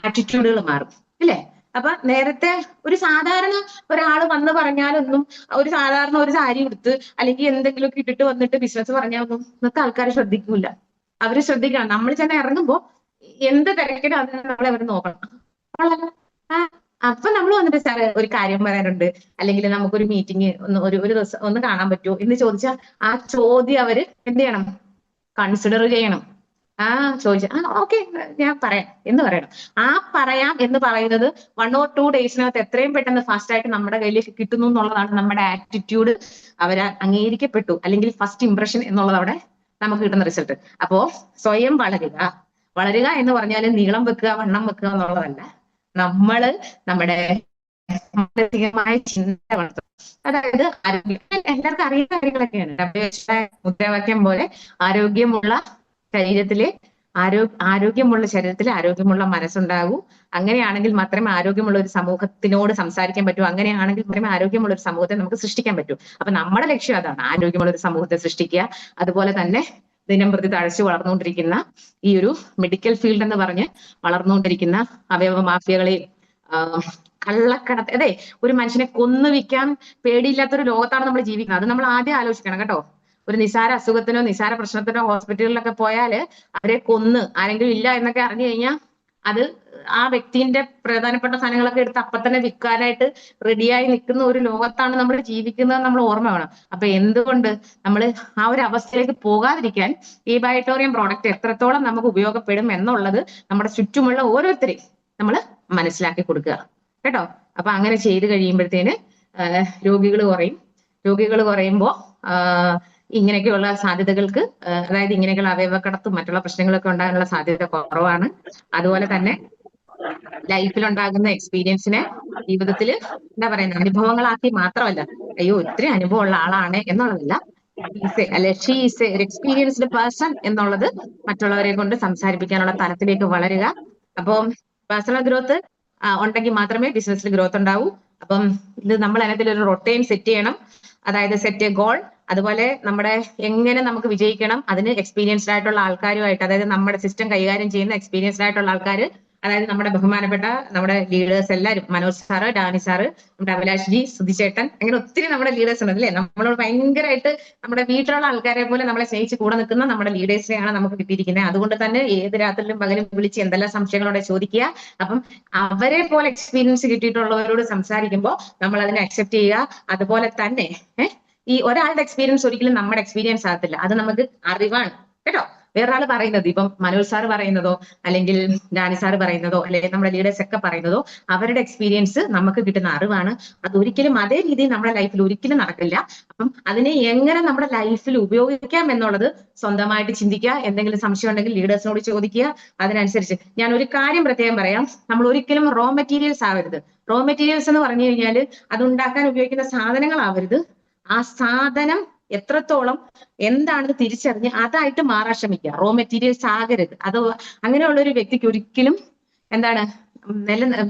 ആറ്റിറ്റ്യൂഡുകൾ മാറും, ഇല്ലേ? അപ്പൊ നേരത്തെ ഒരു സാധാരണ ഒരാൾ വന്ന് പറഞ്ഞാലൊന്നും, ഒരു സാധാരണ ഒരു സാരി ഉടുത്ത് അല്ലെങ്കിൽ എന്തെങ്കിലുമൊക്കെ ഇട്ടിട്ട് വന്നിട്ട് ബിസിനസ് പറഞ്ഞാലൊന്നും ഇന്നത്തെ ആൾക്കാർ ശ്രദ്ധിക്കൂല. അവര് ശ്രദ്ധിക്കണം, നമ്മൾ ചെന്ന് ഇറങ്ങുമ്പോ എന്ത് തിരക്കിനും അതിനെ നമ്മളെ അവർ നോക്കണം. അപ്പൊ നമ്മൾ വന്നിട്ട് സാർ ഒരു കാര്യം പറയാനുണ്ട്, അല്ലെങ്കിൽ നമുക്കൊരു മീറ്റിംഗ് ഒരു ദിവസം ഒന്ന് കാണാൻ പറ്റുമോ എന്ന് ചോദിച്ചാൽ ആ ചോദ്യം അവര് എന്ത് ചെയ്യണം, കൺസിഡർ ചെയ്യണം. ആ ചോദിച്ചു, ഓക്കെ ഞാൻ പറയാം എന്ന് പറയണം. ആ പറയാം എന്ന് പറയുന്നത് 1 or 2 ഡേയ്സിനകത്ത് എത്രയും പെട്ടെന്ന് ഫാസ്റ്റ് ആയിട്ട് നമ്മുടെ കയ്യിലേക്ക് കിട്ടുന്നു എന്നുള്ളതാണ് നമ്മുടെ ആറ്റിറ്റ്യൂഡ്. അവരെ അംഗീകരിക്കപ്പെട്ടു, അല്ലെങ്കിൽ ഫസ്റ്റ് ഇംപ്രഷൻ എന്നുള്ളത് അവിടെ നമുക്ക് കിട്ടുന്ന റിസൾട്ട്. അപ്പോ സ്വയം വളരുക. വളരുക എന്ന് പറഞ്ഞാൽ നീളം വെക്കുക, വണ്ണം വെക്കുക എന്നുള്ളതല്ല. നമ്മള് നമ്മുടെ മാനസികമായ ചിന്ത വളർത്തും. അതായത് എല്ലാവർക്കും അറിയുന്ന കാര്യങ്ങളൊക്കെയാണ്. WHO മുദ്രാവാക്യം പോലെ ആരോഗ്യമുള്ള ശരീരത്തിലെ ആരോഗ്യമുള്ള ശരീരത്തിൽ ആരോഗ്യമുള്ള മനസ്സുണ്ടാകൂ. അങ്ങനെയാണെങ്കിൽ മാത്രമേ ആരോഗ്യമുള്ള ഒരു സമൂഹത്തിനോട് സംസാരിക്കാൻ പറ്റൂ. അങ്ങനെയാണെങ്കിൽ മാത്രമേ ആരോഗ്യമുള്ള ഒരു സമൂഹത്തെ നമുക്ക് സൃഷ്ടിക്കാൻ പറ്റൂ. അപ്പൊ നമ്മുടെ ലക്ഷ്യം അതാണ്, ആരോഗ്യമുള്ള ഒരു സമൂഹത്തെ സൃഷ്ടിക്കുക. അതുപോലെ തന്നെ ദിനം പ്രതി തഴച്ചു വളർന്നുകൊണ്ടിരിക്കുന്ന ഈ ഒരു മെഡിക്കൽ ഫീൽഡ് എന്ന് പറഞ്ഞ് വളർന്നുകൊണ്ടിരിക്കുന്ന അവയവ മാഫിയകളെയും കള്ളക്കടത്ത്, അതെ, ഒരു മനുഷ്യനെ കൊന്നു വിൽക്കാൻ പേടിയില്ലാത്തൊരു ലോകത്താണ് നമ്മൾ ജീവിക്കുന്നത്. അത് നമ്മൾ ആദ്യം ആലോചിക്കണം കേട്ടോ. ഒരു നിസാര അസുഖത്തിനോ നിസാര പ്രശ്നത്തിനോ ഹോസ്പിറ്റലിലൊക്കെ പോയാല് അവരെ കൊന്ന് ആരെങ്കിലും ഇല്ല എന്നൊക്കെ അറിഞ്ഞു കഴിഞ്ഞാൽ അത് ആ വ്യക്തിന്റെ പ്രധാനപ്പെട്ട സാധനങ്ങളൊക്കെ എടുത്ത് അപ്പൊ തന്നെ വിൽക്കാനായിട്ട് റെഡിയായി നിൽക്കുന്ന ഒരു ലോകത്താണ് നമ്മൾ ജീവിക്കുന്നത്, നമ്മൾ ഓർമ്മ വേണം. അപ്പൊ എന്തുകൊണ്ട് നമ്മൾ ആ ഒരു അവസ്ഥയിലേക്ക് പോകാതിരിക്കാൻ ഈ ബയോട്ടോറിയം പ്രോഡക്റ്റ് എത്രത്തോളം നമുക്ക് ഉപയോഗപ്പെടും എന്നുള്ളത് നമ്മുടെ ചുറ്റുമുള്ള ഓരോരുത്തരെയും നമ്മൾ മനസ്സിലാക്കി കൊടുക്കുക കേട്ടോ. അപ്പൊ അങ്ങനെ ചെയ്ത് കഴിയുമ്പോഴത്തേന് രോഗികൾ കുറയും. രോഗികൾ കുറയുമ്പോൾ ഇങ്ങനെയൊക്കെയുള്ള സാധ്യതകൾക്ക്, അതായത് ഇങ്ങനെയൊക്കെയുള്ള അവയവക്കടത്തും മറ്റുള്ള പ്രശ്നങ്ങളൊക്കെ ഉണ്ടാകാനുള്ള സാധ്യത കുറവാണ്. അതുപോലെ തന്നെ ലൈഫിൽ ഉണ്ടാകുന്ന എക്സ്പീരിയൻസിനെ ജീവിതത്തിൽ എന്താ പറയുന്ന അനുഭവങ്ങളാക്കി മാത്രമല്ല, അയ്യോ ഇത്രയും അനുഭവമുള്ള ആളാണ് എന്നുള്ളതല്ല, അല്ലെ she is A experienced person എന്നുള്ളത് മറ്റുള്ളവരെ കൊണ്ട് സംസാരിപ്പിക്കാനുള്ള തലത്തിലേക്ക് വളരുക. അപ്പം പേഴ്സണൽ ഗ്രോത്ത് ഉണ്ടെങ്കിൽ മാത്രമേ ബിസിനസ്സിൽ ഗ്രോത്ത് ഉണ്ടാവൂ. അപ്പം ഇത് നമ്മൾ അതിനകത്തിൽ ഒരു റൊട്ടൈൻ സെറ്റ് ചെയ്യണം. അതായത് സെറ്റ് എ ഗോൾ. അതുപോലെ നമ്മുടെ എങ്ങനെ നമുക്ക് വിജയിക്കണം, അതിന് എക്സ്പീരിയൻസ്ഡ് ആയിട്ടുള്ള ആൾക്കാരുമായിട്ട്, അതായത് നമ്മുടെ സിസ്റ്റം കൈകാര്യം ചെയ്യുന്ന എക്സ്പീരിയൻസ്ഡ് ആയിട്ടുള്ള ആൾക്കാർ, അതായത് നമ്മുടെ ബഹുമാനപ്പെട്ട നമ്മുടെ ലീഡേഴ്സ് എല്ലാവരും, മനോജ് സാറ്, ഡാനി സാറ്, നമ്മുടെ അഭിലാഷ് ജി, സുധിച്ചേട്ടൻ, അങ്ങനെ ഒത്തിരി നമ്മുടെ ലീഡേഴ്സ് ഉണ്ട് അല്ലേ. നമ്മളോട് ഭയങ്കരമായിട്ട് നമ്മുടെ വീട്ടിലുള്ള ആൾക്കാരെ പോലെ നമ്മളെ സ്നേഹിച്ച് കൂടെ നിൽക്കുന്ന നമ്മുടെ ലീഡേഴ്സിനെയാണ് നമുക്ക് കിട്ടിയിരിക്കുന്നത്. അതുകൊണ്ട് തന്നെ ഏത് രാത്രിയിലും പകലും വിളിച്ച് എന്തെല്ലാം സംശയങ്ങളോടെ ചോദിക്കുക. അപ്പം അവരെ പോലെ എക്സ്പീരിയൻസ് കിട്ടിയിട്ടുള്ളവരോട് സംസാരിക്കുമ്പോൾ നമ്മൾ അതിനെ അക്സെപ്റ്റ് ചെയ്യുക. അതുപോലെ തന്നെ ഈ ഒരാളുടെ എക്സ്പീരിയൻസ് ഒരിക്കലും നമ്മുടെ എക്സ്പീരിയൻസ് ആകത്തില്ല, അത് നമുക്ക് അറിവാണ് കേട്ടോ. വേറൊരാൾ പറയുന്നത്, ഇപ്പം മനോജ് സാർ പറയുന്നതോ അല്ലെങ്കിൽ ഡാനി സാർ പറയുന്നതോ അല്ലെങ്കിൽ നമ്മുടെ ലീഡേഴ്സ് ഒക്കെ പറയുന്നതോ അവരുടെ എക്സ്പീരിയൻസ് നമുക്ക് കിട്ടുന്ന അറിവാണ്. അതൊരിക്കലും അതേ രീതിയിൽ നമ്മുടെ ലൈഫിൽ ഒരിക്കലും നടക്കില്ല. അപ്പം അതിനെ എങ്ങനെ നമ്മുടെ ലൈഫിൽ ഉപയോഗിക്കാം എന്നുള്ളത് സ്വന്തമായിട്ട് ചിന്തിക്കുക. എന്തെങ്കിലും സംശയം ഉണ്ടെങ്കിൽ ലീഡേഴ്സിനോട് ചോദിക്കുക. അതിനനുസരിച്ച് ഞാൻ ഒരു കാര്യം പ്രത്യേകം പറയാം, നമ്മൾ ഒരിക്കലും റോ മെറ്റീരിയൽസ് ആവരുത്. റോ മെറ്റീരിയൽസ് എന്ന് പറഞ്ഞു കഴിഞ്ഞാൽ അത് ഉണ്ടാക്കാൻ ഉപയോഗിക്കുന്ന സാധനങ്ങളാവരുത്. ആ സാധനം എത്രത്തോളം എന്താണെന്ന് തിരിച്ചറിഞ്ഞ് അതായിട്ട് മാറാൻ ശ്രമിക്കുക. റോ മെറ്റീരിയൽസ് ആകരുത്. അത് അങ്ങനെയുള്ള ഒരു വ്യക്തിക്ക് ഒരിക്കലും എന്താണ്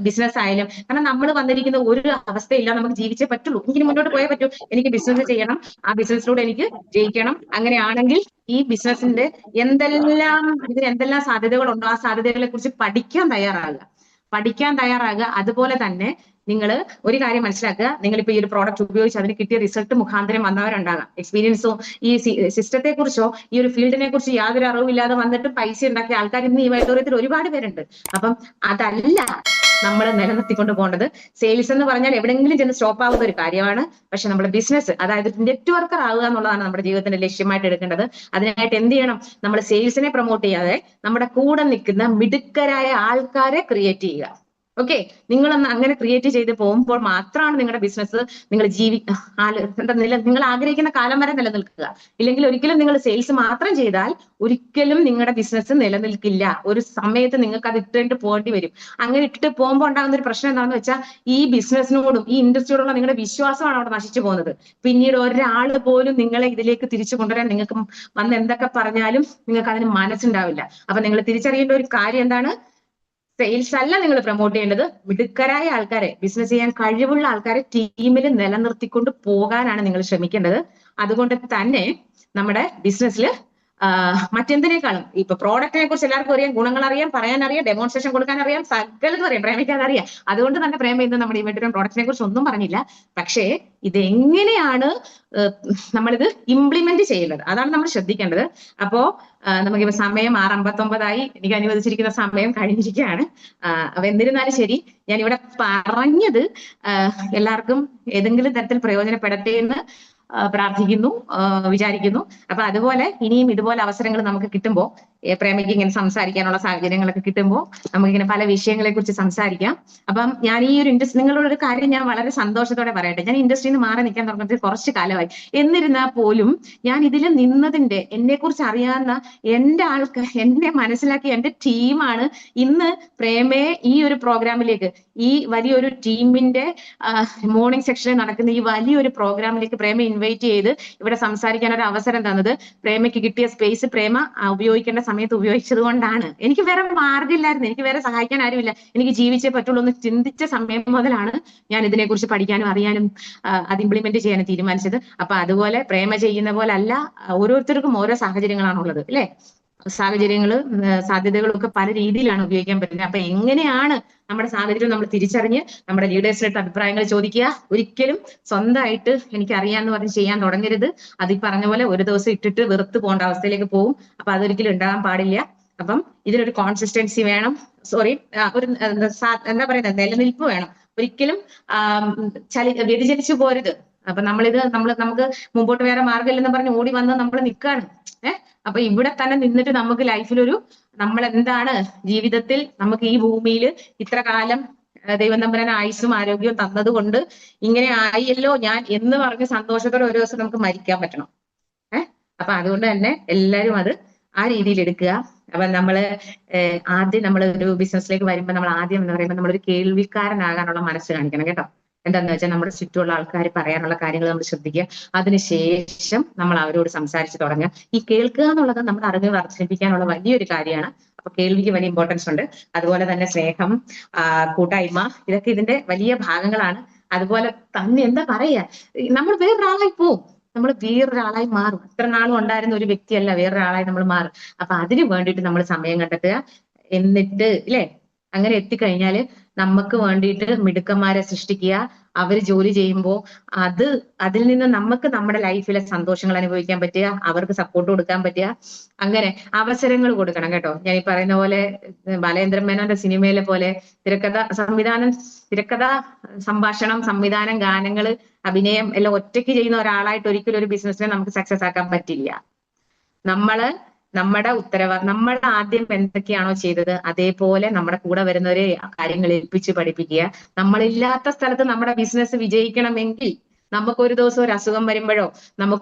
ബിസിനസ് ആയാലും, കാരണം നമ്മൾ വന്നിരിക്കുന്ന ഒരു അവസ്ഥയില്ല, നമുക്ക് ജീവിച്ചേ പറ്റുള്ളൂ. എനിക്ക് മുന്നോട്ട് പോയേ പറ്റൂ. എനിക്ക് ബിസിനസ് ചെയ്യണം, ആ ബിസിനസ്സിലൂടെ എനിക്ക് ജയിക്കണം. അങ്ങനെയാണെങ്കിൽ ഈ ബിസിനസിന്റെ ഇതിന് എന്തെല്ലാം സാധ്യതകളുണ്ടോ ആ സാധ്യതകളെ കുറിച്ച് പഠിക്കാൻ തയ്യാറാകുക. അതുപോലെ തന്നെ നിങ്ങൾ ഒരു കാര്യം മനസ്സിലാക്കുക, നിങ്ങളിപ്പോ ഈ ഒരു പ്രോഡക്റ്റ് ഉപയോഗിച്ച് അതിന് കിട്ടിയ റിസൾട്ട് മുഖാന്തരം വന്നവരുണ്ടാകാം. എക്സ്പീരിയൻസോ ഈ സിസ്റ്റത്തെ കുറിച്ചോ ഈ ഒരു ഫീൽഡിനെ കുറിച്ച് യാതൊരു അറിവില്ലാതെ വന്നിട്ട് പൈസ ഉണ്ടാക്കിയ ആൾക്കാർ ഇന്ന് ഈ വൈറ്റോറിയത്തിൽ ഒരുപാട് പേരുണ്ട്. അപ്പം അതല്ല നമ്മൾ നിലനിർത്തിക്കൊണ്ട് പോകേണ്ടത്. സെയിൽസ് എന്ന് പറഞ്ഞാൽ എവിടെയെങ്കിലും ചെന്ന് സ്റ്റോപ്പ് ആവുന്ന ഒരു കാര്യമാണ്. പക്ഷെ നമ്മുടെ ബിസിനസ്, അതായത് നെറ്റ്വർക്കർ ആവുക എന്നുള്ളതാണ് നമ്മുടെ ജീവിതത്തിന്റെ ലക്ഷ്യമായിട്ട് എടുക്കേണ്ടത്. അതിനായിട്ട് എന്ത് ചെയ്യണം? നമ്മൾ സെയിൽസിനെ പ്രൊമോട്ട് ചെയ്യാതെ നമ്മുടെ കൂടെ നിൽക്കുന്ന മിടുക്കരായ ആൾക്കാരെ ക്രിയേറ്റ് ചെയ്യുക. ഓക്കെ, നിങ്ങളൊന്ന് അങ്ങനെ ക്രിയേറ്റ് ചെയ്ത് പോകുമ്പോൾ മാത്രമാണ് നിങ്ങളുടെ ബിസിനസ് നിങ്ങൾ നിങ്ങൾ ആഗ്രഹിക്കുന്ന കാലം വരെ നിലനിൽക്കുക. ഇല്ലെങ്കിൽ ഒരിക്കലും നിങ്ങൾ സെയിൽസ് മാത്രം ചെയ്താൽ ഒരിക്കലും നിങ്ങളുടെ ബിസിനസ് നിലനിൽക്കില്ല. ഒരു സമയത്ത് നിങ്ങൾക്ക് അത് ഇട്ടിട്ട് പോകേണ്ടി വരും. അങ്ങനെ ഇട്ടിട്ട് പോകുമ്പോൾ ഉണ്ടാകുന്ന ഒരു പ്രശ്നം എന്താണെന്ന് വെച്ചാൽ ഈ ബിസിനസ്സിനോടും ഈ ഇൻഡസ്ട്രിയോടുള്ള നിങ്ങളുടെ വിശ്വാസമാണ് അവിടെ നശിച്ചു പോകുന്നത്. പിന്നീട് ഒരാൾ പോലും നിങ്ങളെ ഇതിലേക്ക് തിരിച്ചു കൊണ്ടുവരാൻ നിങ്ങൾക്ക് വന്ന് എന്തൊക്കെ പറഞ്ഞാലും നിങ്ങൾക്ക് അതിന് മനസ്സുണ്ടാവില്ല. അപ്പൊ നിങ്ങൾ തിരിച്ചറിയേണ്ട ഒരു കാര്യം എന്താണ്? സെയിൽസ് അല്ല നിങ്ങൾ പ്രൊമോട്ട് ചെയ്യേണ്ടത്, മിടുക്കരായ ആൾക്കാരെ, ബിസിനസ് ചെയ്യാൻ കഴിവുള്ള ആൾക്കാരെ ടീമിൽ നിലനിർത്തിക്കൊണ്ട് പോകാനാണ് നിങ്ങൾ ശ്രമിക്കേണ്ടത്. അതുകൊണ്ട് തന്നെ നമ്മുടെ ബിസിനസ്സിൽ മറ്റെന്തിനേക്കാളും ഇപ്പൊ പ്രോഡക്റ്റിനെ കുറിച്ച് എല്ലാവർക്കും അറിയാം, ഗുണങ്ങൾ അറിയാം, പറയാനറിയാം, ഡെമോൺസ്ട്രേഷൻ കൊടുക്കാൻ അറിയാം, സകലതും അറിയാം, പ്രേമിക്കാൻ അറിയാം. അതുകൊണ്ട് തന്നെ പ്രേമ ഇന്ന് നമ്മുടെ ഇവരുടെ പ്രോഡക്റ്റിനെ കുറിച്ച് ഒന്നും പറഞ്ഞില്ല. പക്ഷേ ഇതെങ്ങനെയാണ് നമ്മളിത് ഇംപ്ലിമെന്റ് ചെയ്യുന്നത്, അതാണ് നമ്മൾ ശ്രദ്ധിക്കേണ്ടത്. അപ്പോ നമുക്കിപ്പോ സമയം 6:59 എനിക്ക് അനുവദിച്ചിരിക്കുന്ന സമയം കഴിഞ്ഞിരിക്കുകയാണ്. അപ്പൊ എന്നിരുന്നാലും ശരി, ഞാൻ ഇവിടെ പറഞ്ഞത് എല്ലാവർക്കും ഏതെങ്കിലും തരത്തിൽ പ്രയോജനപ്പെടട്ടെ എന്ന് പ്രാർത്ഥിക്കുന്നു, വിചാരിക്കുന്നു. അപ്പൊ അതുപോലെ ഇനിയും ഇതുപോലെ അവസരങ്ങൾ നമുക്ക് കിട്ടുമ്പോൾ പ്രേമയ്ക്ക് ഇങ്ങനെ സംസാരിക്കാനുള്ള സാഹചര്യങ്ങളൊക്കെ കിട്ടുമ്പോൾ നമുക്കിങ്ങനെ പല വിഷയങ്ങളെ കുറിച്ച് സംസാരിക്കാം. അപ്പം ഞാൻ ഈ ഒരു ഇൻഡസ്ട്രി, നിങ്ങളോട് ഒരു കാര്യം ഞാൻ വളരെ സന്തോഷത്തോടെ പറയട്ടെ, ഞാൻ ഇൻഡസ്ട്രിയിൽ നിന്ന് മാറി നിൽക്കാൻ തുടങ്ങിയിട്ട് കുറച്ച് കാലമായി. എന്നിരുന്നാൽ പോലും ഞാൻ ഇതിൽ നിന്നതിന്റെ, എന്നെ കുറിച്ച് അറിയാവുന്ന എന്റെ ആൾക്കാർ, എന്നെ മനസ്സിലാക്കിയ എന്റെ ടീമാണ് ഇന്ന് പ്രേമയെ ഈ ഒരു പ്രോഗ്രാമിലേക്ക്, ഈ വലിയൊരു ടീമിന്റെ മോർണിംഗ് സെക്ഷനിൽ നടക്കുന്ന ഈ വലിയൊരു പ്രോഗ്രാമിലേക്ക് പ്രേമ ഇൻവൈറ്റ് ചെയ്ത് ഇവിടെ സംസാരിക്കാൻ ഒരു അവസരം തന്നത്. പ്രേമയ്ക്ക് കിട്ടിയ സ്പേസ് പ്രേമ ഉപയോഗിക്കേണ്ട സമയത്ത് ഉപയോഗിച്ചത് കൊണ്ടാണ്. എനിക്ക് വേറെ മാർഗ്ഗമില്ലായിരുന്നു, എനിക്ക് വേറെ സഹായിക്കാൻ ആരുമില്ല, എനിക്ക് ജീവിച്ചേ പറ്റുള്ളൂ എന്ന് ചിന്തിച്ച സമയം മുതലാണ് ഞാൻ ഇതിനെക്കുറിച്ച് പഠിക്കാനും അറിയാനും അത് ഇംപ്ലിമെന്റ് ചെയ്യാനും തീരുമാനിച്ചത്. അപ്പൊ അതുപോലെ പ്രേമ ചെയ്യുന്ന പോലെ അല്ല, ഓരോരുത്തർക്കും ഓരോ സാഹചര്യങ്ങളാണുള്ളത് അല്ലെ. സാഹചര്യങ്ങള് സാധ്യതകളൊക്കെ പല രീതിയിലാണ് ഉപയോഗിക്കാൻ പറ്റുന്നത്. അപ്പൊ എങ്ങനെയാണ് നമ്മുടെ സാഹചര്യം നമ്മൾ തിരിച്ചറിഞ്ഞ് നമ്മുടെ ലീഡേഴ്സിന്റെ അഭിപ്രായങ്ങൾ ചോദിക്കുക. ഒരിക്കലും സ്വന്തമായിട്ട് എനിക്ക് അറിയാന്ന് പറഞ്ഞ് ചെയ്യാൻ തുടങ്ങരുത്. അത് ഈ പറഞ്ഞ പോലെ ഒരു ദിവസം ഇട്ടിട്ട് വെറുത്ത് പോകേണ്ട അവസ്ഥയിലേക്ക് പോകും. അപ്പൊ അതൊരിക്കലും ഉണ്ടാകാൻ പാടില്ല. അപ്പം ഇതിനൊരു കോൺസിസ്റ്റൻസി വേണം, ഒരു എന്താ പറയുന്നത്, നിലനിൽപ്പ് വേണം. ഒരിക്കലും വ്യതിചലിച്ചു പോരുത്. അപ്പൊ നമുക്ക് മുമ്പോട്ട് വേറെ മാർഗ്ഗമില്ലെന്ന് പറഞ്ഞ് ഓടി വന്ന് നമ്മൾ നിൽക്കാണ്. അപ്പൊ ഇവിടെ തന്നെ നിന്നിട്ട് നമുക്ക് ലൈഫിലൊരു, നമ്മൾ എന്താണ് ജീവിതത്തിൽ നമുക്ക് ഈ ഭൂമിയിൽ ഇത്ര കാലം ദൈവം തമ്പുരാൻ ആയുസ്സും ആരോഗ്യവും തന്നത് കൊണ്ട് ഇങ്ങനെ ആയല്ലോ ഞാൻ എന്ന് പറഞ്ഞ് സന്തോഷത്തോടെ ഒരു ദിവസം നമുക്ക് മരിക്കാൻ പറ്റണം. അപ്പൊ അതുകൊണ്ട് തന്നെ എല്ലാവരും അത് ആ രീതിയിൽ എടുക്കുക. അപ്പൊ ആദ്യം നമ്മൾ ഒരു ബിസിനസ്സിലേക്ക് വരുമ്പോൾ നമ്മൾ ആദ്യം എന്ന് പറയുമ്പോൾ നമ്മളൊരു കേൾവിക്കാരനാകാനുള്ള മനസ്സ് കാണിക്കണം കേട്ടോ. എന്താന്ന് വെച്ചാൽ നമ്മുടെ ചുറ്റുമുള്ള ആൾക്കാർ പറയാനുള്ള കാര്യങ്ങൾ നമ്മൾ ശ്രദ്ധിക്കുക. അതിനുശേഷം നമ്മൾ അവരോട് സംസാരിച്ച് തുടങ്ങുക. ഈ കേൾക്കുക എന്നുള്ളത് നമ്മുടെ അറിവ് വർദ്ധിപ്പിക്കാനുള്ള വലിയൊരു കാര്യമാണ്. അപ്പൊ കേൾവിക്ക് വലിയ ഇമ്പോർട്ടൻസ് ഉണ്ട്. അതുപോലെ തന്നെ സ്നേഹം, കൂട്ടായ്മ, ഇതൊക്കെ ഇതിന്റെ വലിയ ഭാഗങ്ങളാണ്. അതുപോലെ തന്നെ എന്താ പറയാ, നമ്മൾ വേറൊരാളായി പോവും, നമ്മൾ വേറൊരാളായി മാറും. ഇത്ര നാളും ഉണ്ടായിരുന്ന ഒരു വ്യക്തിയല്ല, വേറൊരാളായി നമ്മൾ മാറും. അപ്പൊ അതിന് വേണ്ടിയിട്ട് നമ്മൾ സമയം കണ്ടെത്തുക. എന്നിട്ട് ഇല്ലേ, അങ്ങനെ എത്തിക്കഴിഞ്ഞാല് നമുക്ക് വേണ്ടിയിട്ട് മിടുക്കന്മാരെ സൃഷ്ടിക്കുക. അവർ ജോലി ചെയ്യുമ്പോൾ അതിൽ നിന്ന് നമുക്ക് നമ്മുടെ ലൈഫിലെ സന്തോഷങ്ങൾ അനുഭവിക്കാൻ പറ്റുക, അവർക്ക് സപ്പോർട്ട് കൊടുക്കാൻ പറ്റുക. അങ്ങനെ അവസരങ്ങൾ കൊടുക്കണം കേട്ടോ. ഞാൻ ഈ പറയുന്ന പോലെ ബാലേന്ദ്രൻ മേനോന്റെ സിനിമയിലെ പോലെ തിരക്കഥ, സംഭാഷണം, സംവിധാനം, ഗാനങ്ങള്, അഭിനയം എല്ലാം ഒറ്റയ്ക്ക് ചെയ്യുന്ന ഒരാളായിട്ട് ഒരിക്കലും ഒരു ബിസിനസ്സിനെ നമുക്ക് സക്സസ് ആക്കാൻ പറ്റില്ല. നമ്മൾ ആദ്യം എന്തൊക്കെയാണോ ചെയ്തത് അതേപോലെ നമ്മുടെ കൂടെ വരുന്നവരെ കാര്യങ്ങൾ ഏൽപ്പിച്ച് പഠിപ്പിക്കുക. നമ്മളില്ലാത്ത സ്ഥലത്ത് നമ്മുടെ ബിസിനസ് വിജയിക്കണമെങ്കിൽ നമുക്കൊരു ദിവസം ഒരു അസുഖം വരുമ്പോഴോ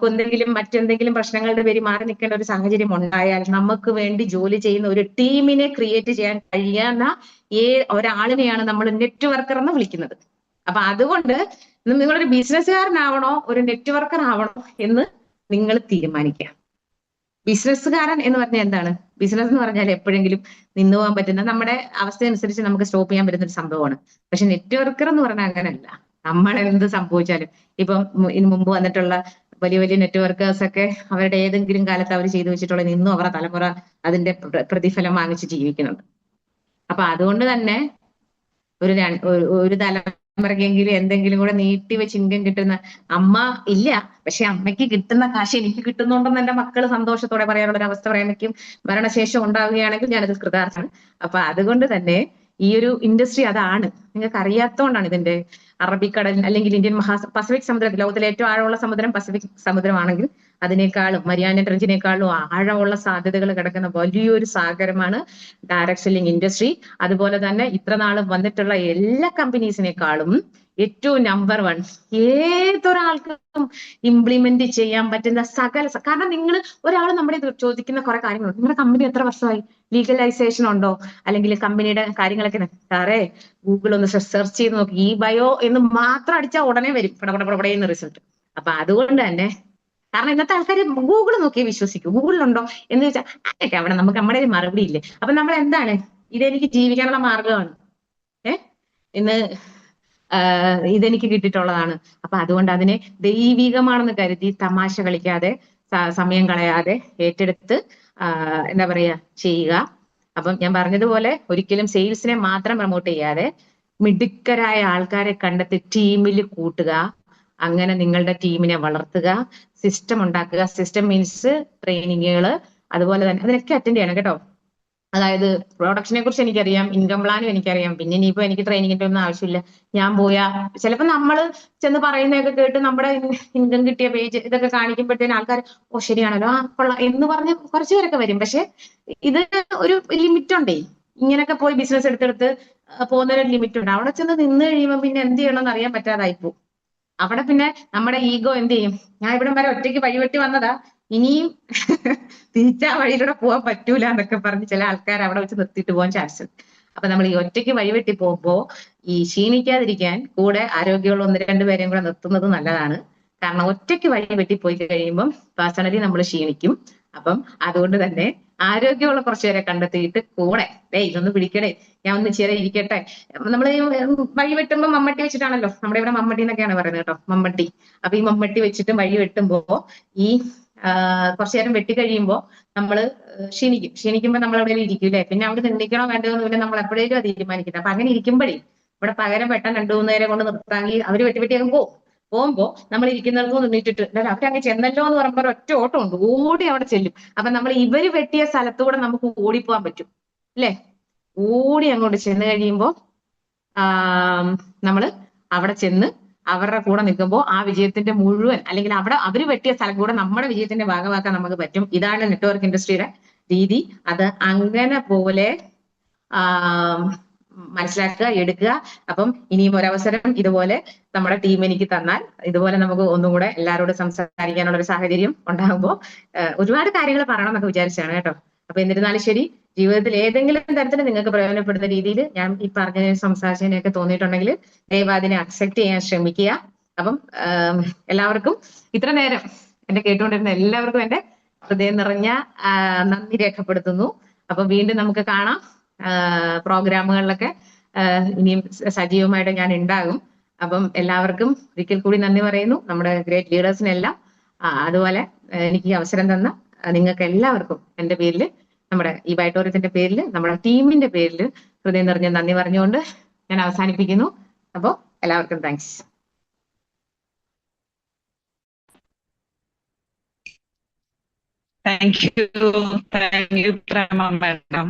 മറ്റെന്തെങ്കിലും പ്രശ്നങ്ങളുടെ പേരിൽ മാറി നിൽക്കേണ്ട ഒരു സാഹചര്യം ഉണ്ടായാൽ നമുക്ക് വേണ്ടി ജോലി ചെയ്യുന്ന ഒരു ടീമിനെ ക്രിയേറ്റ് ചെയ്യാൻ കഴിയാവുന്ന ഒരാളിനെയാണ് നമ്മൾ നെറ്റ്വർക്കർ എന്ന് വിളിക്കുന്നത്. അപ്പൊ അതുകൊണ്ട് നിങ്ങളൊരു ബിസിനസ്സുകാരനാവണോ ഒരു നെറ്റ്വർക്കർ ആവണോ എന്ന് നിങ്ങൾ തീരുമാനിക്കുക. ബിസിനസ്സുകാരൻ എന്ന് പറഞ്ഞാൽ എന്താണ്? ബിസിനസ് എന്ന് പറഞ്ഞാൽ എപ്പോഴെങ്കിലും നിന്നു പോകാൻ പറ്റുന്ന, നമ്മുടെ അവസ്ഥ അനുസരിച്ച് നമുക്ക് സ്റ്റോപ്പ് ചെയ്യാൻ പറ്റുന്ന ഒരു സംഭവമാണ്. പക്ഷെ നെറ്റ്വർക്കർ എന്ന് പറഞ്ഞാൽ അങ്ങനെയല്ല. നമ്മൾ എന്ത് സംഭവിച്ചാലും, ഇപ്പം ഇതിനു മുമ്പ് വന്നിട്ടുള്ള വലിയ വലിയ നെറ്റ്വർക്കേഴ്സ് ഒക്കെ അവരുടെ ഏതെങ്കിലും കാലത്ത് അവർ ചെയ്തു വെച്ചിട്ടുള്ള ഇന്നും അവരുടെ തലമുറ അതിന്റെ പ്രതിഫലം വാങ്ങിച്ച് ജീവിക്കുന്നുണ്ട്. അപ്പൊ അതുകൊണ്ട് തന്നെ ഒരു തലമുറക്കെങ്കിലും എന്തെങ്കിലും കൂടെ നീട്ടി വെച്ച് ഇൻകം കിട്ടുന്ന അമ്മ ഇല്ല, പക്ഷെ അമ്മയ്ക്ക് കിട്ടുന്ന കാശ് എനിക്ക് കിട്ടുന്നുണ്ടെന്ന് എന്റെ മക്കള് സന്തോഷത്തോടെ പറയാനുള്ള ഒരു അവസ്ഥ പ്രേമയ്ക്കും മരണശേഷം ഉണ്ടാവുകയാണെങ്കിൽ ഞാനത് കൃതാർത്ഥമാണ്. അപ്പൊ അതുകൊണ്ട് തന്നെ ഈ ഒരു ഇൻഡസ്ട്രി അതാണ്. നിങ്ങൾക്ക് അറിയാത്തതുകൊണ്ടാണ് ഇതിന്റെ അറബിക്കടൽ അല്ലെങ്കിൽ ഇന്ത്യൻ പസഫിക് സമുദ്രത്തിൽ, ലോകത്തിലെ ഏറ്റവും ആഴമുള്ള സമുദ്രം പസഫിക് സമുദ്രമാണെങ്കിൽ അതിനേക്കാളും മരിയാന ട്രെഞ്ചിനേക്കാളും ആഴമുള്ള സാധ്യതകൾ കിടക്കുന്ന വലിയൊരു സാഗരമാണ് ഡയറക്ട് സെല്ലിംഗ് ഇൻഡസ്ട്രി. അതുപോലെ തന്നെ ഇത്ര നാളും വന്നിട്ടുള്ള എല്ലാ കമ്പനീസിനേക്കാളും ഏറ്റവും നമ്പർ 1 ഏതൊരാൾക്കും ഇംപ്ലിമെന്റ് ചെയ്യാൻ പറ്റുന്ന കാരണം നിങ്ങൾ ഒരാൾ നമ്മുടെ ചോദിക്കുന്ന കുറെ കാര്യങ്ങളുണ്ട്. നിങ്ങളുടെ കമ്പനി എത്ര വർഷമായി, ലീഗലൈസേഷൻ ഉണ്ടോ, അല്ലെങ്കിൽ കമ്പനിയുടെ കാര്യങ്ങളൊക്കെ സാറേ ഗൂഗിൾ ഒന്ന് സെർച്ച് ചെയ്ത് നോക്കി, ഈ ബയോ എന്ന് മാത്രം അടിച്ചാൽ ഉടനെ വരും പടപടപടയെന്ന് റിസൾട്ട്. അപ്പൊ അതുകൊണ്ട് തന്നെ, കാരണം ഇന്നത്തെ ആൾക്കാർ ഗൂഗിൾ നോക്കിയേ വിശ്വസിക്കൂ. ഗൂഗിളിലുണ്ടോ എന്ന് ചോദിച്ചാൽ അതൊക്കെ അവിടെ നമുക്ക് നമ്മുടെ മറുപടി ഇല്ലേ. അപ്പൊ നമ്മൾ എന്താണ്, ഇതെനിക്ക് ജീവിക്കാനുള്ള മാർഗമാണ്, ഇന്ന് ഇതെനിക്ക് കിട്ടിയിട്ടുള്ളതാണ്. അപ്പൊ അതുകൊണ്ട് അതിനെ ദൈവികമാണെന്ന് കരുതി തമാശ കളിക്കാതെ സമയം കളയാതെ ഏറ്റെടുത്ത് എന്താ പറയാ ചെയ്യുക. അപ്പം ഞാൻ പറഞ്ഞതുപോലെ ഒരിക്കലും സെയിൽസിനെ മാത്രം പ്രൊമോട്ട് ചെയ്യാതെ മിടുക്കരായ ആൾക്കാരെ കണ്ടെത്തി ടീമിൽ കൂട്ടുക. അങ്ങനെ നിങ്ങളുടെ ടീമിനെ വളർത്തുക, സിസ്റ്റം ഉണ്ടാക്കുക. സിസ്റ്റം മീൻസ് ട്രെയിനിങ്ങുകൾ, അതുപോലെ തന്നെ അതിനൊക്കെ അറ്റൻഡ് ചെയ്യണം കേട്ടോ. അതായത് പ്രൊഡക്ഷനെ കുറിച്ച് എനിക്കറിയാം, ഇൻകം പ്ലാനും എനിക്കറിയാം. പിന്നെ ഇനിയിപ്പോ എനിക്ക് ട്രെയിനിങ്ങിന്റെ ഒന്നും ആവശ്യമില്ല. ഞാൻ പോയാ ചിലപ്പോൾ നമ്മൾ ചെന്ന് പറയുന്നതൊക്കെ കേട്ട് നമ്മുടെ ഇൻകം കിട്ടിയ പേജ് ഇതൊക്കെ കാണിക്കുമ്പോഴത്തേന് ആൾക്കാർ ഓ ശരിയാണല്ലോ, ആ കൊള്ളാം എന്ന് പറഞ്ഞ് കുറച്ചു പേരൊക്കെ വരും. പക്ഷെ ഇത് ഒരു ലിമിറ്റ് ഉണ്ടേ. ഇങ്ങനെയൊക്കെ പോയി ബിസിനസ് എടുത്തെടുത്ത് പോകുന്നൊരു ലിമിറ്റ് ഉണ്ട്. അവിടെ ചെന്ന് നിന്ന് കഴിയുമ്പോൾ പിന്നെ എന്ത് ചെയ്യണമെന്ന് അറിയാൻ പറ്റാതായിപ്പോ. അവിടെ പിന്നെ നമ്മുടെ ഈഗോ എന്ത് ചെയ്യും? ഞാൻ ഇവിടം വരെ ഒറ്റയ്ക്ക് വഴിവെട്ടി വന്നതാ, ഇനിയും തിരിച്ചാ വഴിയിലൂടെ പോകാൻ പറ്റൂല എന്നൊക്കെ പറഞ്ഞ് ചില ആൾക്കാർ അവിടെ വെച്ച് നിർത്തിയിട്ട് പോകാൻ ചാൻസ് ഉണ്ട്. അപ്പൊ നമ്മൾ ഈ ഒറ്റയ്ക്ക് വഴിവെട്ടി പോകുമ്പോ ഈ ക്ഷീണിക്കാതിരിക്കാൻ കൂടെ ആരോഗ്യമുള്ള 1-2 പേരെയും കൂടെ നിർത്തുന്നത് നല്ലതാണ്. കാരണം ഒറ്റയ്ക്ക് വഴി പോയി കഴിയുമ്പം പേഴ്സണലി നമ്മൾ ക്ഷീണിക്കും. അപ്പം അതുകൊണ്ട് തന്നെ ആരോഗ്യമുള്ള കുറച്ചുപേരെ കണ്ടെത്തിയിട്ട് കൂടെ ഇതൊന്ന് പിടിക്കണേ, ഞാൻ ഒന്ന് ഇച്ചിരി ഇരിക്കട്ടെ. നമ്മൾ വഴി വെട്ടുമ്പോൾ മമ്മട്ടി വെച്ചിട്ടാണല്ലോ, നമ്മുടെ ഇവിടെ മമ്മട്ടി എന്നൊക്കെയാണ് പറയുന്നത് കേട്ടോ, മമ്മട്ടി. അപ്പൊ ഈ മമ്മട്ടി വെച്ചിട്ട് വഴി വെട്ടുമ്പോ ഈ കുറച്ചു നേരം വെട്ടി കഴിയുമ്പോൾ നമ്മൾ ക്ഷീണിക്കുമ്പോൾ നമ്മൾ അവിടെ ഇരിക്കൂലേ, പിന്നെ അവിടെ നിന്നിക്കണോ വേണ്ടോ എന്ന് പിന്നെ നമ്മൾ എപ്പോഴേലും അത് തീരുമാനിക്കുന്നത്. അപ്പൊ അങ്ങനെ ഇരിക്കുമ്പോഴേ ഇവിടെ പകരം വെട്ടാൻ 2-3 നേരം കൊണ്ട് നിർത്താമെങ്കിൽ അവര് വെട്ടി അങ്ങ് പോകുമ്പോ നമ്മൾ ഇരിക്കുന്നിടത്ത് നിന്നിട്ടിട്ട് അവരങ്ങ് ചെന്നല്ലോ എന്ന് പറയുമ്പോൾ ഒറ്റ ഓട്ടം ഉണ്ട്, ഓടി അവിടെ ചെല്ലും. അപ്പൊ നമ്മൾ ഇവര് വെട്ടിയ സ്ഥലത്തൂടെ നമുക്ക് ഓടിപ്പോവാൻ പറ്റും അല്ലെ? ഓടി അങ്ങോട്ട് ചെന്ന് കഴിയുമ്പോ നമ്മള് അവിടെ ചെന്ന് അവരുടെ കൂടെ നിൽക്കുമ്പോൾ ആ വിജയത്തിന്റെ മുഴുവൻ, അല്ലെങ്കിൽ അവിടെ അവര് വെട്ടിയ സ്ഥലം കൂടെ നമ്മുടെ വിജയത്തിന്റെ ഭാഗമാക്കാൻ നമുക്ക് പറ്റും. ഇതാണ് നെറ്റ്വർക്ക് ഇൻഡസ്ട്രിയുടെ രീതി. അത് അങ്ങനെ പോലെ മനസ്സിലാക്കുക, എടുക്കുക. അപ്പം ഇനിയും ഒരവസരം ഇതുപോലെ നമ്മുടെ ടീം എനിക്ക് തന്നാൽ ഇതുപോലെ നമുക്ക് ഒന്നും കൂടെ എല്ലാവരോടും സംസാരിക്കാനുള്ള ഒരു സാഹചര്യം ഉണ്ടാകുമ്പോൾ ഒരുപാട് കാര്യങ്ങൾ പറയണം എന്നൊക്കെ വിചാരിച്ചാണ് കേട്ടോ. അപ്പൊ എന്നിരുന്നാലും ശരി, ജീവിതത്തിൽ ഏതെങ്കിലും തരത്തിൽ നിങ്ങൾക്ക് പ്രയോജനപ്പെടുന്ന രീതിയിൽ ഞാൻ ഈ പറഞ്ഞ സംസാരിച്ചതിനെയൊക്കെ തോന്നിയിട്ടുണ്ടെങ്കിൽ ദയവായി അതിനെ അക്സെപ്റ്റ് ചെയ്യാൻ ശ്രമിക്കുക. അപ്പം എല്ലാവർക്കും ഇത്ര നേരം എന്നെ കേട്ടുകൊണ്ടിരുന്ന എല്ലാവർക്കും എന്റെ ഹൃദയം നിറഞ്ഞ നന്ദി രേഖപ്പെടുത്തുന്നു. അപ്പൊ വീണ്ടും നമുക്ക് കാണാം. പ്രോഗ്രാമുകളിലൊക്കെ ഇനിയും സജീവമായിട്ട് ഞാൻ ഉണ്ടാകും. അപ്പം എല്ലാവർക്കും ഒരിക്കൽ കൂടി നന്ദി പറയുന്നു, നമ്മുടെ ഗ്രേറ്റ് ലീഡേഴ്സിനെല്ലാം. അതുപോലെ എനിക്ക് ഈ അവസരം തന്ന നിങ്ങൾക്ക് എല്ലാവർക്കും എന്റെ പേരിൽ, നമ്മുടെ ഈ ബൈറ്റോറിയത്തിന്റെ പേരിൽ, നമ്മുടെ ടീമിന്റെ പേരിൽ ഹൃദയം നിറഞ്ഞ നന്ദി പറഞ്ഞുകൊണ്ട് ഞാൻ അവസാനിപ്പിക്കുന്നു. അപ്പോൾ എല്ലാവർക്കും thanks. Thank you Prema madam.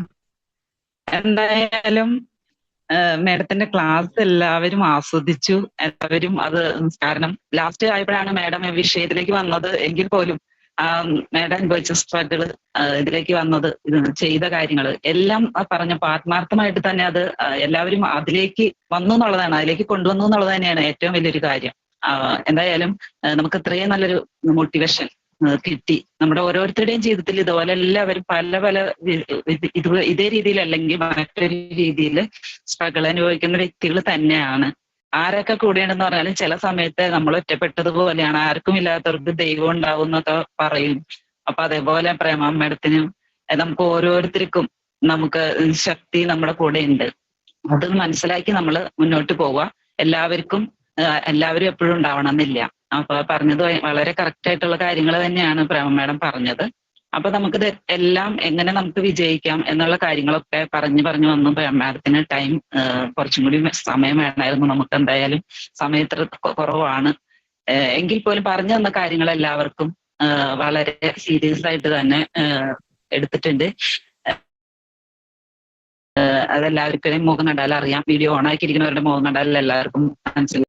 എന്തായാലും മാഡത്തിന്റെ ക്ലാസ് എല്ലാവരും ആസ്വദിച്ചു. എല്ലാവരും അത് കാരണം ലാസ്റ്റ് ആയപ്പോഴാണ് മാഡം വിഷയത്തിലേക്ക് വന്നത് എങ്കിൽ പോലും മാഡം അനുഭവിച്ച സ്ട്രഗിള് ഇതിലേക്ക് വന്നത്, ഇത് ചെയ്ത കാര്യങ്ങൾ എല്ലാം പറഞ്ഞപ്പോൾ ആത്മാർത്ഥമായിട്ട് തന്നെ അത് എല്ലാവരും അതിലേക്ക് വന്നു എന്നുള്ളതാണ്, അതിലേക്ക് കൊണ്ടുവന്നു എന്നുള്ളത് തന്നെയാണ് ഏറ്റവും വലിയൊരു കാര്യം. എന്തായാലും നമുക്ക് ഇത്രയും നല്ലൊരു മോട്ടിവേഷൻ കിട്ടി. നമ്മുടെ ഓരോരുത്തരുടെയും ജീവിതത്തിൽ ഇതുപോലെ എല്ലാവരും പല പല ഇതേ രീതിയിൽ അല്ലെങ്കിൽ മറ്റൊരു രീതിയിൽ സ്ട്രഗിൾ അനുഭവിക്കുന്ന വ്യക്തികൾ തന്നെയാണ്. ആരൊക്കെ കൂടെയുണ്ടെന്ന് പറഞ്ഞാലും ചില സമയത്ത് നമ്മൾ ഒറ്റപ്പെട്ടതുപോലെയാണ്. ആർക്കും ഇല്ലാത്തവർക്ക് ദൈവം ഉണ്ടാവും എന്നൊക്കെ പറയും. അപ്പൊ അതേപോലെ പ്രേമ മാഡത്തിനും നമുക്ക് ഓരോരുത്തർക്കും നമുക്ക് ശക്തി നമ്മുടെ കൂടെ ഉണ്ട്. അത് മനസ്സിലാക്കി നമ്മൾ മുന്നോട്ട് പോവുക. എല്ലാവരും എപ്പോഴും ഉണ്ടാവണം എന്നില്ല. അപ്പൊ പറഞ്ഞത് വളരെ കറക്റ്റ് ആയിട്ടുള്ള കാര്യങ്ങൾ തന്നെയാണ് പ്രേമ മാഡം പറഞ്ഞത്. അപ്പൊ നമുക്കിത് എല്ലാം എങ്ങനെ നമുക്ക് വിജയിക്കാം എന്നുള്ള കാര്യങ്ങളൊക്കെ പറഞ്ഞു വന്നു. പ്രേമ മാഡത്തിന് ടൈം കുറച്ചും കൂടി സമയം വേണമായിരുന്നു. നമുക്ക് എന്തായാലും സമയത്ര കുറവാണ്. എങ്കിൽ പോലും പറഞ്ഞു തന്ന കാര്യങ്ങൾ എല്ലാവർക്കും വളരെ സീരിയസ് ആയിട്ട് തന്നെ എടുത്തിട്ടുണ്ട്. അതെല്ലാവർക്കും മുഖം കണ്ടാൽ അറിയാം. വീഡിയോ ഓൺ ആക്കിയിരിക്കുന്നവരുടെ മുഖം കണ്ടാൽ എല്ലാവർക്കും മനസ്സിലാവും.